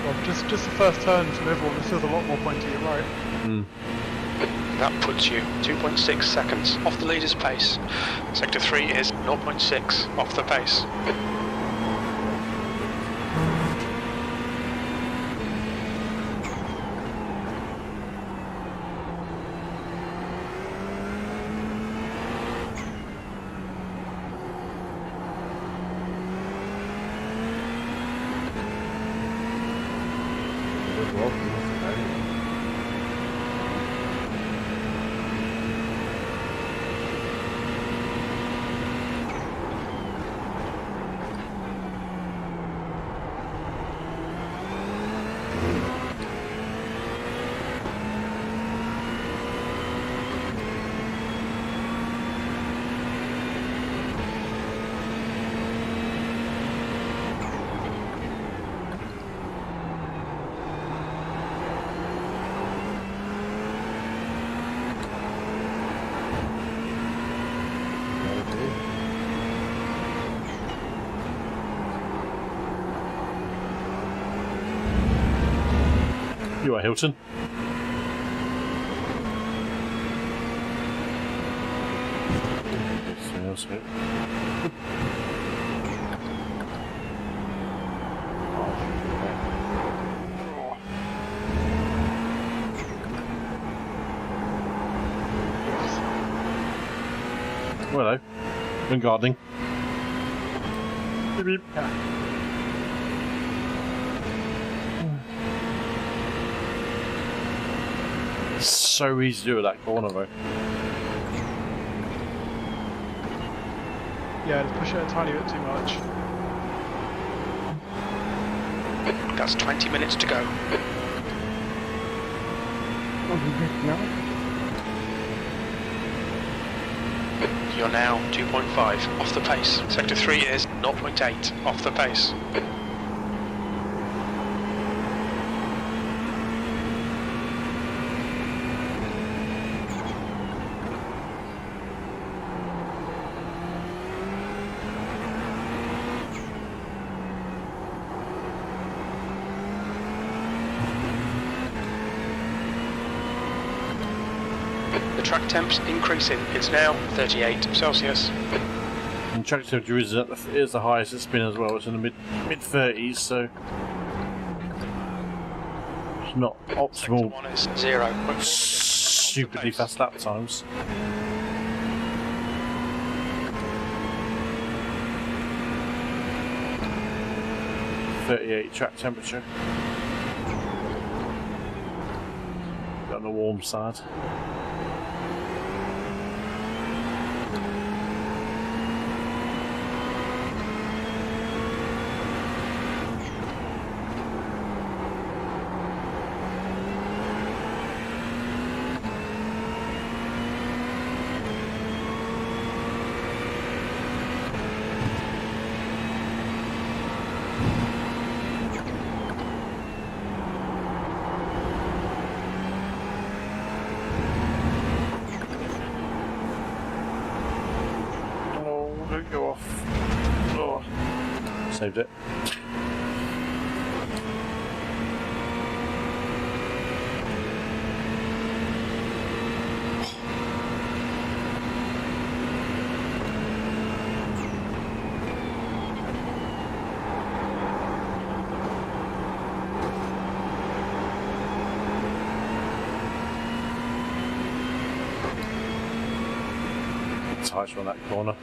[SPEAKER 6] Well, just the first turn from everyone, there's still a lot more pointy at right.
[SPEAKER 1] Hmm.
[SPEAKER 7] That puts you 2.6 seconds off the leader's pace. Sector 3 is 0.6 off the pace.
[SPEAKER 1] You are Hilton. Hello. Been gardening. Beep, beep. So easy to do with that corner though.
[SPEAKER 6] Yeah, just push it a tiny bit too much.
[SPEAKER 7] That's 20 minutes to go. You're now 2.5 off the pace. Sector 3 is 0.8 off the pace. The track temp's increasing. It's now 38 Celsius.
[SPEAKER 1] And track temperature is the highest it's been as well. It's in the mid 30s, so it's not optimal.
[SPEAKER 7] 1 is 0.
[SPEAKER 1] Stupidly fast lap times. .38 track temperature. Got on the warm side. Go off. Oh. Saved it. Tight on that corner.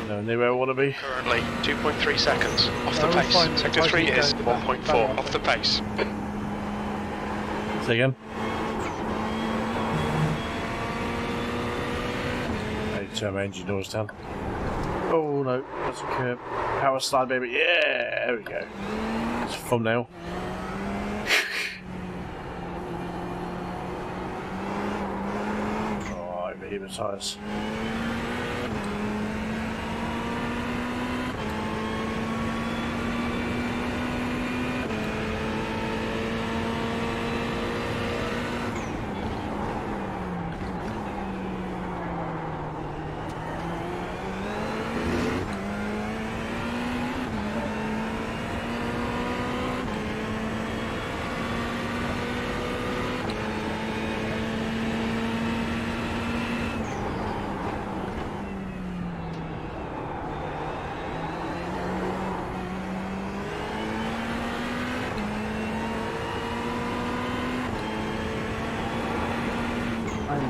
[SPEAKER 1] No, near where I want to be.
[SPEAKER 7] Currently 2.3 seconds off the pace. Sector 3 is 1.4 off the pace.
[SPEAKER 1] Say again. I need to turn my engine doors down. Oh no, that's a curve. Power slide, baby. Yeah, there we go. It's a thumbnail. Oh, overheat the tyres.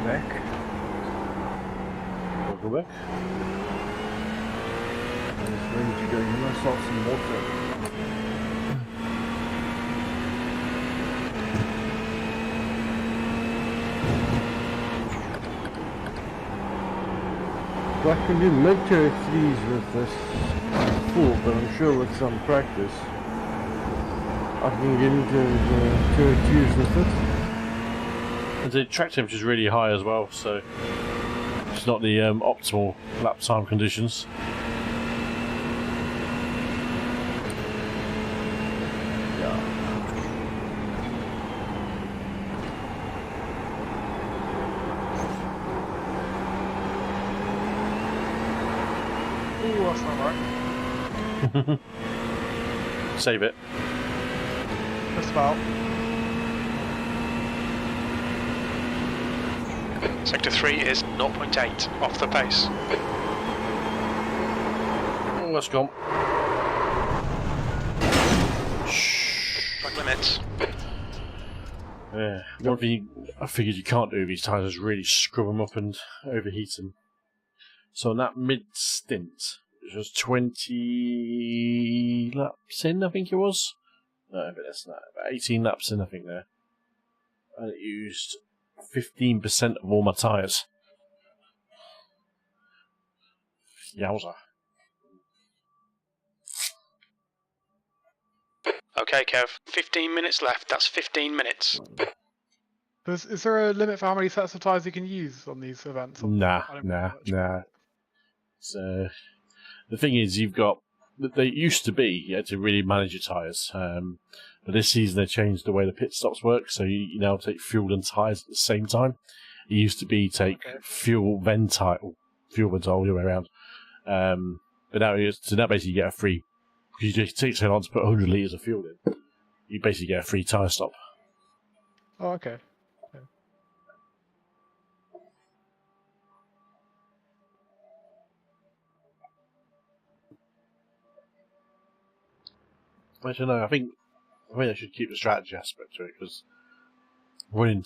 [SPEAKER 2] Welcome back.
[SPEAKER 1] Welcome back.
[SPEAKER 2] I was ready to go get myself some water. I can do mid-tier 3s with this full, but I'm sure with some practice I can get into the tier 2s with it.
[SPEAKER 1] And the track temperature is really high as well, so it's not the optimal lap time conditions.
[SPEAKER 6] Ooh, that's not right.
[SPEAKER 1] Save it.
[SPEAKER 6] Just about.
[SPEAKER 7] Sector 3 is 0.8 off the pace.
[SPEAKER 1] Oh, that's gone.
[SPEAKER 7] Track limits.
[SPEAKER 1] Yeah. One thing I figured you can't do with these tyres is really scrub them up and overheat them. So on that mid stint, which was 20 laps in, I think it was. No, a bit less than that. About 18 laps in, I think, there. And it used 15% of all my tyres. Yowza.
[SPEAKER 7] Okay, Kev. 15 minutes left. That's 15 minutes.
[SPEAKER 6] Is there a limit for how many sets of tyres you can use on these events?
[SPEAKER 1] Nah. So the thing is, you've got. They used to be you had to really manage your tyres, but this season they changed the way the pit stops work. So you now take fuel and tyres at the same time. It used to be take fuel ventile all the way around, but now basically you get a free. Because you take so long to put 100 litres of fuel in, you basically get a free tyre stop.
[SPEAKER 6] Oh, okay.
[SPEAKER 1] I don't know. I think I should keep the strategy aspect to it because running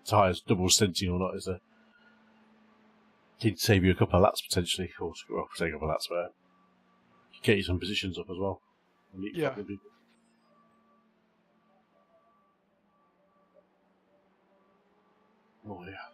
[SPEAKER 1] tyres double stinting or not is a can save you a couple of laps potentially, or take a couple of laps, but get you some positions up as well.
[SPEAKER 6] Yeah.
[SPEAKER 1] Oh yeah.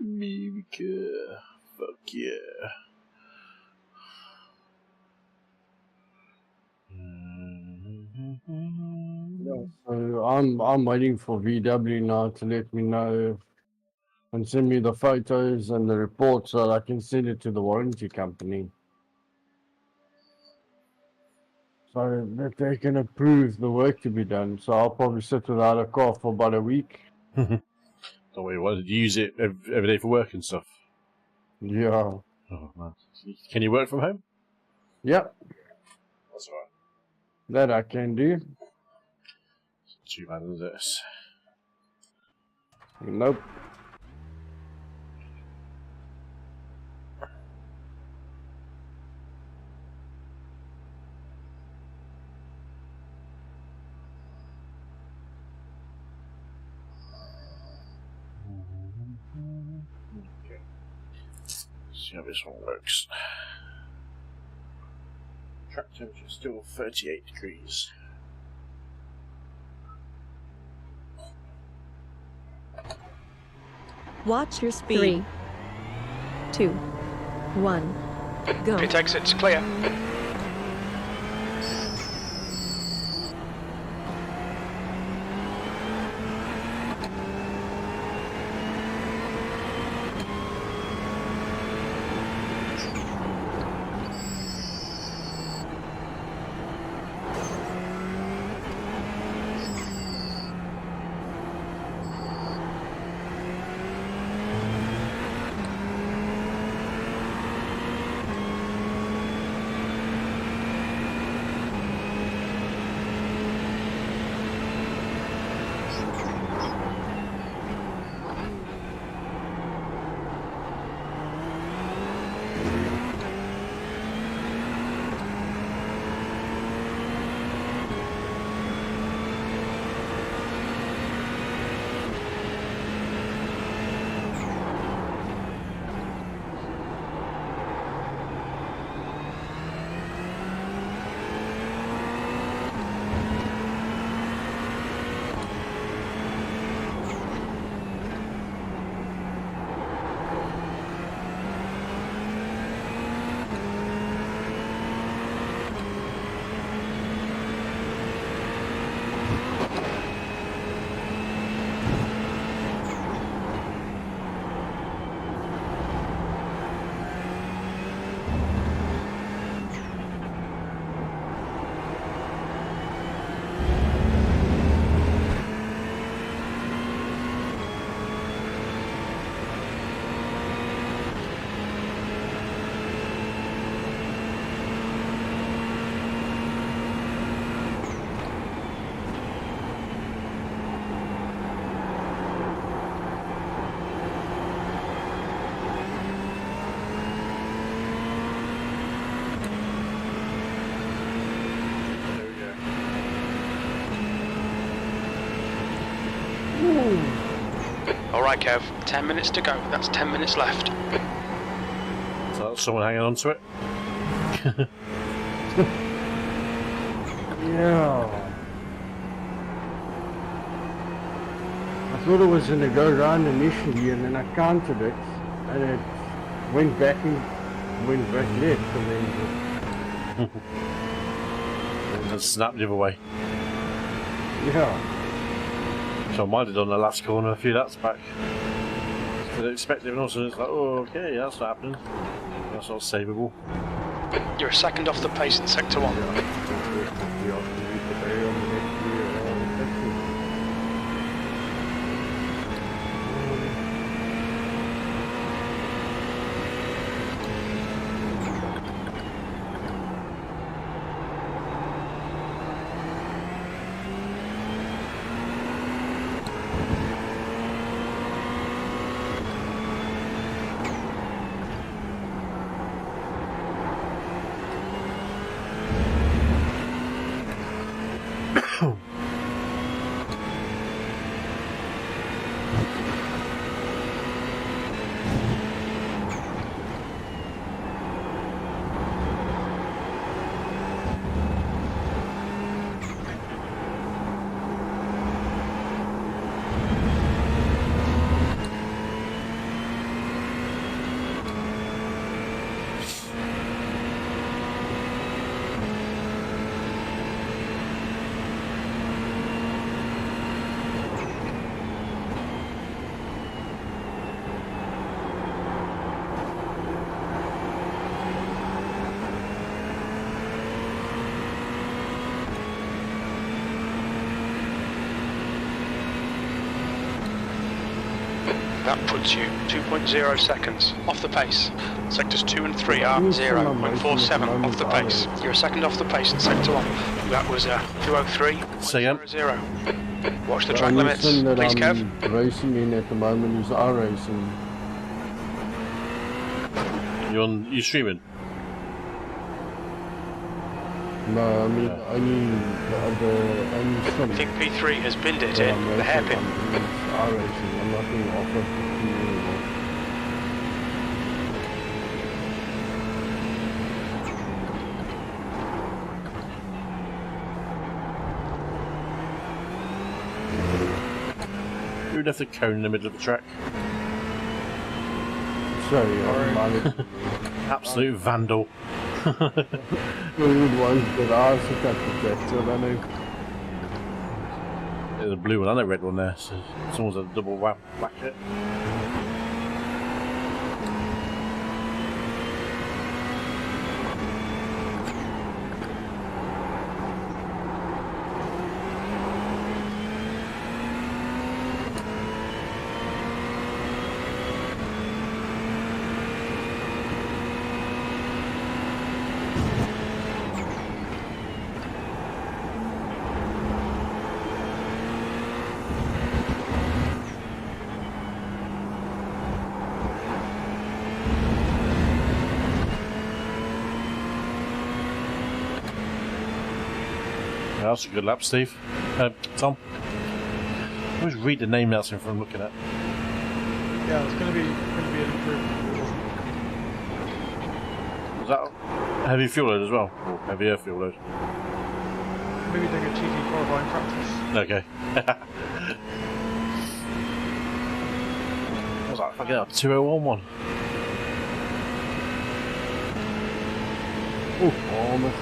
[SPEAKER 1] America, fuck yeah.
[SPEAKER 2] Yeah, so I'm waiting for VW now to let me know and send me the photos and the report so that I can send it to the warranty company. So that they can approve the work to be done. So I'll probably sit without a car for about a week.
[SPEAKER 1] Don't worry, what did you use it every day for work and stuff?
[SPEAKER 2] Yeah.
[SPEAKER 1] Oh man. Can you work from home?
[SPEAKER 2] Yep.
[SPEAKER 1] That's alright.
[SPEAKER 2] That I can do.
[SPEAKER 1] Too bad, is it?
[SPEAKER 2] Nope.
[SPEAKER 1] Okay. Let's see how this one works. Track temperature is still 38 degrees.
[SPEAKER 5] Watch your speed. 3, 2, 1, go.
[SPEAKER 7] Pit exit's clear. Alright, Kev, 10 minutes to go. That's 10 minutes left.
[SPEAKER 1] So that's someone hanging on to it.
[SPEAKER 2] Yeah. I thought it was going to go round initially, and then I counted it, and it went back left, and then
[SPEAKER 1] And just snapped the other way.
[SPEAKER 2] yeah.
[SPEAKER 1] So mine did on the last corner a few laps back. So they expected it, and also it's like, oh, okay, that's not happening. That's not savable.
[SPEAKER 7] You're a second off the pace in Sector 1. That puts you 2.0 seconds off the pace. Sectors 2 and 3 are 0.47 off the pace. You're a second off the pace in Sector 1. That was 2:03.
[SPEAKER 1] Say again.
[SPEAKER 7] 0. Watch the
[SPEAKER 2] The
[SPEAKER 7] track
[SPEAKER 2] only
[SPEAKER 7] limits,
[SPEAKER 2] thing that
[SPEAKER 7] please, Kev.
[SPEAKER 2] I'm racing in at the moment is iRacing.
[SPEAKER 1] You streaming?
[SPEAKER 2] No, I mean
[SPEAKER 1] Yeah.
[SPEAKER 2] only
[SPEAKER 7] I
[SPEAKER 2] some.
[SPEAKER 7] think P3 has binned it
[SPEAKER 2] that
[SPEAKER 7] in
[SPEAKER 2] I'm
[SPEAKER 7] the
[SPEAKER 2] racing
[SPEAKER 7] hairpin.
[SPEAKER 2] on is iRacing. I'm not being offered anymore.
[SPEAKER 1] You left the cone in the middle of the track.
[SPEAKER 2] Sorry, I'm
[SPEAKER 1] Absolute vandal.
[SPEAKER 2] good ones, but I also got the track, so I don't know.
[SPEAKER 1] There's a blue one and a red one there, so someone's had a double whack it. Yeah, that's a good lap, Steve. Tom. Always read the name that's in front of looking at.
[SPEAKER 6] Yeah, it's going to be an improvement.
[SPEAKER 1] Was that heavy fuel load as well? Or heavier fuel load?
[SPEAKER 6] Maybe doing a cheeky qualifying practice.
[SPEAKER 1] Okay. I was like, fucking hell, 2011.
[SPEAKER 2] Oh, almost.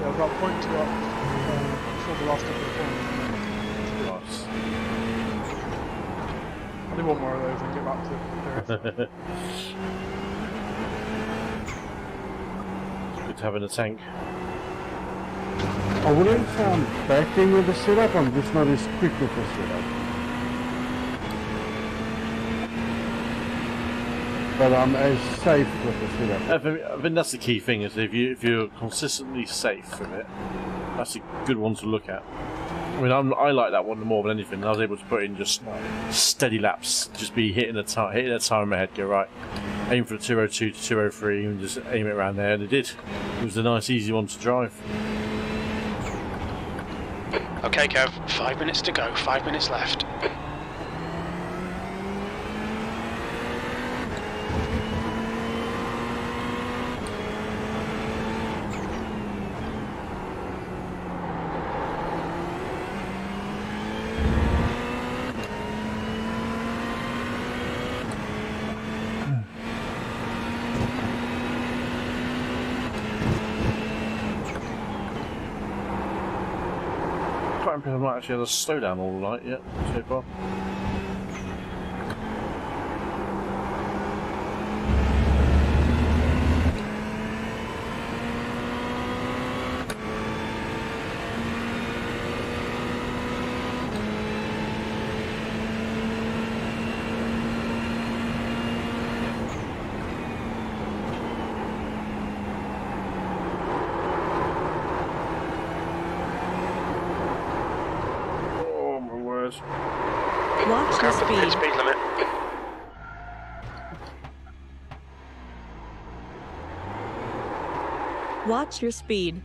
[SPEAKER 6] Yeah, I've got 0.2 up before the last couple of points.
[SPEAKER 1] Nice.
[SPEAKER 6] I do one more of those and get back to the
[SPEAKER 1] Good to have in the tank.
[SPEAKER 2] I wouldn't say I'm backing with the setup, I'm just not as quick with the setup. But I'm as safe with the setup.
[SPEAKER 1] I think that's the key thing, is if you're consistently safe with it, that's a good one to look at. I mean, I like that one more than anything. I was able to put in just steady laps, just be hitting a time in my head, go right, aim for the 202 to 203 and just aim it around there, and it did. It was a nice easy one to drive.
[SPEAKER 7] Okay, Kev, 5 minutes to go, 5 minutes left.
[SPEAKER 1] Quite impressed I've not actually had a slowdown all night yet so far. Oh my word.
[SPEAKER 5] Watch
[SPEAKER 7] Go
[SPEAKER 5] your
[SPEAKER 7] for the pit
[SPEAKER 5] speed.
[SPEAKER 7] speed limit.
[SPEAKER 5] Watch your speed.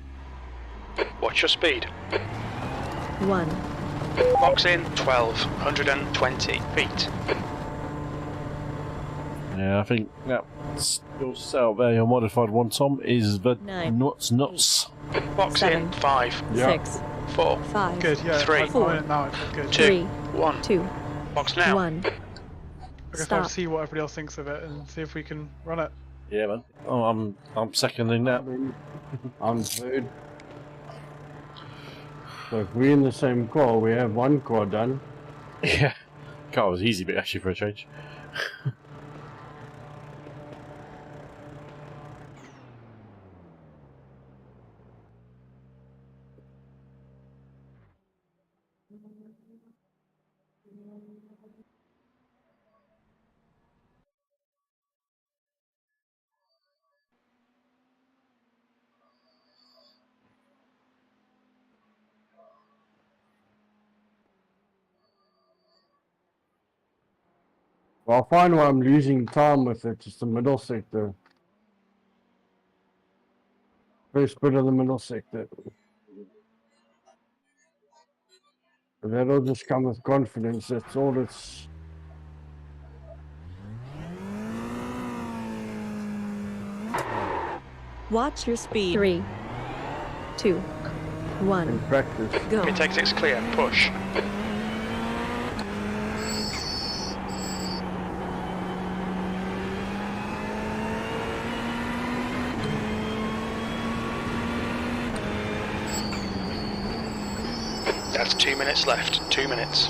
[SPEAKER 7] Watch your speed.
[SPEAKER 5] 1.
[SPEAKER 7] Box in 1,220 feet.
[SPEAKER 1] Yeah, I think that your setup there, your modified one, Tom, is the
[SPEAKER 5] 9,
[SPEAKER 1] nuts.
[SPEAKER 7] Box
[SPEAKER 5] 7,
[SPEAKER 7] in 5,
[SPEAKER 5] 6,
[SPEAKER 7] 4,
[SPEAKER 5] 5,
[SPEAKER 6] Good, yeah.
[SPEAKER 7] 3,
[SPEAKER 6] I'm on it now. It's good.
[SPEAKER 7] 2,
[SPEAKER 5] 3,
[SPEAKER 7] 1.
[SPEAKER 5] 2,
[SPEAKER 7] Box now.
[SPEAKER 5] 1.
[SPEAKER 6] I guess I'll
[SPEAKER 5] Stop.
[SPEAKER 6] see what everybody else thinks of it and see if we can run it.
[SPEAKER 1] Yeah, man. Oh, I'm seconding that.
[SPEAKER 2] I'm third. So if we're in the same car, we have one car done.
[SPEAKER 1] Yeah. Car was easy, but actually for a change.
[SPEAKER 2] Well, I find why I'm losing time with it. It's the middle sector. First bit of the middle sector. But that'll just come with confidence. That's all it's.
[SPEAKER 5] Watch your speed. 3, 2, 1.
[SPEAKER 2] In practice.
[SPEAKER 5] Go.
[SPEAKER 7] It takes it's clear. Push. That's 2 minutes left. 2 minutes.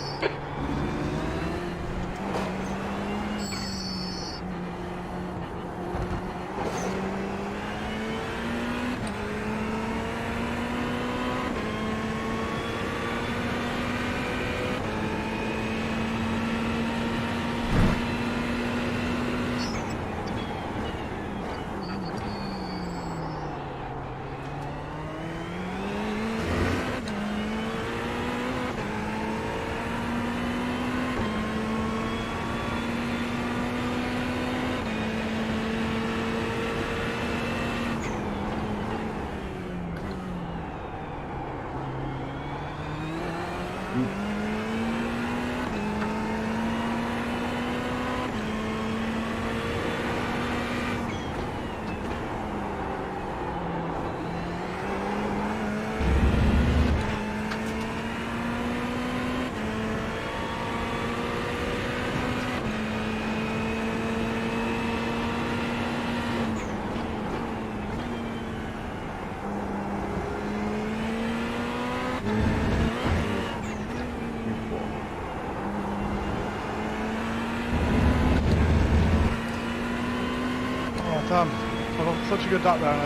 [SPEAKER 6] Oh, damn. I got such a good duck there and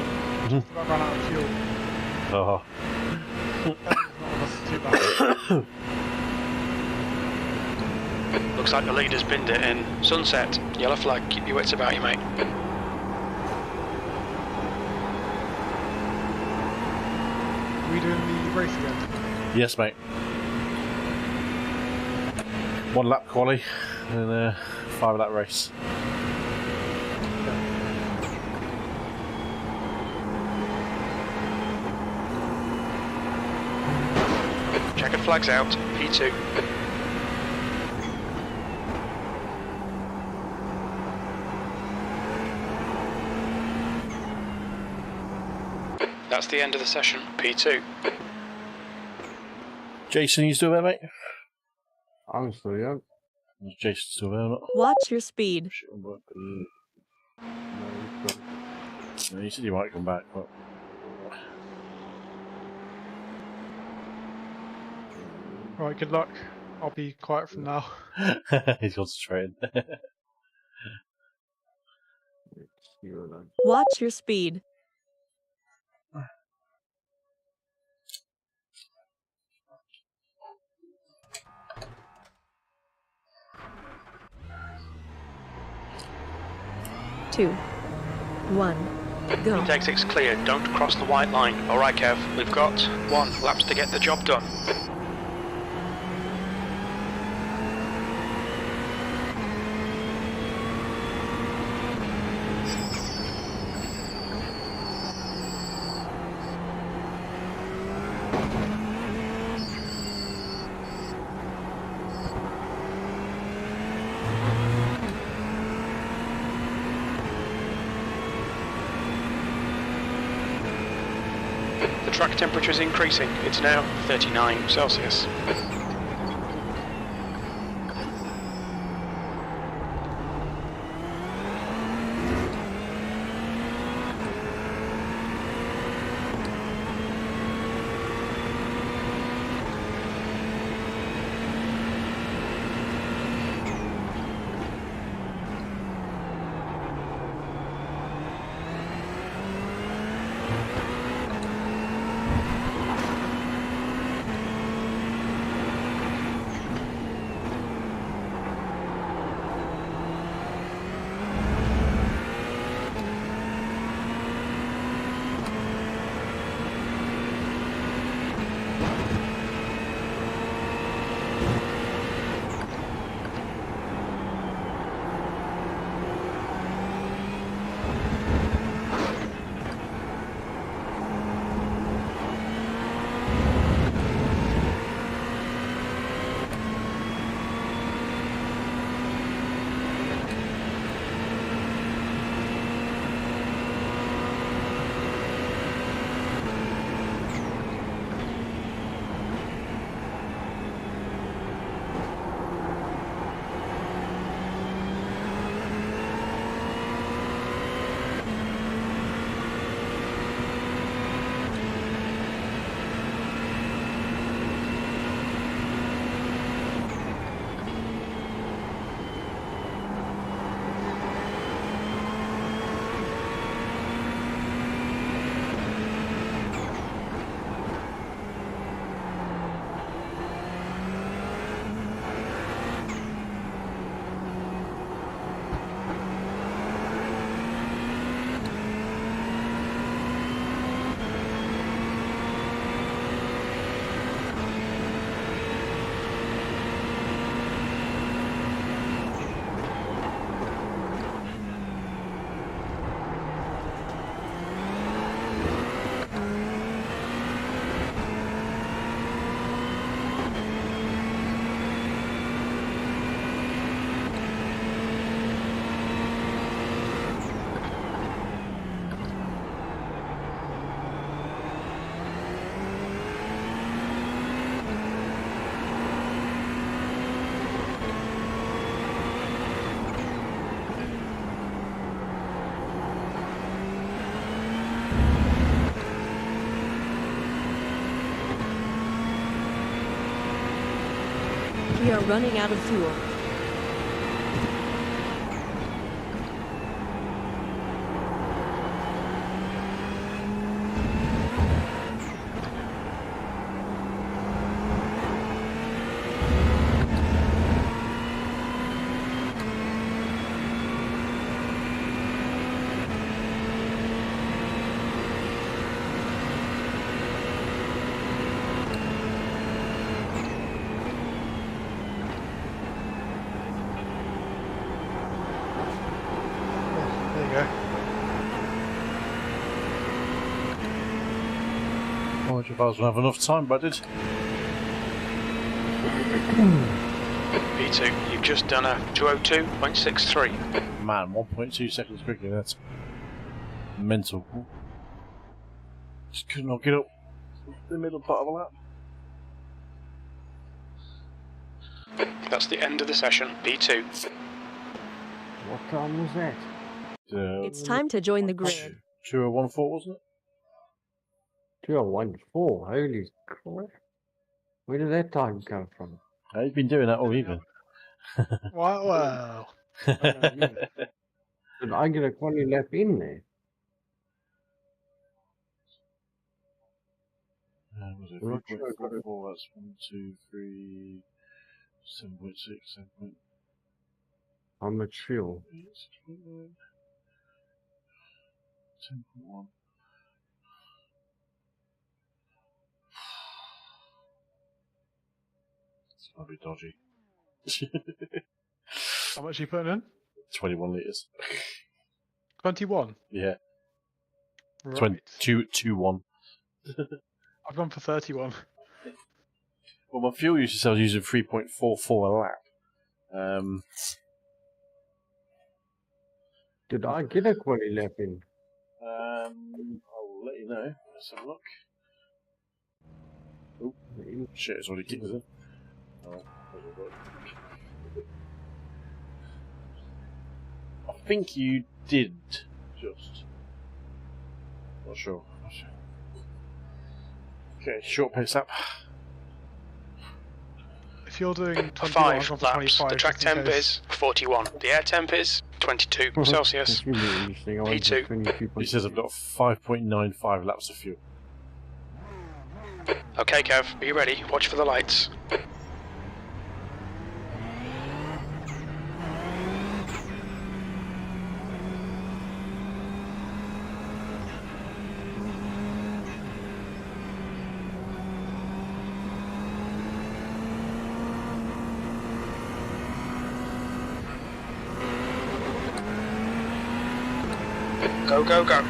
[SPEAKER 6] I ran out of fuel.
[SPEAKER 1] Oh.
[SPEAKER 6] That's too bad.
[SPEAKER 7] Looks like the leader's binned it in. Sunset. Yellow flag. Keep your wits about you, mate.
[SPEAKER 6] Are we doing the race again?
[SPEAKER 1] Yes, mate. 1 lap quali and 5 lap race.
[SPEAKER 7] Checkered flags out. P2. That's the end of the session. P2.
[SPEAKER 1] Jason, you still there, mate?
[SPEAKER 2] I'm still young.
[SPEAKER 1] Is Jason still there or not?
[SPEAKER 5] Watch your speed.
[SPEAKER 1] Shit, I'm working.
[SPEAKER 2] No, he's gone.
[SPEAKER 1] No, he said he might come back, but
[SPEAKER 6] Right, good luck. I'll be quiet from now.
[SPEAKER 1] he's concentrating.
[SPEAKER 2] Let's see what I-
[SPEAKER 5] Watch your speed. Two, one, go.
[SPEAKER 7] Retake 6 clear. Don't cross the white line. Alright, Kev. We've got 1 laps to get the job done. The track temperature is increasing. It's now 39 Celsius.
[SPEAKER 5] We are running out of fuel.
[SPEAKER 6] There you go.
[SPEAKER 1] I wonder if I was going to have enough time, but I did.
[SPEAKER 7] P2, you've just done a 202.63.
[SPEAKER 1] Man, 1.2 seconds quicker. That's mental. Just could not get up the middle part of a lap.
[SPEAKER 7] That's the end of the session. P2.
[SPEAKER 2] What time was that?
[SPEAKER 5] It's time to join the grid.
[SPEAKER 1] 2014, wasn't it?
[SPEAKER 2] 2:14. Holy crap. Where did that time come from?
[SPEAKER 1] He's been doing that all evening.
[SPEAKER 6] Wow.
[SPEAKER 2] Did I get a quality lap in there?
[SPEAKER 1] Was it
[SPEAKER 2] I'm not sure I got
[SPEAKER 1] 3.44? That's 1, 2, 3, 7.6, 7.8,
[SPEAKER 2] How much fuel?
[SPEAKER 1] 6.9, 10.1. It's gonna be dodgy.
[SPEAKER 6] How much are you putting in?
[SPEAKER 1] 21 litres.
[SPEAKER 6] 21.
[SPEAKER 1] Yeah.
[SPEAKER 6] Right.
[SPEAKER 1] 2-1.
[SPEAKER 6] I've gone for 31.
[SPEAKER 1] Well, my fuel usage I was using 3.44 a lap.
[SPEAKER 2] Did I get a quality lap in?
[SPEAKER 1] I'll let you know. Let's have a look. Oh, shit, it's already kicked us in. Oh, I think you did, just. Not sure. Okay, short pace lap.
[SPEAKER 6] If you're doing 21,
[SPEAKER 7] 5
[SPEAKER 6] I've gone for
[SPEAKER 7] laps.
[SPEAKER 6] 25.
[SPEAKER 7] The track
[SPEAKER 6] just in
[SPEAKER 7] temp
[SPEAKER 6] case.
[SPEAKER 7] is 41. The air temp is 22 Celsius.
[SPEAKER 2] That's really interesting. I went for
[SPEAKER 7] P2.
[SPEAKER 2] 22.2.
[SPEAKER 1] He says I've got 5.95 laps of fuel.
[SPEAKER 7] Okay, Kev, are you ready? Watch for the lights. Go, go, go.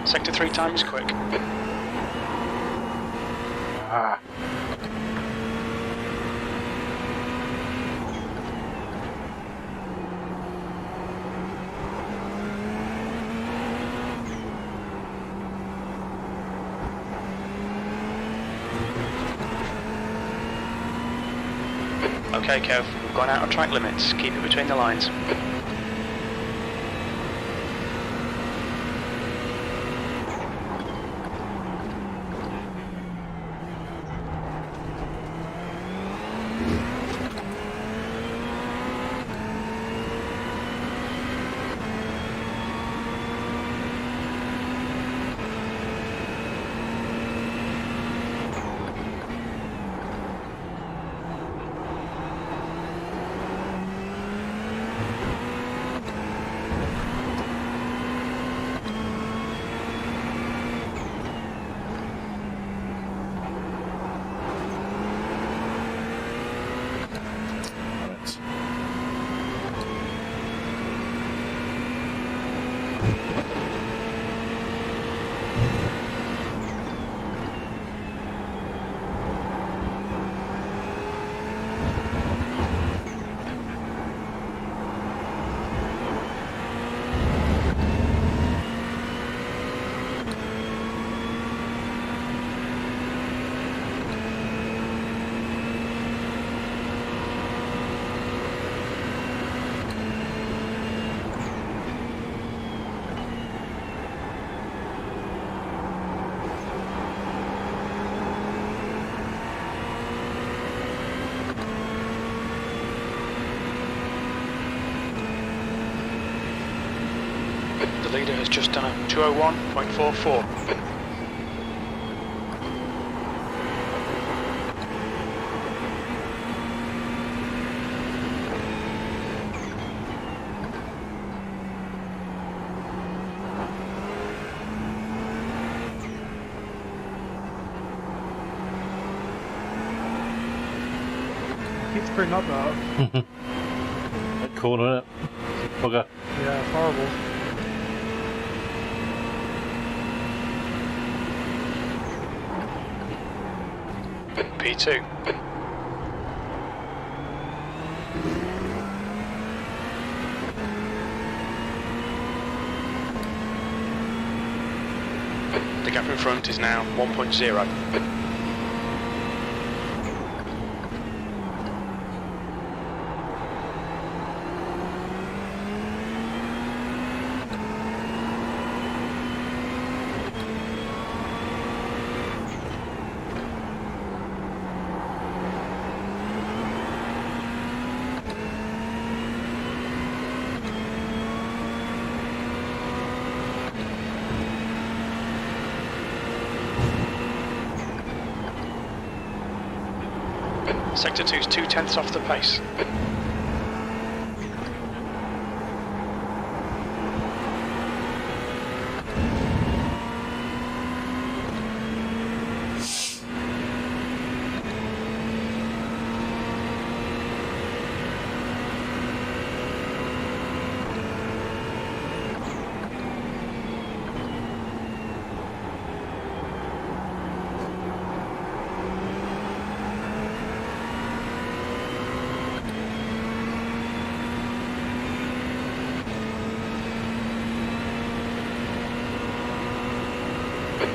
[SPEAKER 7] Sector 3 times quick.
[SPEAKER 1] Ah.
[SPEAKER 7] Okay, Kev, we've gone out of track limits. Keep it between the lines. The leader has just done a 201.44.
[SPEAKER 6] Keeps putting up that.
[SPEAKER 1] That corner, isn't it? Bugger.
[SPEAKER 6] Yeah, it's horrible.
[SPEAKER 7] P2. The gap in front is now 1.0. Sector 2's 2/10 off the pace.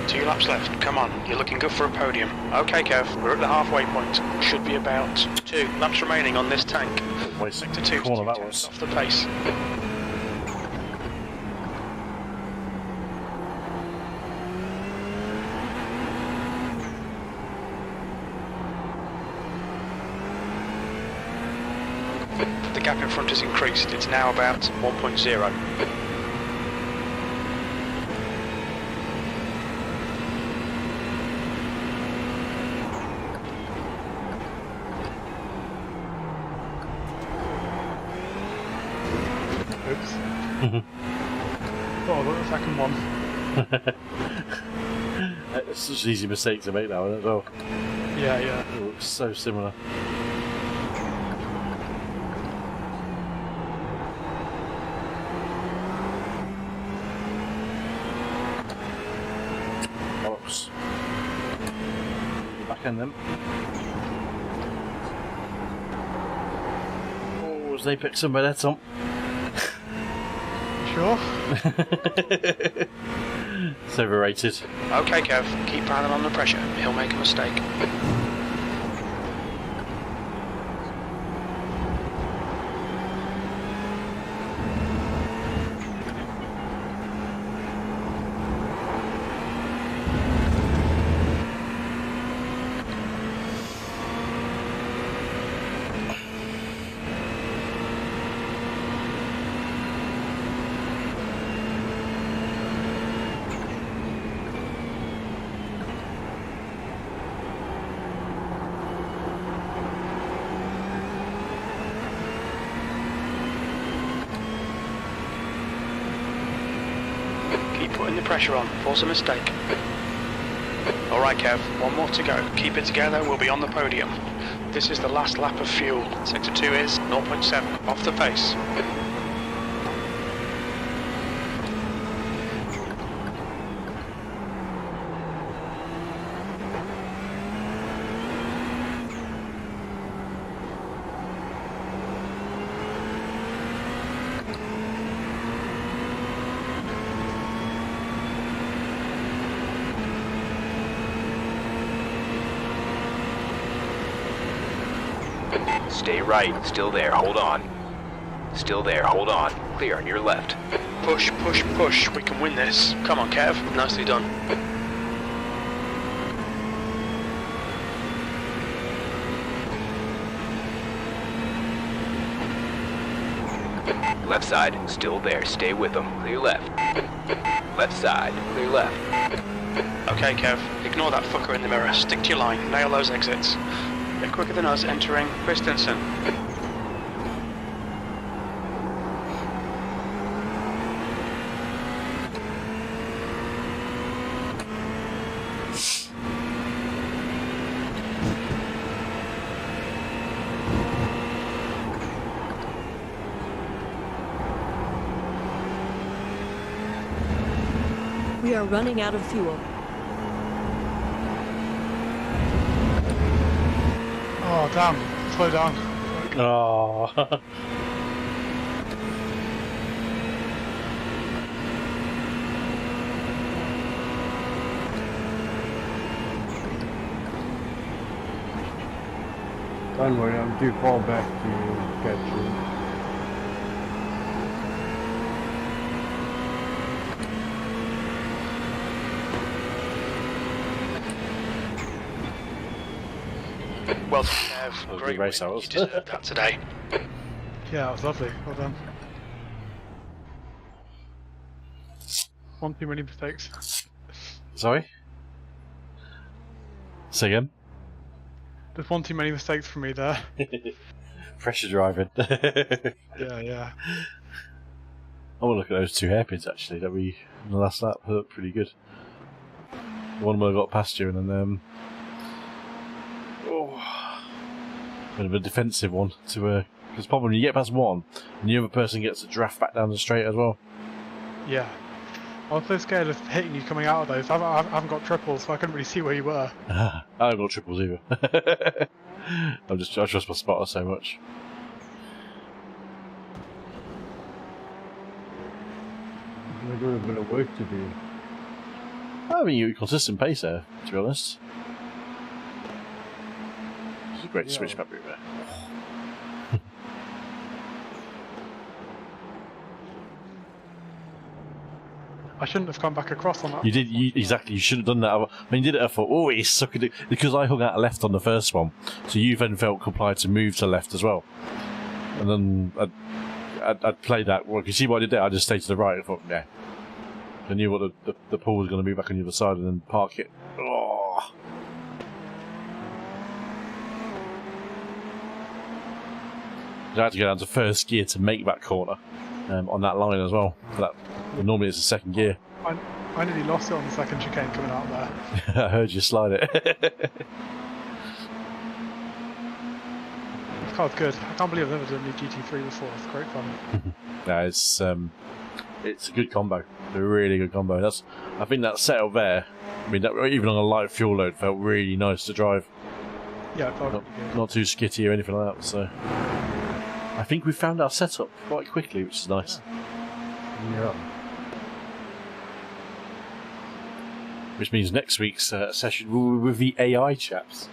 [SPEAKER 7] Two laps left. Come on, you're looking good for a podium. Okay, Kev, we're at the halfway point. Should be about 2 laps remaining on this tank.
[SPEAKER 1] Wait,
[SPEAKER 7] Sector 2
[SPEAKER 1] corner that was.
[SPEAKER 7] off the pace. The gap in front has increased. It's now about 1.0.
[SPEAKER 6] Oops. Oh, I got the second one.
[SPEAKER 1] It's such an easy mistake to make that one as well.
[SPEAKER 6] Yeah, yeah.
[SPEAKER 1] It looks so similar. Bollocks. Back end then. Oh, as they pick some of that, Tom.
[SPEAKER 6] Sure.
[SPEAKER 1] It's overrated.
[SPEAKER 7] Okay, Kev, keep piling on the pressure. He'll make a mistake. Keep putting the pressure on. Force a mistake. Alright Kev, one more to go. Keep it together, we'll be on the podium. This is the last lap of fuel. Sector 2 is 0.7, off the pace.
[SPEAKER 8] Stay right. Still there. Hold on. Still there. Hold on. Clear on your left.
[SPEAKER 7] Push, push, push. We can win this. Come on, Kev. Nicely done.
[SPEAKER 8] Left side. Still there. Stay with them. Clear left. Left side. Clear left.
[SPEAKER 7] Okay, Kev. Ignore that fucker in the mirror. Stick to your line. Nail those exits. A bit quicker than us entering Christensen.
[SPEAKER 5] We are running out of fuel.
[SPEAKER 6] Oh, damn. Slow down.
[SPEAKER 1] Oh.
[SPEAKER 2] Don't worry, I'm too far back to catch you.
[SPEAKER 7] Well done, Kev.
[SPEAKER 1] That was a
[SPEAKER 7] Great
[SPEAKER 1] good race,
[SPEAKER 7] win.
[SPEAKER 1] that was.
[SPEAKER 7] You deserved that today.
[SPEAKER 6] Yeah, that was lovely. Well done. One too many mistakes.
[SPEAKER 1] Sorry? Say again?
[SPEAKER 6] Just one too many mistakes from me there.
[SPEAKER 1] Pressure driving.
[SPEAKER 6] Yeah.
[SPEAKER 1] I want to look at those two hairpins actually that we in the last lap. They look pretty good. One where I got past you, and then a bit of a defensive one to because probably when you get past one, and the other person gets a draft back down the straight as well.
[SPEAKER 6] Yeah. I was so scared of hitting you coming out of those. I haven't got triples, so I couldn't really see where you were.
[SPEAKER 1] I haven't got triples either. I trust my spotter so much.
[SPEAKER 2] We've got a bit of work to do.
[SPEAKER 1] I mean, you're a consistent pace there, to be honest. It's a great switch back route there.
[SPEAKER 6] I shouldn't have come back across on that.
[SPEAKER 1] You did, exactly, you should have done that. I mean, you did it, I thought, oh, he's sucking it. Because I hung out left on the first one, so you then felt compelled to move to left as well. And then I'd played that. Well, you see what I did there? I just stayed to the right. I thought, yeah. I knew what the pool was going to move back on the other side and then park it. Oh. I had to go down to first gear to make that corner on that line as well. But normally it's the second gear.
[SPEAKER 6] I nearly lost it on the second chicane coming out there.
[SPEAKER 1] I heard you slide it.
[SPEAKER 6] This car's good. I can't believe I've never done the GT3 before. It's great fun.
[SPEAKER 1] Yeah, it's a good combo. A really good combo. I think that setup there, I mean, that, even on a light fuel load, felt really nice to drive.
[SPEAKER 6] Yeah, it felt really good.
[SPEAKER 1] Not too skitty or anything like that. So I think we found our setup quite quickly, which is nice.
[SPEAKER 2] Yeah.
[SPEAKER 1] Which means next week's session will be with the AI chaps.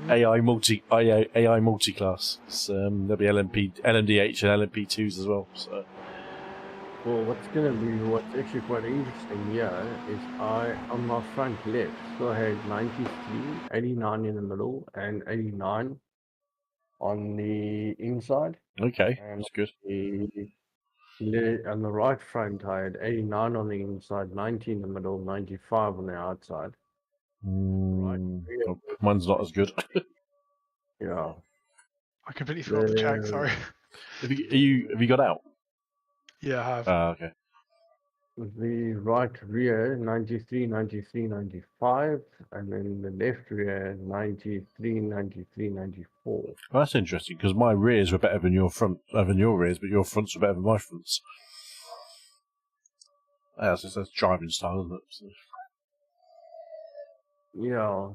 [SPEAKER 1] AI multi-class. There'll be LMDH and LMP2s as well. So.
[SPEAKER 2] Well, what's actually quite interesting here is on my front left, still had 93, 89 in the middle, and 89 on the inside.
[SPEAKER 1] Okay,
[SPEAKER 2] And
[SPEAKER 1] that's good.
[SPEAKER 2] On the right front, I had 89 on the inside, 90 in the middle, 95 on the outside.
[SPEAKER 1] Oh, mine's not as good.
[SPEAKER 2] Yeah.
[SPEAKER 6] I completely forgot to check, sorry.
[SPEAKER 1] Have you got out?
[SPEAKER 6] Yeah, I have.
[SPEAKER 1] Ah, okay.
[SPEAKER 2] The right rear 93, 93, 95, and then the left rear 93, 93, 94.
[SPEAKER 1] Well, that's interesting because my rears were better than your rears, but your fronts were better than my fronts. Yeah, that's driving style, isn't it? So,
[SPEAKER 2] Yeah,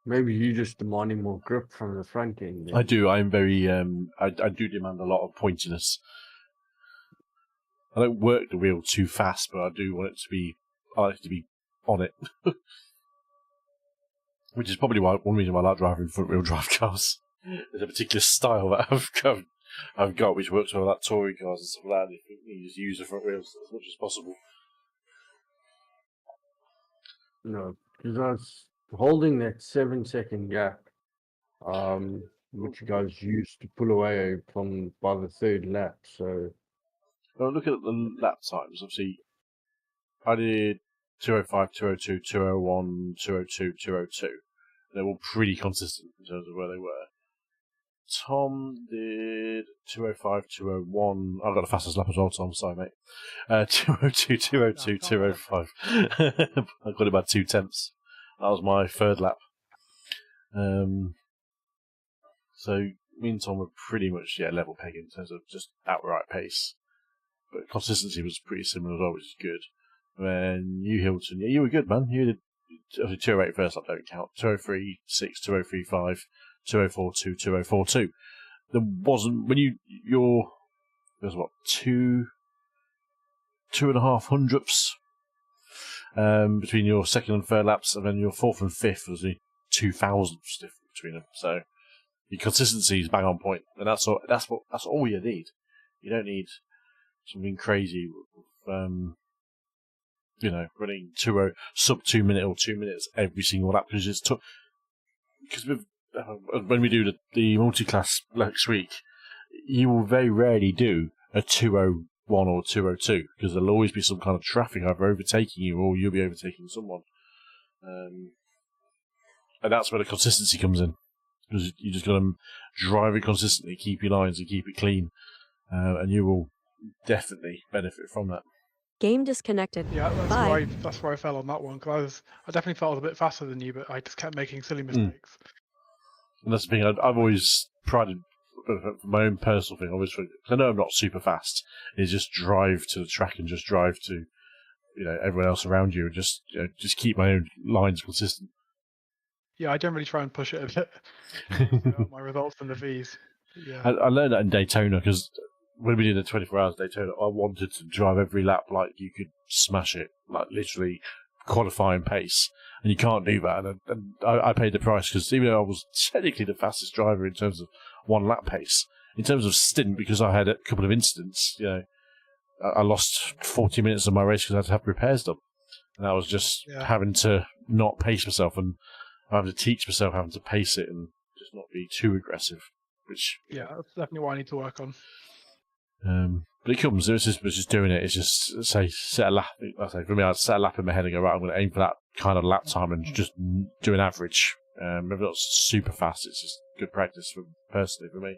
[SPEAKER 2] maybe you just demanding more grip from the front end.
[SPEAKER 1] I
[SPEAKER 2] Then.
[SPEAKER 1] do. I'm very. I do demand a lot of pointiness. I don't work the wheel too fast, but I do want it to be. I like it to be on it, which is probably one reason why I like driving front-wheel drive cars. There's a particular style that I've got, which works well like touring cars and stuff like that. You just use the front wheels as much as possible.
[SPEAKER 2] No, because I was holding that 7-second gap, which you guys used to pull away from by the third lap. So,
[SPEAKER 1] Well, look at the lap times. Obviously, I did 205, 202, 201, 202, 202. They're all pretty consistent in terms of where they were. Tom did 205, 201. I've got the fastest lap as well, Tom. Sorry, mate. 202, 202, 205. I got it by 2 tenths. That was my third lap. So me and Tom were pretty much level pegging in terms of just outright pace. But consistency was pretty similar as well, which is good. When you, Hilton, you were good, man. You did 208 first lap, don't count. 203, 6, 203, 5. 2042, 2042. There wasn't there's what, 2.5 hundredths between your second and third laps, and then your fourth and fifth was the 2,000ths difference between them. So your consistency is bang on point, and that's all you need. You don't need something crazy, running sub 2 minute or 2 minutes every single lap because it's tough. Because when we do the multi-class next week, you will very rarely do a 201 or 202 because there'll always be some kind of traffic either overtaking you or you'll be overtaking someone. And that's where the consistency comes in. Because you just got to drive it consistently, keep your lines and keep it clean, and you will definitely benefit from that.
[SPEAKER 5] Game disconnected.
[SPEAKER 6] Yeah,
[SPEAKER 5] Bye.
[SPEAKER 6] that's where I fell on that one because I definitely felt I was a bit faster than you, but I just kept making silly mistakes.
[SPEAKER 1] And that's the thing. I've always prided, for my own personal thing, I know I'm not super fast, is just drive to the track and just drive to, everyone else around you and just keep my own lines consistent.
[SPEAKER 6] Yeah, I generally try and push it a bit. My results in the V's. Yeah.
[SPEAKER 1] I learned that in Daytona because when we did the 24 hours Daytona, I wanted to drive every lap like you could smash it, like literally qualifying pace. And you can't do that. And I paid the price because even though I was technically the fastest driver in terms of one lap pace, in terms of stint, because I had a couple of incidents, I lost 40 minutes of my race because I had to have repairs done. And I was just having to not pace myself and having to teach myself having to pace it and just not be too aggressive.
[SPEAKER 6] That's definitely what I need to work on.
[SPEAKER 1] But it comes. It's just doing it. It's just set a lap. For me, I'd set a lap in my head and go, right, I'm going to aim for that kind of lap time and just do an average. Maybe not super fast. It's just good practice personally for me.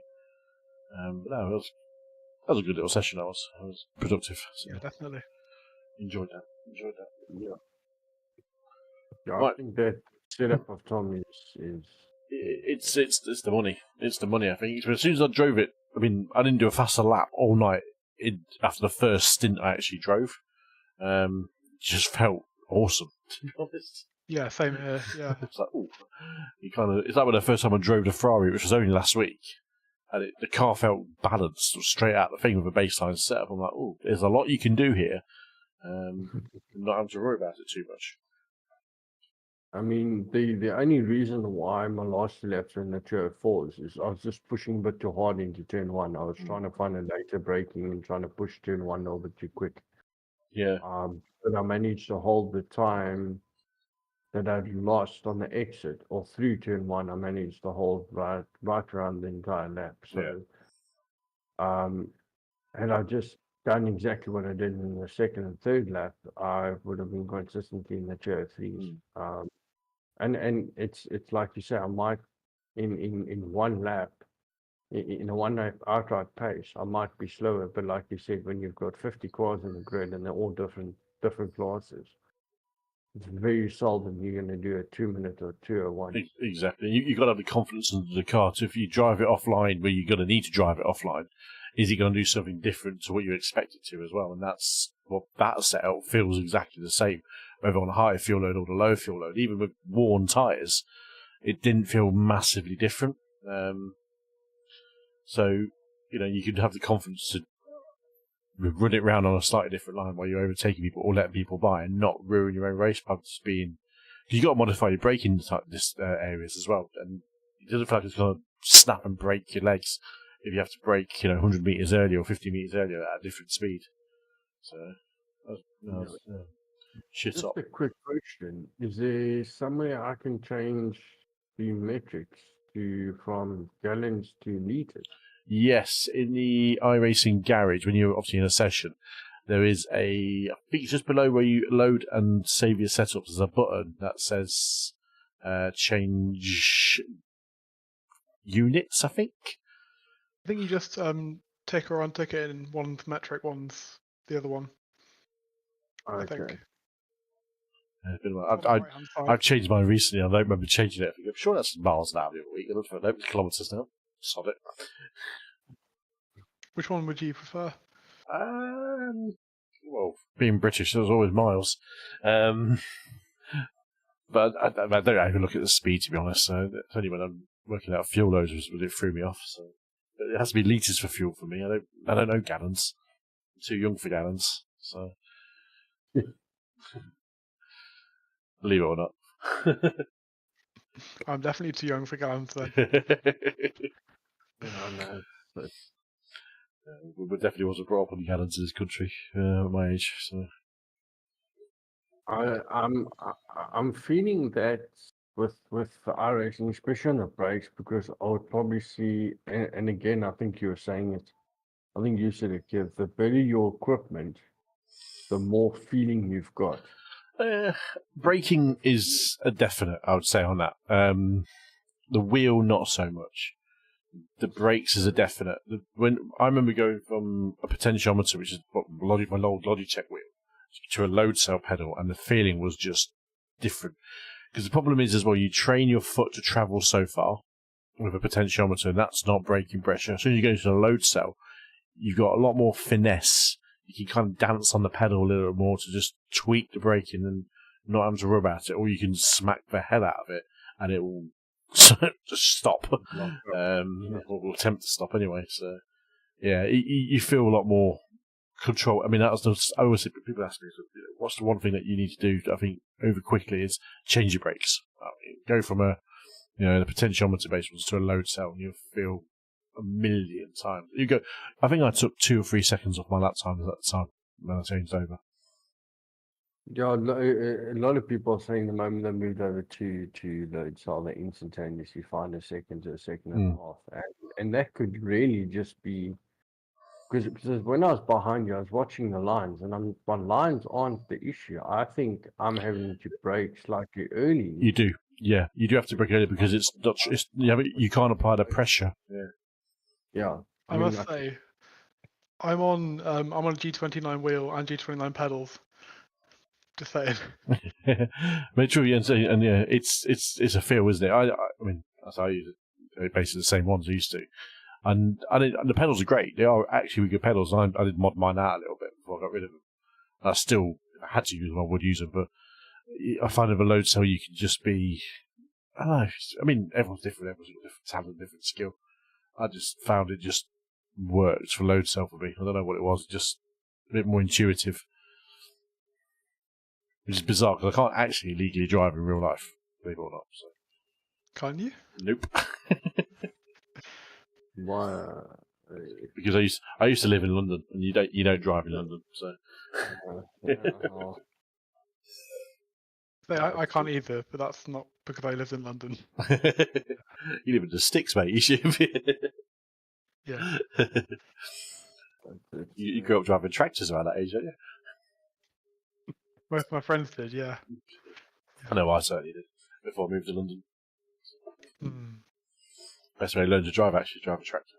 [SPEAKER 1] But no, that was a good little session. It was productive. So
[SPEAKER 6] Yeah, definitely.
[SPEAKER 1] Enjoyed that.
[SPEAKER 2] Yeah,
[SPEAKER 1] Right.
[SPEAKER 2] I think that setup of Tom is
[SPEAKER 1] It's the money. It's the money. I think. But as soon as I drove it, I mean, I didn't do a faster lap all night. After the first stint I actually drove, just felt awesome. To be honest.
[SPEAKER 6] Yeah, same here. Yeah.
[SPEAKER 1] It's like, ooh, it's like when the first time I drove the Ferrari, which was only last week, and the car felt balanced straight out the thing with a baseline setup. I'm like, oh, there's a lot you can do here, not having to worry about it too much.
[SPEAKER 2] I mean, the only reason why my last two laps in the 204s is I was just pushing a bit too hard into turn one. I was trying to find a later braking and trying to push turn one a little bit too quick.
[SPEAKER 1] Yeah.
[SPEAKER 2] But I managed to hold the time that I'd lost on the exit or through turn one. I managed to hold right around the entire lap. So, had I just done exactly what I did in the second and third lap, I would have been consistently in the 203s. And it's like you say, I might in one lap in a one outright pace, I might be slower. But like you said, when you've got 50 cars in the grid and they're all different classes, it's very seldom you're going to do a 2 minute or 2:01.
[SPEAKER 1] Exactly. You've got to have the confidence in the car. So if you drive it offline, where you're going to need to drive it offline, is it going to do something different to what you expect it to as well? And that's what that setup feels exactly the same, whether on a higher fuel load or the low fuel load. Even with worn tyres, it didn't feel massively different. So, you could have the confidence to run it round on a slightly different line while you're overtaking people or letting people by and not ruin your own race by just being... Because you've got to modify your braking areas as well. And it doesn't feel like it's going to snap and break your legs if you have to brake, 100 metres earlier or 50 metres earlier at a different speed. So, shit
[SPEAKER 2] Just
[SPEAKER 1] up.
[SPEAKER 2] a quick question. Is there somewhere I can change the metrics from gallons to litres?
[SPEAKER 1] Yes, in the iRacing garage, when you're obviously in a session, there is I think it's just below where you load and save your setups, there's a button that says change units, I think.
[SPEAKER 6] I think you just tick or untick it in one's metric, one's the other one. I think.
[SPEAKER 2] Okay.
[SPEAKER 1] It's been a while.
[SPEAKER 6] On the right-hand side.
[SPEAKER 1] I've changed mine recently. I don't remember changing it. I'm sure that's miles an hour the other week. I don't know, kilometres now. Sod it.
[SPEAKER 6] Which one would you prefer?
[SPEAKER 1] Well, being British, there's always miles. But I don't even look at the speed, to be honest. So it's only when I'm working out fuel loads when it threw me off. So but it has to be litres for fuel for me. I don't know gallons. I'm too young for gallons. So believe it or not.
[SPEAKER 6] I'm definitely too young for gallons though.
[SPEAKER 1] We definitely wasn't brought up on gallons in this country at my age. So
[SPEAKER 2] I'm feeling that with the iRacing, especially on the brakes, because I would probably see, and again, I think you were saying it. I think you said it, Kev. The better your equipment, the more feeling you've got.
[SPEAKER 1] Braking is a definite, I would say, on that. The wheel, not so much. The brakes is a definite. When I remember going from a potentiometer, which is my old Logitech wheel, to a load cell pedal, and the feeling was just different. Because the problem is, as well, you train your foot to travel so far with a potentiometer, and that's not braking pressure. As soon as you go to the load cell, you've got a lot more finesse. You can kind of dance on the pedal a little bit more to just tweak the braking and not having to worry about it, or you can smack the hell out of it and it will just stop. Or attempt to stop anyway. So, yeah, you feel a lot more control. I mean, I always say, people ask me, what's the one thing that you need to do, I think, over quickly is change your brakes. Go from the potentiometer based ones to a load cell and you'll feel a million times. I think I took 2 or 3 seconds off my lap time at the time when I changed over.
[SPEAKER 2] Yeah, a lot of people are saying the moment they moved over to load cell, they instantaneously find a second to a second and a half. And that could really just be because when I was behind you, I was watching the lines, and my lines aren't the issue. I think I'm having to brake slightly early.
[SPEAKER 1] You do, yeah. You do have to brake early because you can't apply the pressure.
[SPEAKER 2] Yeah.
[SPEAKER 6] I must say, I'm on a G29 wheel and G29 pedals. Just saying.
[SPEAKER 1] But true, yeah, and yeah, it's a feel, isn't it? I mean, I use it basically the same ones I used to. And the pedals are great. They are actually good pedals. I did mod mine out a little bit before I got rid of them. I still, if I had to use them, I would use them. But I find with a load cell, you can just be, I don't know. I mean, everyone's different. Everyone's got different talent, different skill. I just found it just worked for load cell for me. I don't know what it was. Just a bit more intuitive. Which is bizarre because I can't actually legally drive in real life, believe it or not. So.
[SPEAKER 6] Can you?
[SPEAKER 1] Nope.
[SPEAKER 2] Why?
[SPEAKER 1] Because I used to live in London, and you don't drive in London, so.
[SPEAKER 6] I can't either, but that's not because I live in London.
[SPEAKER 1] You live in the sticks, mate. You should be.
[SPEAKER 6] Yeah.
[SPEAKER 1] You grew up driving tractors around that age, don't you?
[SPEAKER 6] Most of my friends did, yeah.
[SPEAKER 1] I know I certainly did before I moved to London.
[SPEAKER 6] Mm.
[SPEAKER 1] Best way to learn to drive, actually, drive a tractor.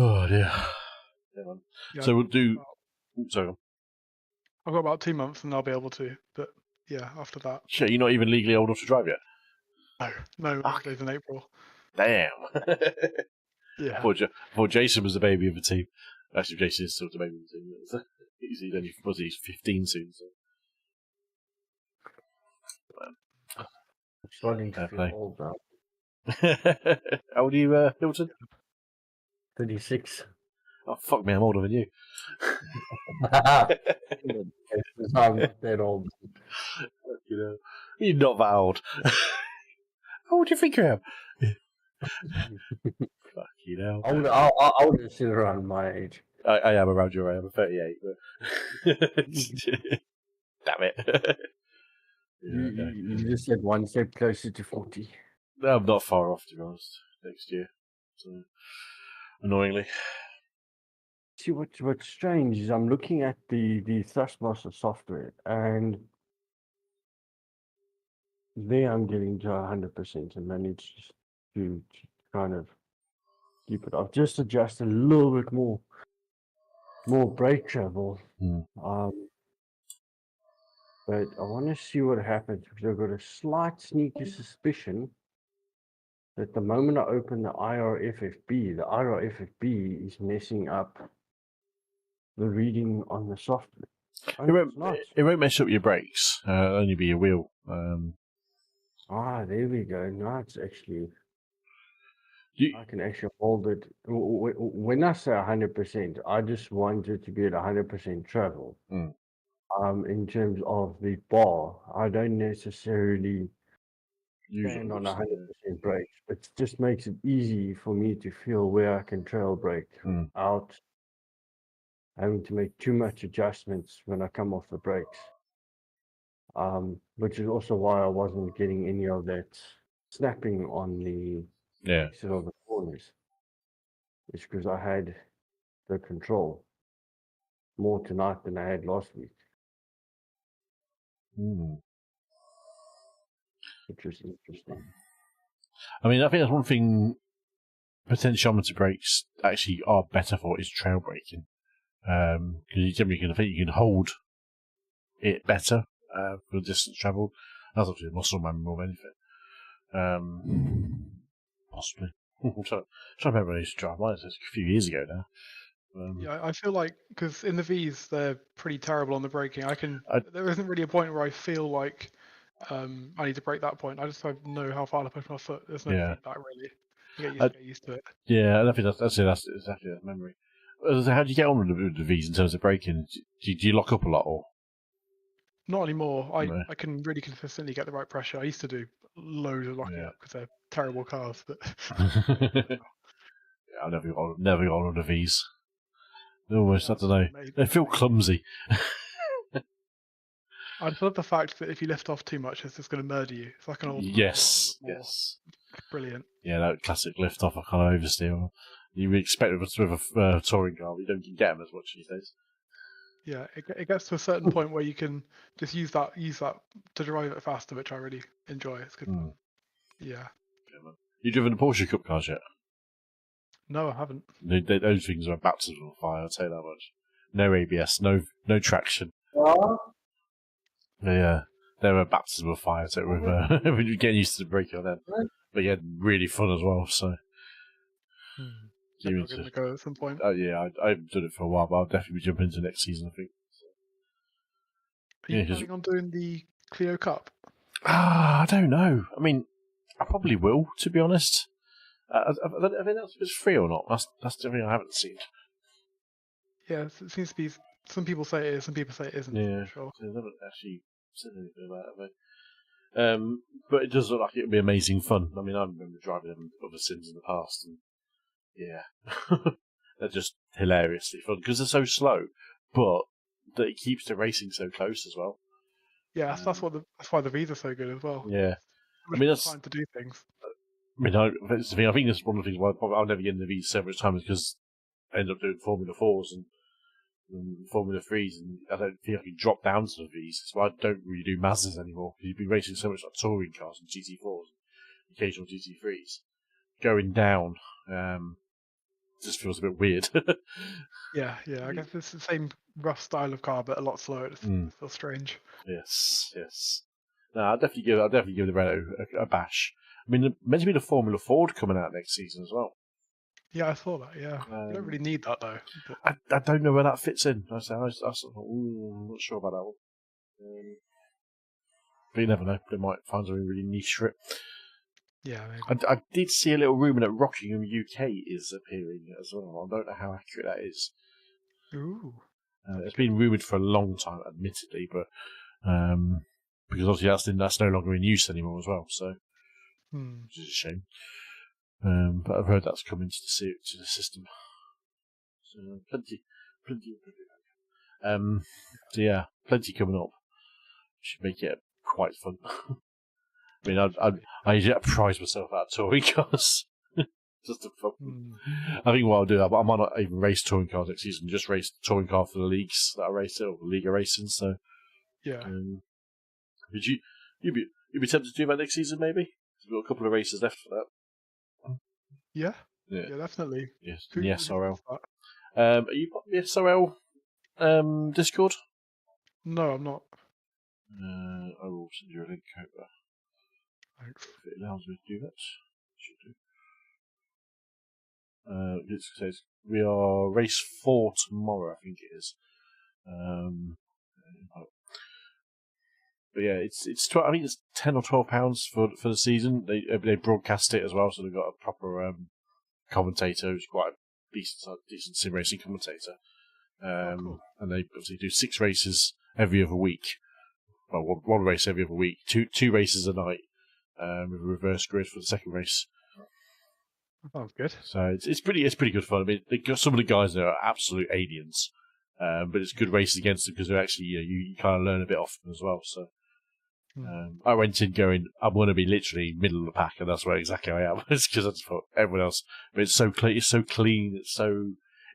[SPEAKER 1] Oh dear. Yeah, man.
[SPEAKER 6] Yeah,
[SPEAKER 1] So we'll do. Sorry.
[SPEAKER 6] I've got about 2 months and I'll be able to. But yeah, after that,
[SPEAKER 1] Shit, you're not even legally old enough to drive yet.
[SPEAKER 6] no
[SPEAKER 1] Fuck.
[SPEAKER 6] birthday's in April.
[SPEAKER 1] Damn.
[SPEAKER 6] Yeah.
[SPEAKER 1] Before Jason was the baby of the team. Actually, Jason is still the baby of the team. He's only he's 15 soon. So.
[SPEAKER 2] I'm starting to
[SPEAKER 1] Fair
[SPEAKER 2] feel
[SPEAKER 1] play.
[SPEAKER 2] old now.
[SPEAKER 1] How old are you, Hilton?
[SPEAKER 2] 36.
[SPEAKER 1] Oh fuck me, I'm older than you.
[SPEAKER 2] I'm not that old.
[SPEAKER 1] You know, you're not that old. How old do you think I am? Fuck you know.
[SPEAKER 2] I would sit around my age.
[SPEAKER 1] I am around your age. I'm 38. But... Damn it.
[SPEAKER 2] You just said one step closer to 40.
[SPEAKER 1] I'm not far off, to be honest. Next year. So, annoyingly.
[SPEAKER 2] See, what's strange is I'm looking at the Thrustmaster software, and there I'm getting to 100% and managed to kind of keep it. I've just adjusted a little bit more brake travel. But I want to see what happens because I've got a slight sneaky suspicion that the moment I open the IRFFB is messing up the reading on the software.
[SPEAKER 1] It won't mess up your brakes. It'll only be your wheel.
[SPEAKER 2] There we go. Now it's actually... I can actually hold it. When I say 100%, I just want it to be at 100% travel. In terms of the bar, I don't necessarily stand on 100% brakes. It just makes it easy for me to feel where I can trail brake without having to make too much adjustments when I come off the brakes. Which is also why I wasn't getting any of that snapping on the exit of the corners. It's because I had the control more tonight than I had last week. Which was interesting.
[SPEAKER 1] I mean, I think that's one thing potentiometer brakes actually are better for is trail braking. Because you generally you can hold it better for distance travel. That's obviously a muscle memory more than anything. Possibly. I'm trying to remember when I used to drive mine. It's a few years ago now.
[SPEAKER 6] Yeah, I feel like because in the V's they're pretty terrible on the braking. There isn't really a point where I feel like I need to brake that point. I just know how far to push my foot. There's no feedback really. You get used to it.
[SPEAKER 1] Yeah, I think that's exactly that memory. How do you get on with the V's in terms of braking? Do you lock up a lot or?
[SPEAKER 6] Not anymore. I can really consistently get the right pressure. I used to do loads of locking up because they're terrible cars. But
[SPEAKER 1] I've never got on the V's. Almost, I don't know. They feel clumsy.
[SPEAKER 6] I just love the fact that if you lift off too much, it's just going to murder you. It's like an old.
[SPEAKER 1] Yes.
[SPEAKER 6] Brilliant.
[SPEAKER 1] Yeah, that classic lift off. I kind of oversteer. You expect it with a touring car, but you don't get them as much these days.
[SPEAKER 6] Yeah, it gets to a certain point where you can just use that to drive it faster, which I really enjoy. It's good fun. Yeah.
[SPEAKER 1] You driven the Porsche Cup cars yet?
[SPEAKER 6] No, I haven't.
[SPEAKER 1] Those things are a baptism of fire, I'll tell you that much. No ABS, no traction. Yeah, they're a baptism of fire with when you're getting used to the braking on them. But yeah, really fun as well, so.
[SPEAKER 6] I'll give it a go at some point.
[SPEAKER 1] Yeah, I haven't done it for a while, but I'll definitely be jumping into next season, I think.
[SPEAKER 6] Are you planning on doing the Clio Cup?
[SPEAKER 1] I don't know. I mean, I probably will, to be honest. I think that's free or not. That's the thing I haven't seen.
[SPEAKER 6] Yeah, it seems to be. Some people say it is, some people say it isn't.
[SPEAKER 1] Yeah,
[SPEAKER 6] sure.
[SPEAKER 1] They haven't actually said anything about it, but it does look like it would be amazing fun. I mean, I remember driving them other Sims in the past, and yeah, they're just hilariously fun because they're so slow, but that it keeps the racing so close as well.
[SPEAKER 6] Yeah, that's why the V's are so good as well.
[SPEAKER 1] Yeah, I mean that's
[SPEAKER 6] time to do things.
[SPEAKER 1] I mean, I think that's one of the things why I'll never get into the V's so much time is because I end up doing Formula 4s and Formula 3s, and I don't feel I can drop down to the V's. So I don't really do Mazdas anymore. You've been racing so much like touring cars and GT4s, occasional GT3s, going down. just feels a bit weird.
[SPEAKER 6] Yeah, I guess it's the same rough style of car, but a lot slower. It feels strange.
[SPEAKER 1] Yes. No, I'll definitely give the Renault a bash. I mean, meant to be the Formula Ford coming out next season as well.
[SPEAKER 6] Yeah, I thought that. Yeah, we don't really need that though. But...
[SPEAKER 1] I don't know where that fits in. I sort of thought, I'm not sure about that one. But you never know. They might find something really niche for it.
[SPEAKER 6] Yeah, maybe.
[SPEAKER 1] I did see a little rumour that Rockingham UK is appearing as well. I don't know how accurate that is.
[SPEAKER 6] Ooh.
[SPEAKER 1] It's been rumoured for a long time, admittedly, but because obviously that's no longer in use anymore as well. So, which is a shame. But I've heard that's coming to the system. So plenty. So yeah, plenty coming up. Should make it quite fun. I mean, I usually prize myself out of touring cars. Just to fun. I think what I'll do, I might not even race touring cars next season, just race the touring car for the leagues that I race it, or the League of Racing. So,
[SPEAKER 6] yeah.
[SPEAKER 1] Would you'd be tempted to do that next season, maybe? We've got a couple of races left for that.
[SPEAKER 6] Yeah, definitely.
[SPEAKER 1] Yes, the SRL. Are you part of the SRL Discord?
[SPEAKER 6] No, I'm not.
[SPEAKER 1] I will send you a link over.
[SPEAKER 6] Thanks.
[SPEAKER 1] If it allows me to do that, should do. It says we are race 4 tomorrow, I think it is. But yeah, I think it's £10 or £12 for the season. They broadcast it as well, so they've got a proper commentator who's quite a decent sim racing commentator.
[SPEAKER 6] Cool.
[SPEAKER 1] And they obviously do 6 races every other week. Well, one race every other week, two races a night, with a reverse grid for the second race.
[SPEAKER 6] Oh, good.
[SPEAKER 1] So it's pretty good fun. I mean, they got some of the guys there are absolute aliens, but it's good races against them because they're actually you kind of learn a bit off them as well. So I went in going, I'm going to be literally middle of the pack, and that's where exactly I am. It's because I just thought everyone else, but it's so clean,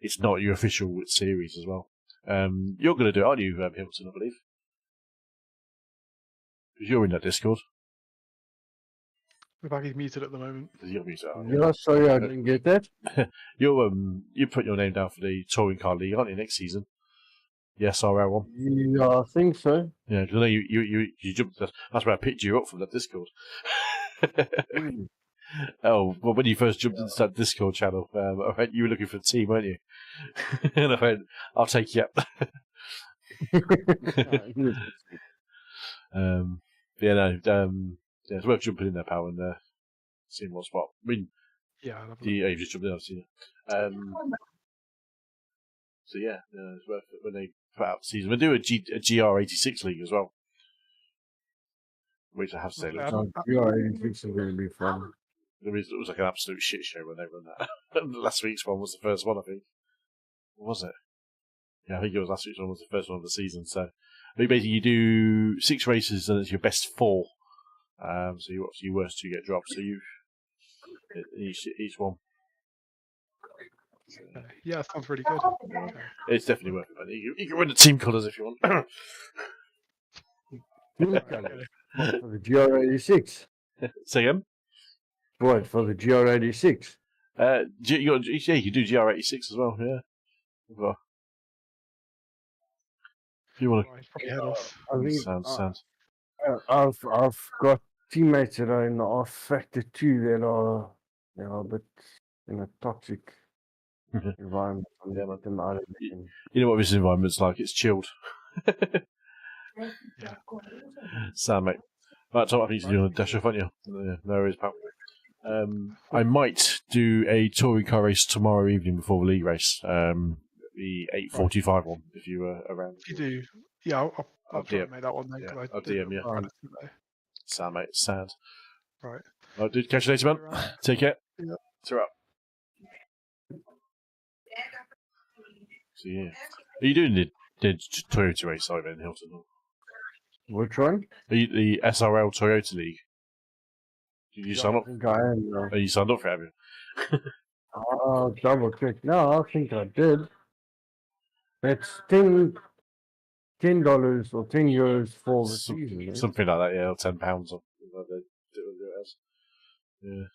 [SPEAKER 1] it's not your official series as well. You're going to do it, aren't you, Hilton? I believe. Because you're in that Discord.
[SPEAKER 6] The bag is muted at the moment.
[SPEAKER 1] You're muted.
[SPEAKER 2] Yeah, sorry, I didn't get that.
[SPEAKER 1] You put your name down for the touring car league, aren't you, next season? The SRL one.
[SPEAKER 2] Yeah, I think so.
[SPEAKER 1] Yeah, because I know you jumped. That's where I picked you up from that Discord. Oh, well, when you first jumped into that Discord channel, I went, you were looking for a team, weren't you? And I went, I'll take you up. It's worth jumping in there, pal, and seeing what spot. I mean, you've just jumped in, I've seen it. So yeah, it's worth it when they put out the season. We do a GR86 league as well, which I have to say
[SPEAKER 2] GR86 is going to be fun.
[SPEAKER 1] It was like an absolute shit show when they run that. Last week's one was the first one, I think. What was it? Yeah, I think it was last week's one was the first one of the season. So basically you do 6 races and it's your best 4. So your worst 2 get dropped. So each one.
[SPEAKER 6] Yeah, it sounds really good.
[SPEAKER 1] It's definitely worth it. You can win the team colours if you want.
[SPEAKER 2] For the GR86.
[SPEAKER 1] Say again?
[SPEAKER 2] What, for the GR86?
[SPEAKER 1] You can do GR86 as well, yeah. Well, if you want to... Sound.
[SPEAKER 2] I've got teammates that are in the R-Factor 2 that are a bit in a toxic environment.
[SPEAKER 1] You know what this environment's like, it's chilled.
[SPEAKER 6] Yeah.
[SPEAKER 1] Sam, mate. Right, Tom, I think you're doing a dash off, aren't you? Yeah, no worries, pal. I might do a touring car race tomorrow evening before the league race. The 8:45 one, if you were around.
[SPEAKER 6] If you do, yeah, I'll try and make that one then.
[SPEAKER 1] Yeah, I'll DM you. Sam, mate, sad.
[SPEAKER 6] Right.
[SPEAKER 1] Well, dude, catch you later, man. Right. Take care.
[SPEAKER 6] Yeah.
[SPEAKER 1] Ta-ra. So, yeah. Are you doing the Toyota race over in Hilton?
[SPEAKER 2] Which one?
[SPEAKER 1] The SRL Toyota League. Did you sign up?
[SPEAKER 2] I think I am.
[SPEAKER 1] Are you signed up for it, have you?
[SPEAKER 2] I'll double check. No, I think I did. It's $10 or €10 for the season.
[SPEAKER 1] Something like that, yeah, or £10 or whatever they do it as. Yeah.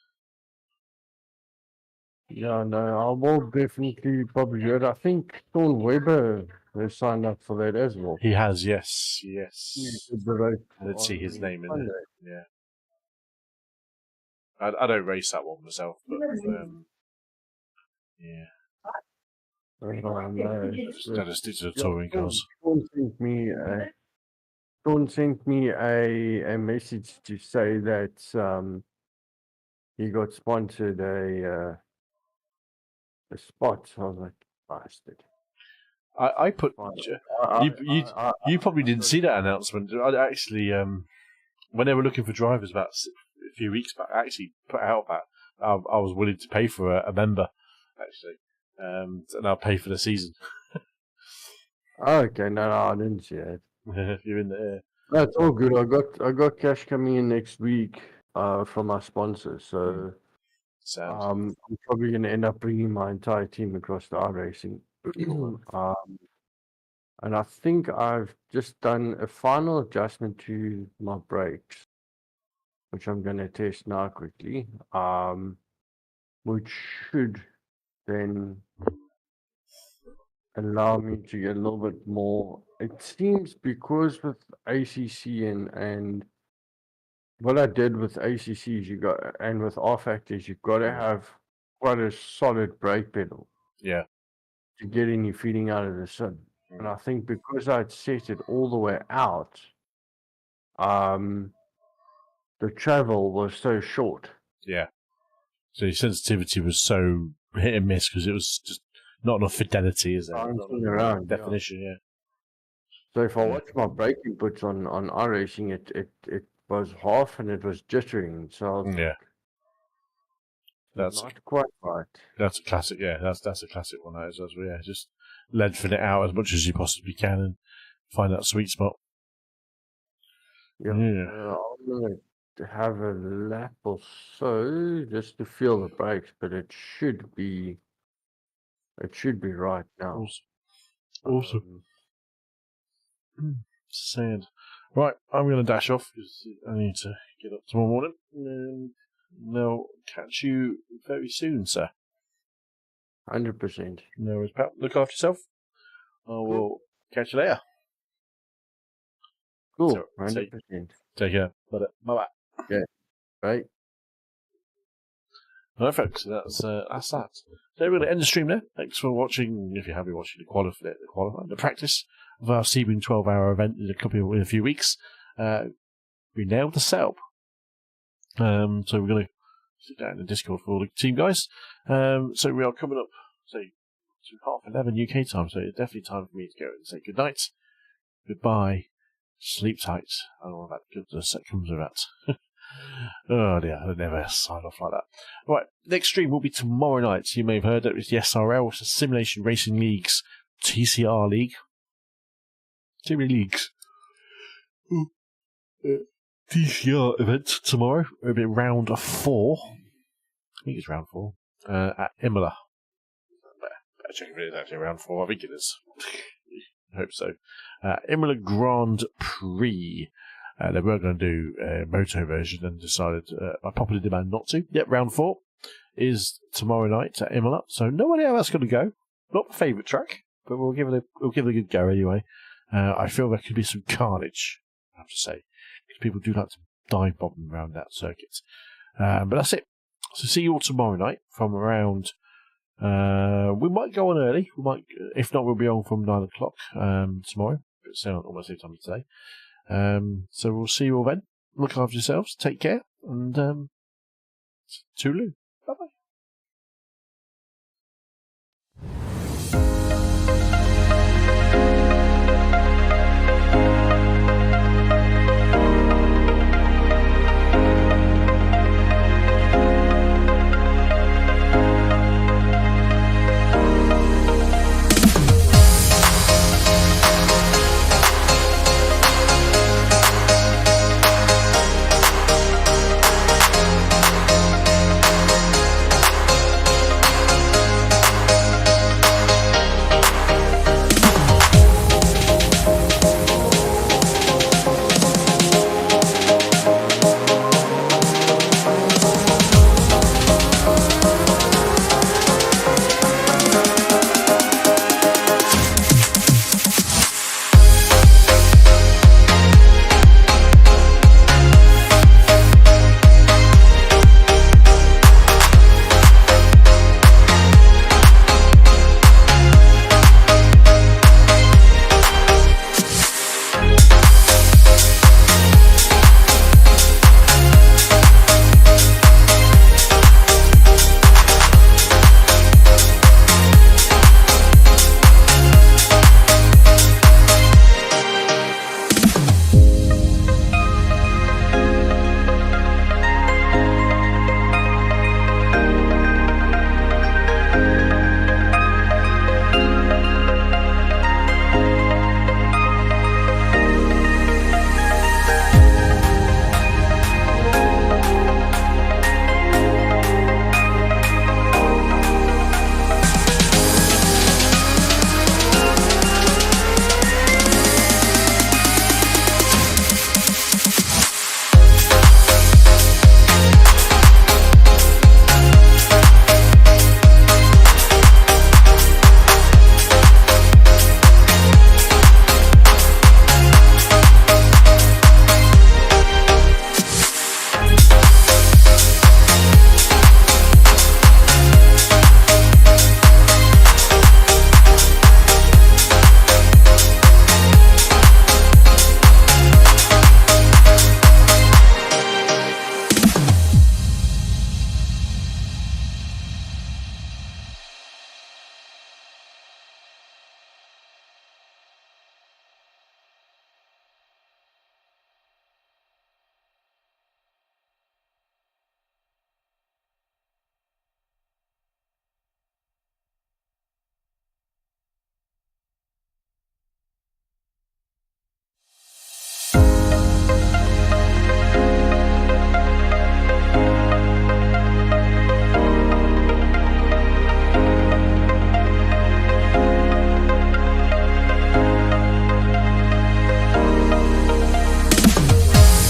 [SPEAKER 2] Yeah, no, I will definitely probably do it. I think Sean Weber has signed up for that as well.
[SPEAKER 1] He has, yes.
[SPEAKER 2] He did the race
[SPEAKER 1] Let's see his
[SPEAKER 2] on
[SPEAKER 1] name in
[SPEAKER 2] Sunday.
[SPEAKER 1] there. Yeah. I don't race that one myself, but yeah.
[SPEAKER 2] Oh, no.
[SPEAKER 1] Gotta stick to the touring cars.
[SPEAKER 2] Sean sent me a message to say that he got sponsored a spot. I was like, bastard.
[SPEAKER 1] I put you probably didn't see that
[SPEAKER 2] I
[SPEAKER 1] announcement. I actually when they were looking for drivers about a few weeks back, I actually put out that I was willing to pay for a member actually, and I'll pay for the season.
[SPEAKER 2] Okay, no, I didn't see it.
[SPEAKER 1] You're in there.
[SPEAKER 2] That's all good. I got cash coming in next week from my sponsor, so I'm probably going to end up bringing my entire team across to iRacing. And I think I've just done a final adjustment to my brakes, which I'm going to test now quickly, which should then allow me to get a little bit more. It seems because with ACC and what I did with ACC is and with R factors, you've got to have quite a solid brake pedal.
[SPEAKER 1] Yeah.
[SPEAKER 2] To get any feeding out of the sim. And I think because I'd set it all the way out, the travel was so short.
[SPEAKER 1] Yeah. So your sensitivity was so hit and miss because it was just not enough fidelity, is there?
[SPEAKER 2] Around,
[SPEAKER 1] definition, yeah.
[SPEAKER 2] So if I watch my brake inputs on iRacing, it was half and it was jittering. So
[SPEAKER 1] yeah. That's
[SPEAKER 2] not quite right.
[SPEAKER 1] That's a classic, yeah. That's a classic one. That is, yeah. Just lengthen it out as much as you possibly can and find that sweet spot.
[SPEAKER 2] Yeah. I'm gonna have a lap or so just to feel the brakes, but it should be right now.
[SPEAKER 1] Awesome. Sad. Right, I'm going to dash off because I need to get up tomorrow morning, and they'll catch you very soon, sir.
[SPEAKER 2] 100%.
[SPEAKER 1] No worries, pal. Look after yourself. I will catch you later.
[SPEAKER 2] Cool. 100%.
[SPEAKER 1] Take care. Bye-bye.
[SPEAKER 2] Yeah. Right.
[SPEAKER 1] Alright, folks. That's that. So we're going to end the stream there. Thanks for watching. If you have been watching the practice of our Sebring 12-hour event in a few weeks, we nailed the setup. So we're going to sit down in the Discord for all the team guys. So we are coming up, say, to 11:30 UK time. So it's definitely time for me to go and say good night, goodbye, sleep tight, and all that goodness that comes with that. Oh dear, I never sign off like that. Right, next stream will be tomorrow night. You may have heard that it's the SRL, which is Simulation Racing League's TCR League. Too many leagues. TCR event tomorrow. It'll be round 4. I think it's round 4. At Imola. Better check if it is actually round 4. I think it is. I hope so. Imola Grand Prix. They were going to do a moto version and decided by popular demand not to. Yep, round 4 is tomorrow night at Imola. So no idea how that's going to go. Not my favourite track, but we'll give it a good go anyway. I feel there could be some carnage, I have to say, because people do like to dive bomb around that circuit. But that's it. So see you all tomorrow night from around. We might go on early. We might, if not, we'll be on from 9 o'clock tomorrow. It's almost the same time as today. So we'll see you all then. Look after yourselves. Take care. And toodaloo. Bye-bye.